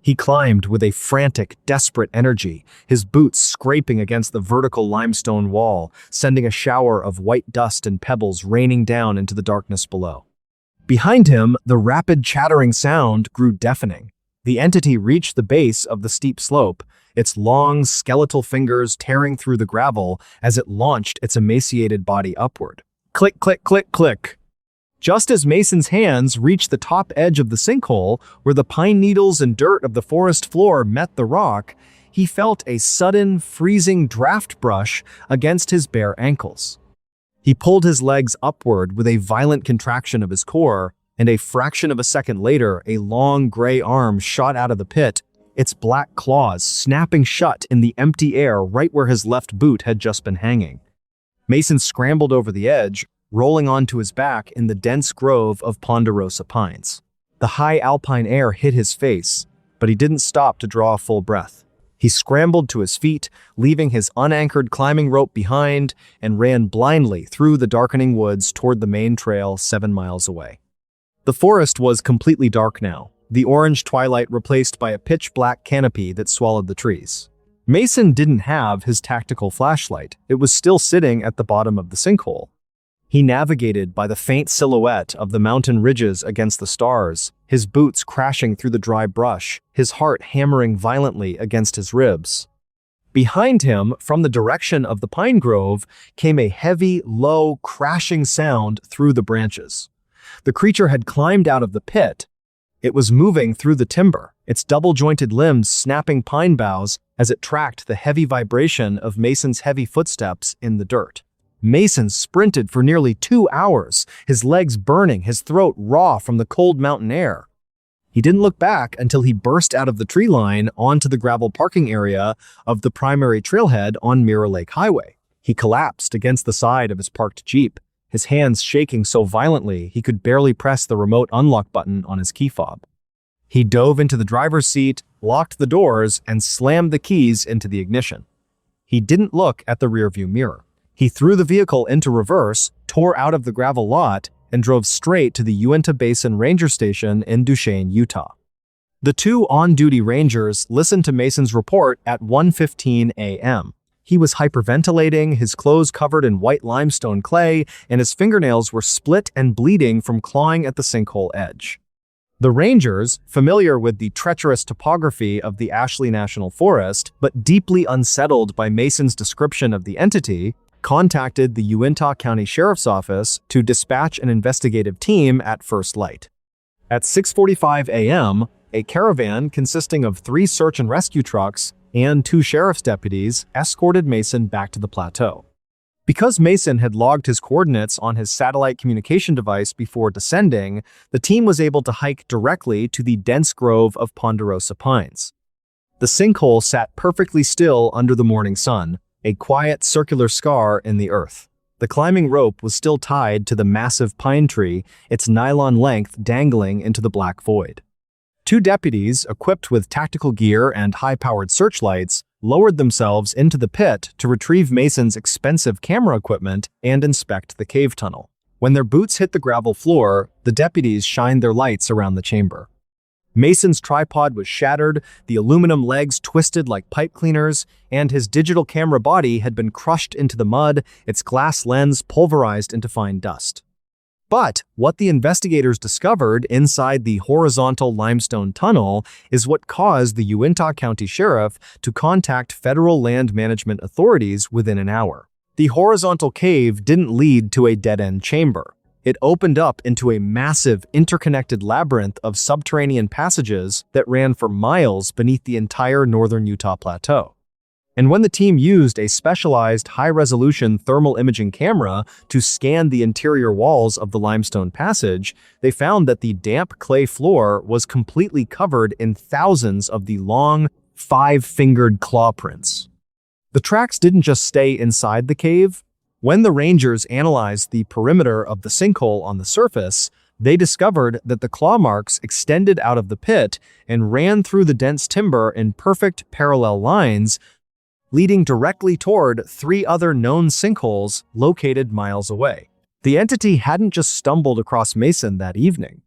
He climbed with a frantic, desperate energy, his boots scraping against the vertical limestone wall, sending a shower of white dust and pebbles raining down into the darkness below. Behind him, the rapid chattering sound grew deafening. The entity reached the base of the steep slope, its long, skeletal fingers tearing through the gravel as it launched its emaciated body upward. Click, click, click, click. Just as Mason's hands reached the top edge of the sinkhole, where the pine needles and dirt of the forest floor met the rock, he felt a sudden, freezing draft brush against his bare ankles. He pulled his legs upward with a violent contraction of his core, and a fraction of a second later, a long gray arm shot out of the pit, its black claws snapping shut in the empty air right where his left boot had just been hanging. Mason scrambled over the edge, rolling onto his back in the dense grove of ponderosa pines. The high alpine air hit his face, but he didn't stop to draw a full breath. He scrambled to his feet, leaving his unanchored climbing rope behind, and ran blindly through the darkening woods toward the main trail 7 miles away. The forest was completely dark now, the orange twilight replaced by a pitch-black canopy that swallowed the trees. Mason didn't have his tactical flashlight. It was still sitting at the bottom of the sinkhole. He navigated by the faint silhouette of the mountain ridges against the stars, his boots crashing through the dry brush, his heart hammering violently against his ribs. Behind him, from the direction of the pine grove, came a heavy, low, crashing sound through the branches. The creature had climbed out of the pit. It was moving through the timber, its double-jointed limbs snapping pine boughs as it tracked the heavy vibration of Mason's heavy footsteps in the dirt. Mason sprinted for nearly 2 hours, his legs burning, his throat raw from the cold mountain air. He didn't look back until he burst out of the tree line onto the gravel parking area of the primary trailhead on Mirror Lake Highway. He collapsed against the side of his parked Jeep, his hands shaking so violently he could barely press the remote unlock button on his key fob. He dove into the driver's seat, locked the doors, and slammed the keys into the ignition. He didn't look at the rearview mirror. He threw the vehicle into reverse, tore out of the gravel lot, and drove straight to the Uinta Basin Ranger Station in Duchesne, Utah. The two on-duty rangers listened to Mason's report at 1:15 a.m. He was hyperventilating, his clothes covered in white limestone clay, and his fingernails were split and bleeding from clawing at the sinkhole edge. The rangers, familiar with the treacherous topography of the Ashley National Forest, but deeply unsettled by Mason's description of the entity, contacted the Uintah County Sheriff's Office to dispatch an investigative team at first light. At 6:45 a.m., a caravan consisting of 3 search and rescue trucks and 2 sheriff's deputies escorted Mason back to the plateau. Because Mason had logged his coordinates on his satellite communication device before descending, the team was able to hike directly to the dense grove of ponderosa pines. The sinkhole sat perfectly still under the morning sun, a quiet circular scar in the earth. The climbing rope was still tied to the massive pine tree, its nylon length dangling into the black void. 2 deputies, equipped with tactical gear and high-powered searchlights, lowered themselves into the pit to retrieve Mason's expensive camera equipment and inspect the cave tunnel. When their boots hit the gravel floor, the deputies shined their lights around the chamber. Mason's tripod was shattered, the aluminum legs twisted like pipe cleaners, and his digital camera body had been crushed into the mud, its glass lens pulverized into fine dust. But what the investigators discovered inside the horizontal limestone tunnel is what caused the Uintah County Sheriff to contact federal land management authorities within an hour. The horizontal cave didn't lead to a dead-end chamber. It opened up into a massive, interconnected labyrinth of subterranean passages that ran for miles beneath the entire northern Utah Plateau. And when the team used a specialized high-resolution thermal imaging camera to scan the interior walls of the limestone passage, they found that the damp clay floor was completely covered in thousands of the long, five-fingered claw prints. The tracks didn't just stay inside the cave. When the rangers analyzed the perimeter of the sinkhole on the surface, they discovered that the claw marks extended out of the pit and ran through the dense timber in perfect parallel lines, leading directly toward three other known sinkholes located miles away. The entity hadn't just stumbled across Mason that evening.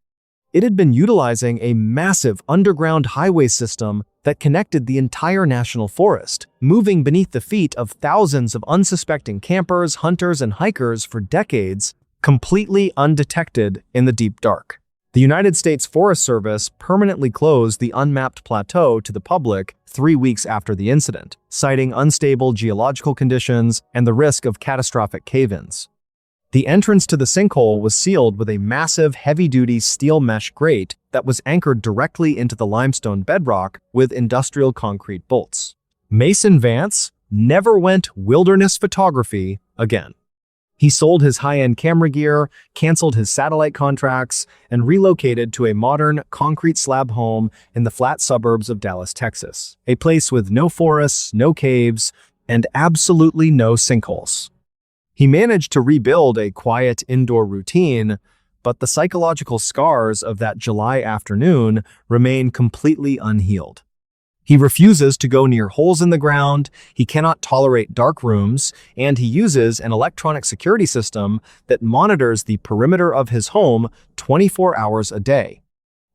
It had been utilizing a massive underground highway system that connected the entire national forest, moving beneath the feet of thousands of unsuspecting campers, hunters, and hikers for decades, completely undetected in the deep dark. The United States Forest Service permanently closed the unmapped plateau to the public 3 weeks after the incident, citing unstable geological conditions and the risk of catastrophic cave-ins. The entrance to the sinkhole was sealed with a massive, heavy-duty steel mesh grate that was anchored directly into the limestone bedrock with industrial concrete bolts. Mason Vance never went wilderness photography again. He sold his high-end camera gear, canceled his satellite contracts, and relocated to a modern, concrete slab home in the flat suburbs of Dallas, Texas, a place with no forests, no caves, and absolutely no sinkholes. He managed to rebuild a quiet indoor routine, but the psychological scars of that July afternoon remain completely unhealed. He refuses to go near holes in the ground, he cannot tolerate dark rooms, and he uses an electronic security system that monitors the perimeter of his home 24 hours a day.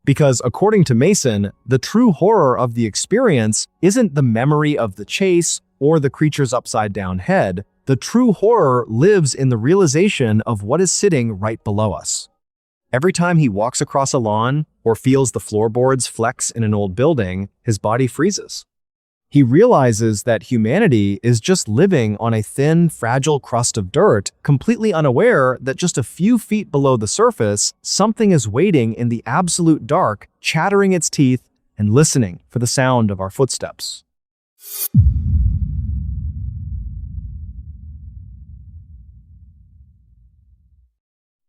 Because according to Mason, the true horror of the experience isn't the memory of the chase or the creature's upside-down head. The true horror lives in the realization of what is sitting right below us. Every time he walks across a lawn or feels the floorboards flex in an old building, his body freezes. He realizes that humanity is just living on a thin, fragile crust of dirt, completely unaware that just a few feet below the surface, something is waiting in the absolute dark, chattering its teeth and listening for the sound of our footsteps.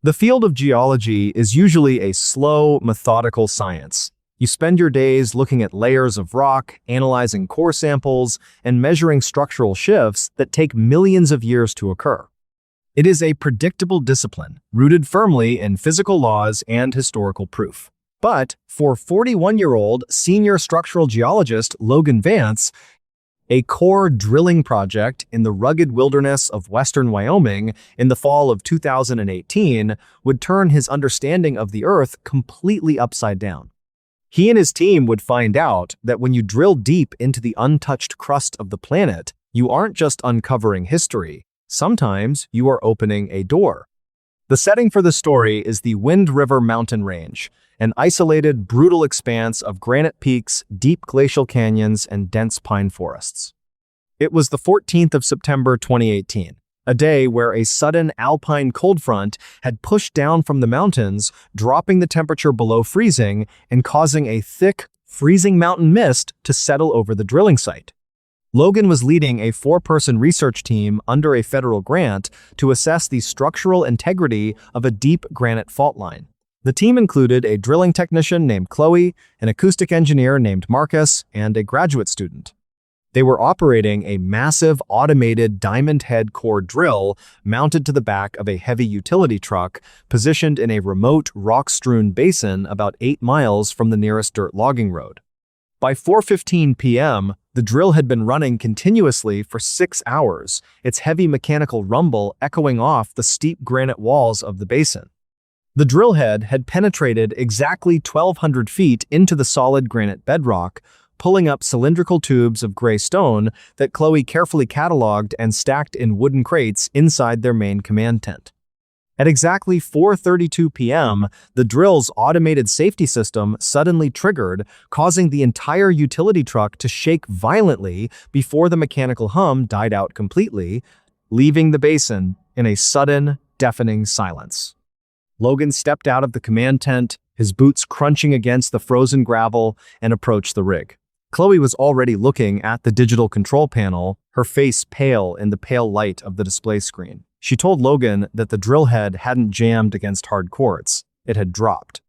The field of geology is usually a slow, methodical science. You spend your days looking at layers of rock, analyzing core samples, and measuring structural shifts that take millions of years to occur. It is a predictable discipline, rooted firmly in physical laws and historical proof. But for 41-year-old senior structural geologist Logan Vance, a core drilling project in the rugged wilderness of western Wyoming in the fall of 2018 would turn his understanding of the Earth completely upside down. He and his team would find out that when you drill deep into the untouched crust of the planet, you aren't just uncovering history. Sometimes you are opening a door. The setting for the story is the Wind River mountain range, an isolated, brutal expanse of granite peaks, deep glacial canyons, and dense pine forests. It was the 14th of September 2018, a day where a sudden alpine cold front had pushed down from the mountains, dropping the temperature below freezing and causing a thick, freezing mountain mist to settle over the drilling site. Logan was leading a 4-person research team under a federal grant to assess the structural integrity of a deep granite fault line. The team included a drilling technician named Chloe, an acoustic engineer named Marcus, and a graduate student. They were operating a massive automated diamond head core drill mounted to the back of a heavy utility truck positioned in a remote rock-strewn basin about 8 miles from the nearest dirt logging road. By 4:15 p.m., the The drill had been running continuously for 6 hours, its heavy mechanical rumble echoing off the steep granite walls of the basin. The drill head had penetrated exactly 1,200 feet into the solid granite bedrock, pulling up cylindrical tubes of gray stone that Chloe carefully cataloged and stacked in wooden crates inside their main command tent. At exactly 4:32 p.m., the drill's automated safety system suddenly triggered, causing the entire utility truck to shake violently before the mechanical hum died out completely, leaving the basin in a sudden, deafening silence. Logan stepped out of the command tent, his boots crunching against the frozen gravel, and approached the rig. Chloe was already looking at the digital control panel, her face pale in the pale light of the display screen. She told Logan that the drill head hadn't jammed against hard quartz, it had dropped.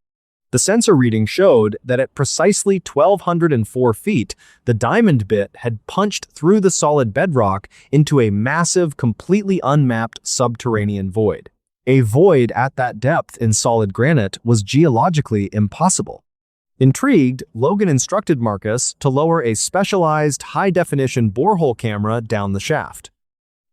The sensor reading showed that at precisely 1,204 feet, the diamond bit had punched through the solid bedrock into a massive, completely unmapped subterranean void. A void at that depth in solid granite was geologically impossible. Intrigued, Logan instructed Marcus to lower a specialized high-definition borehole camera down the shaft.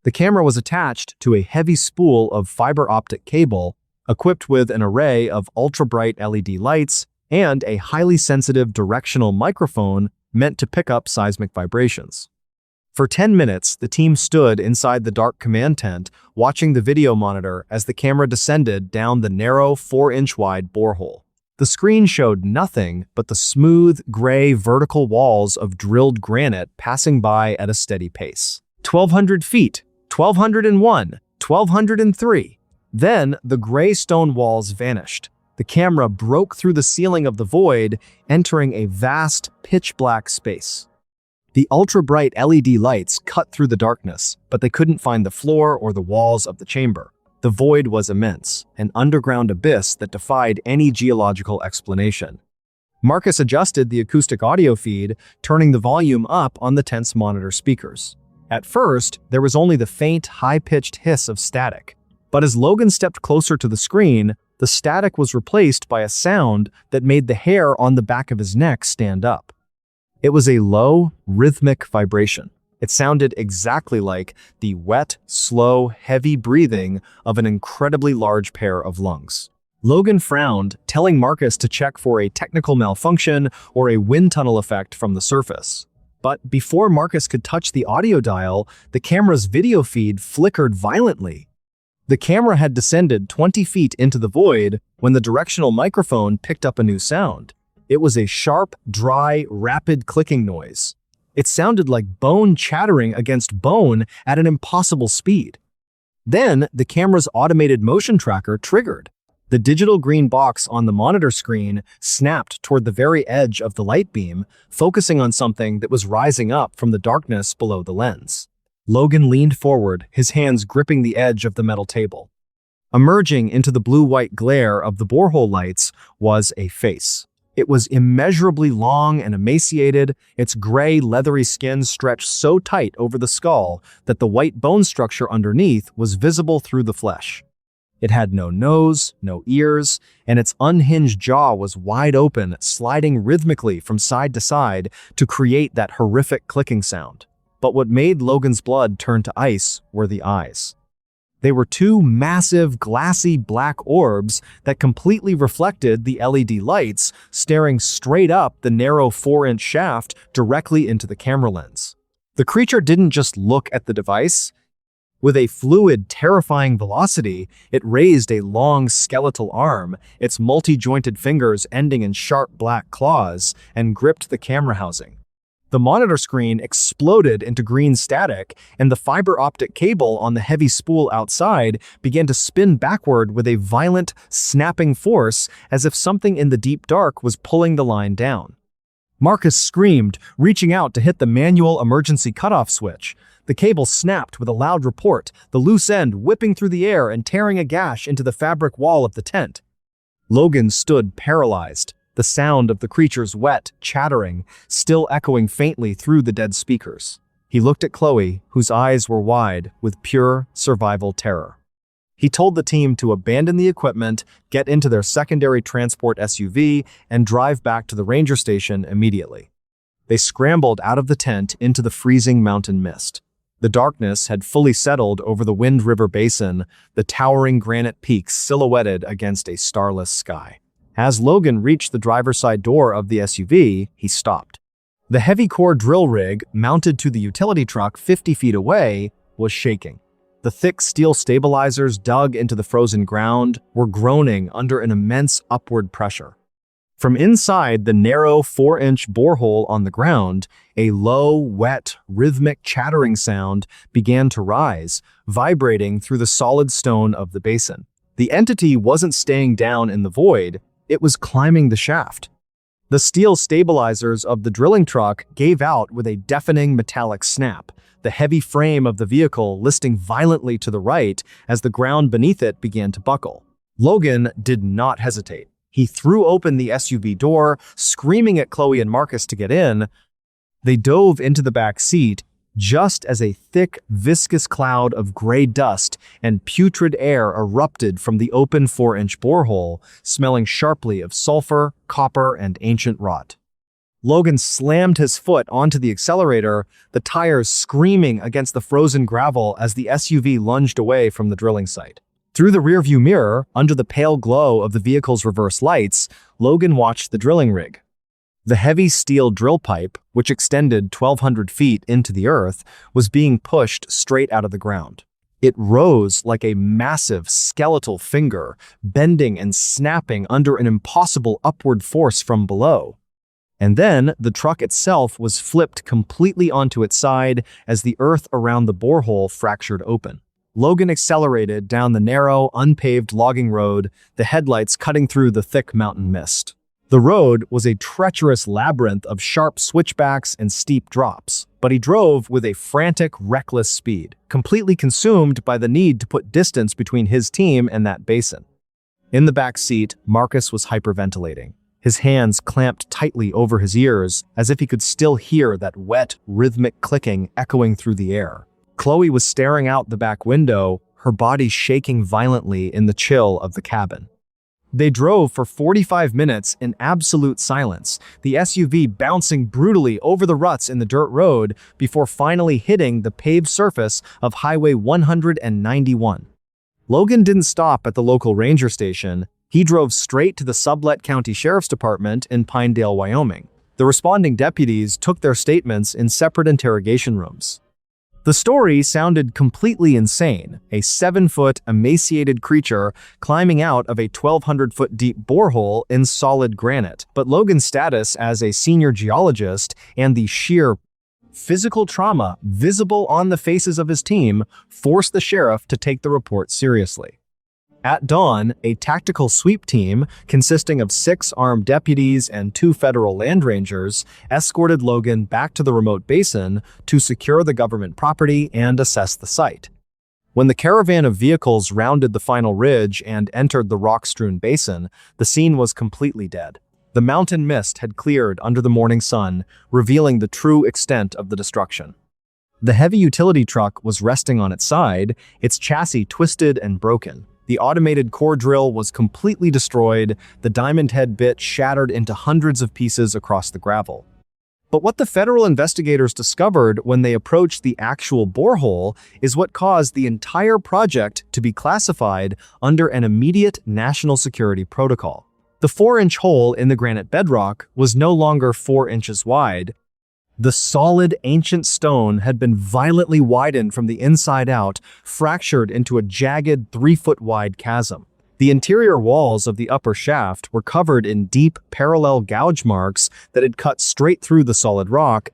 The camera was attached to a heavy spool of fiber optic cable, equipped with an array of ultra-bright LED lights and a highly sensitive directional microphone meant to pick up seismic vibrations. For 10 minutes, the team stood inside the dark command tent, watching the video monitor as the camera descended down the narrow 4-inch-wide borehole. The screen showed nothing but the smooth, gray, vertical walls of drilled granite passing by at a steady pace. 1,200 feet, 1,201, 1,203. Then the gray stone walls vanished. The camera broke through the ceiling of the void, entering a vast, pitch-black space. The ultra-bright LED lights cut through the darkness, but they couldn't find the floor or the walls of the chamber. The void was immense, an underground abyss that defied any geological explanation. Marcus adjusted the acoustic audio feed, turning the volume up on the tent's monitor speakers. At first, there was only the faint, high-pitched hiss of static. But as Logan stepped closer to the screen, the static was replaced by a sound that made the hair on the back of his neck stand up. It was a low, rhythmic vibration. It sounded exactly like the wet, slow, heavy breathing of an incredibly large pair of lungs. Logan frowned, telling Marcus to check for a technical malfunction or a wind tunnel effect from the surface. But before Marcus could touch the audio dial, the camera's video feed flickered violently. The camera had descended 20 feet into the void when the directional microphone picked up a new sound. It was a sharp, dry, rapid clicking noise. It sounded like bone chattering against bone at an impossible speed. Then, the camera's automated motion tracker triggered. The digital green box on the monitor screen snapped toward the very edge of the light beam, focusing on something that was rising up from the darkness below the lens. Logan leaned forward, his hands gripping the edge of the metal table. Emerging into the blue-white glare of the borehole lights was a face. It was immeasurably long and emaciated, its gray, leathery skin stretched so tight over the skull that the white bone structure underneath was visible through the flesh. It had no nose, no ears, and its unhinged jaw was wide open, sliding rhythmically from side to side to create that horrific clicking sound. But what made Logan's blood turn to ice were the eyes. They were two massive, glassy black orbs that completely reflected the LED lights, staring straight up the narrow 4-inch shaft directly into the camera lens. The creature didn't just look at the device. With a fluid, terrifying velocity, it raised a long skeletal arm, its multi-jointed fingers ending in sharp black claws, and gripped the camera housing. The monitor screen exploded into green static, and the fiber optic cable on the heavy spool outside began to spin backward with a violent, snapping force as if something in the deep dark was pulling the line down. Marcus screamed, reaching out to hit the manual emergency cutoff switch. The cable snapped with a loud report, the loose end whipping through the air and tearing a gash into the fabric wall of the tent. Logan stood paralyzed, the sound of the creature's wet, chattering, still echoing faintly through the dead speakers. He looked at Chloe, whose eyes were wide with pure survival terror. He told the team to abandon the equipment, get into their secondary transport SUV, and drive back to the ranger station immediately. They scrambled out of the tent into the freezing mountain mist. The darkness had fully settled over the Wind River Basin, the towering granite peaks silhouetted against a starless sky. As Logan reached the driver's side door of the SUV, he stopped. The heavy core drill rig, mounted to the utility truck 50 feet away, was shaking. The thick steel stabilizers dug into the frozen ground were groaning under an immense upward pressure. From inside the narrow 4-inch borehole on the ground, a low, wet, rhythmic chattering sound began to rise, vibrating through the solid stone of the basin. The entity wasn't staying down in the void, it was climbing the shaft. The steel stabilizers of the drilling truck gave out with a deafening metallic snap, the heavy frame of the vehicle listing violently to the right as the ground beneath it began to buckle. Logan did not hesitate. He threw open the SUV door, screaming at Chloe and Marcus to get in. They dove into the back seat just as a thick, viscous cloud of gray dust and putrid air erupted from the open 4-inch borehole, smelling sharply of sulfur, copper, and ancient rot. Logan slammed his foot onto the accelerator, the tires screaming against the frozen gravel as the SUV lunged away from the drilling site. Through the rearview mirror, under the pale glow of the vehicle's reverse lights, Logan watched the drilling rig. The heavy steel drill pipe, which extended 1,200 feet into the earth, was being pushed straight out of the ground. It rose like a massive skeletal finger, bending and snapping under an impossible upward force from below. And then the truck itself was flipped completely onto its side as the earth around the borehole fractured open. Logan accelerated down the narrow, unpaved logging road, the headlights cutting through the thick mountain mist. The road was a treacherous labyrinth of sharp switchbacks and steep drops, but he drove with a frantic, reckless speed, completely consumed by the need to put distance between his team and that basin. In the back seat, Marcus was hyperventilating, his hands clamped tightly over his ears as if he could still hear that wet, rhythmic clicking echoing through the air. Chloe was staring out the back window, her body shaking violently in the chill of the cabin. They drove for 45 minutes in absolute silence, the SUV bouncing brutally over the ruts in the dirt road before finally hitting the paved surface of Highway 191. Logan didn't stop at the local ranger station. He drove straight to the Sublette County Sheriff's Department in Pinedale, Wyoming. The responding deputies took their statements in separate interrogation rooms. The story sounded completely insane, a 7-foot, emaciated creature climbing out of a 1,200-foot deep borehole in solid granite. But Logan's status as a senior geologist and the sheer physical trauma visible on the faces of his team forced the sheriff to take the report seriously. At dawn, a tactical sweep team consisting of 6 armed deputies and 2 federal land rangers escorted Logan back to the remote basin to secure the government property and assess the site. When the caravan of vehicles rounded the final ridge and entered the rock-strewn basin, the scene was completely dead. The mountain mist had cleared under the morning sun, revealing the true extent of the destruction. The heavy utility truck was resting on its side, its chassis twisted and broken. The automated core drill was completely destroyed, the diamond head bit shattered into hundreds of pieces across the gravel. But what the federal investigators discovered when they approached the actual borehole is what caused the entire project to be classified under an immediate national security protocol. The 4-inch hole in the granite bedrock was no longer 4 inches wide. The solid, ancient stone had been violently widened from the inside out, fractured into a jagged 3-foot-wide chasm. The interior walls of the upper shaft were covered in deep, parallel gouge marks that had cut straight through the solid rock,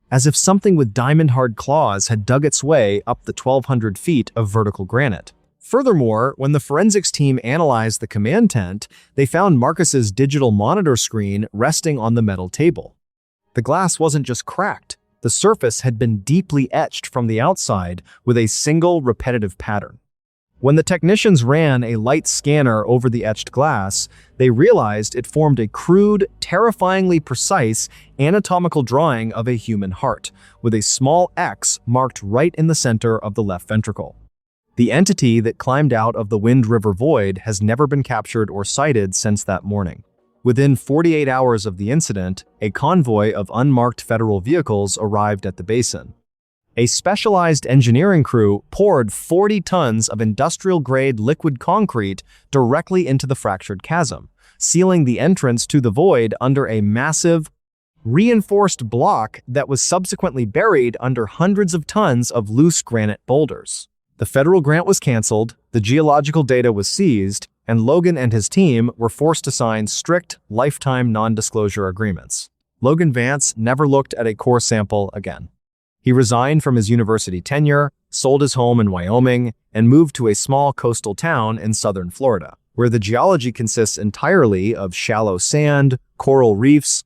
as if something with diamond-hard claws had dug its way up the 1,200 feet of vertical granite. Furthermore, when the forensics team analyzed the command tent, they found Marcus's digital monitor screen resting on the metal table. The glass wasn't just cracked, the surface had been deeply etched from the outside with a single repetitive pattern. When the technicians ran a light scanner over the etched glass, they realized it formed a crude, terrifyingly precise anatomical drawing of a human heart, with a small X marked right in the center of the left ventricle. The entity that climbed out of the Wind River void has never been captured or sighted since that morning. Within 48 hours of the incident, a convoy of unmarked federal vehicles arrived at the basin. A specialized engineering crew poured 40 tons of industrial-grade liquid concrete directly into the fractured chasm, sealing the entrance to the void under a massive, reinforced block that was subsequently buried under hundreds of tons of loose granite boulders. The federal grant was canceled, the geological data was seized, and Logan and his team were forced to sign strict, lifetime non-disclosure agreements. Logan Vance never looked at a core sample again. He resigned from his university tenure, sold his home in Wyoming, and moved to a small coastal town in southern Florida, where the geology consists entirely of shallow sand, coral reefs,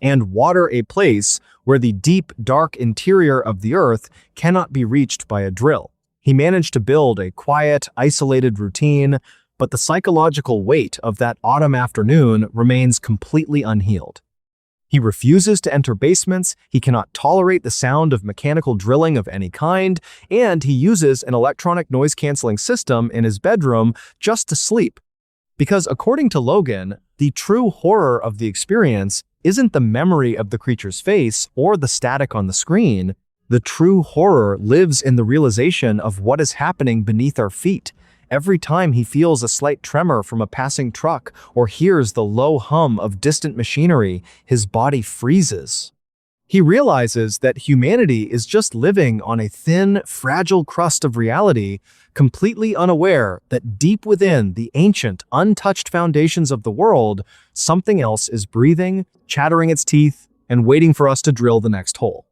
and water, a place where the deep, dark interior of the earth cannot be reached by a drill. He managed to build a quiet, isolated routine, but the psychological weight of that autumn afternoon remains completely unhealed. He refuses to enter basements, he cannot tolerate the sound of mechanical drilling of any kind, and he uses an electronic noise-canceling system in his bedroom just to sleep. Because according to Logan, the true horror of the experience isn't the memory of the creature's face or the static on the screen. The true horror lives in the realization of what is happening beneath our feet. Every time he feels a slight tremor from a passing truck or hears the low hum of distant machinery, his body freezes. He realizes that humanity is just living on a thin, fragile crust of reality, completely unaware that deep within the ancient, untouched foundations of the world, something else is breathing, chattering its teeth, and waiting for us to drill the next hole.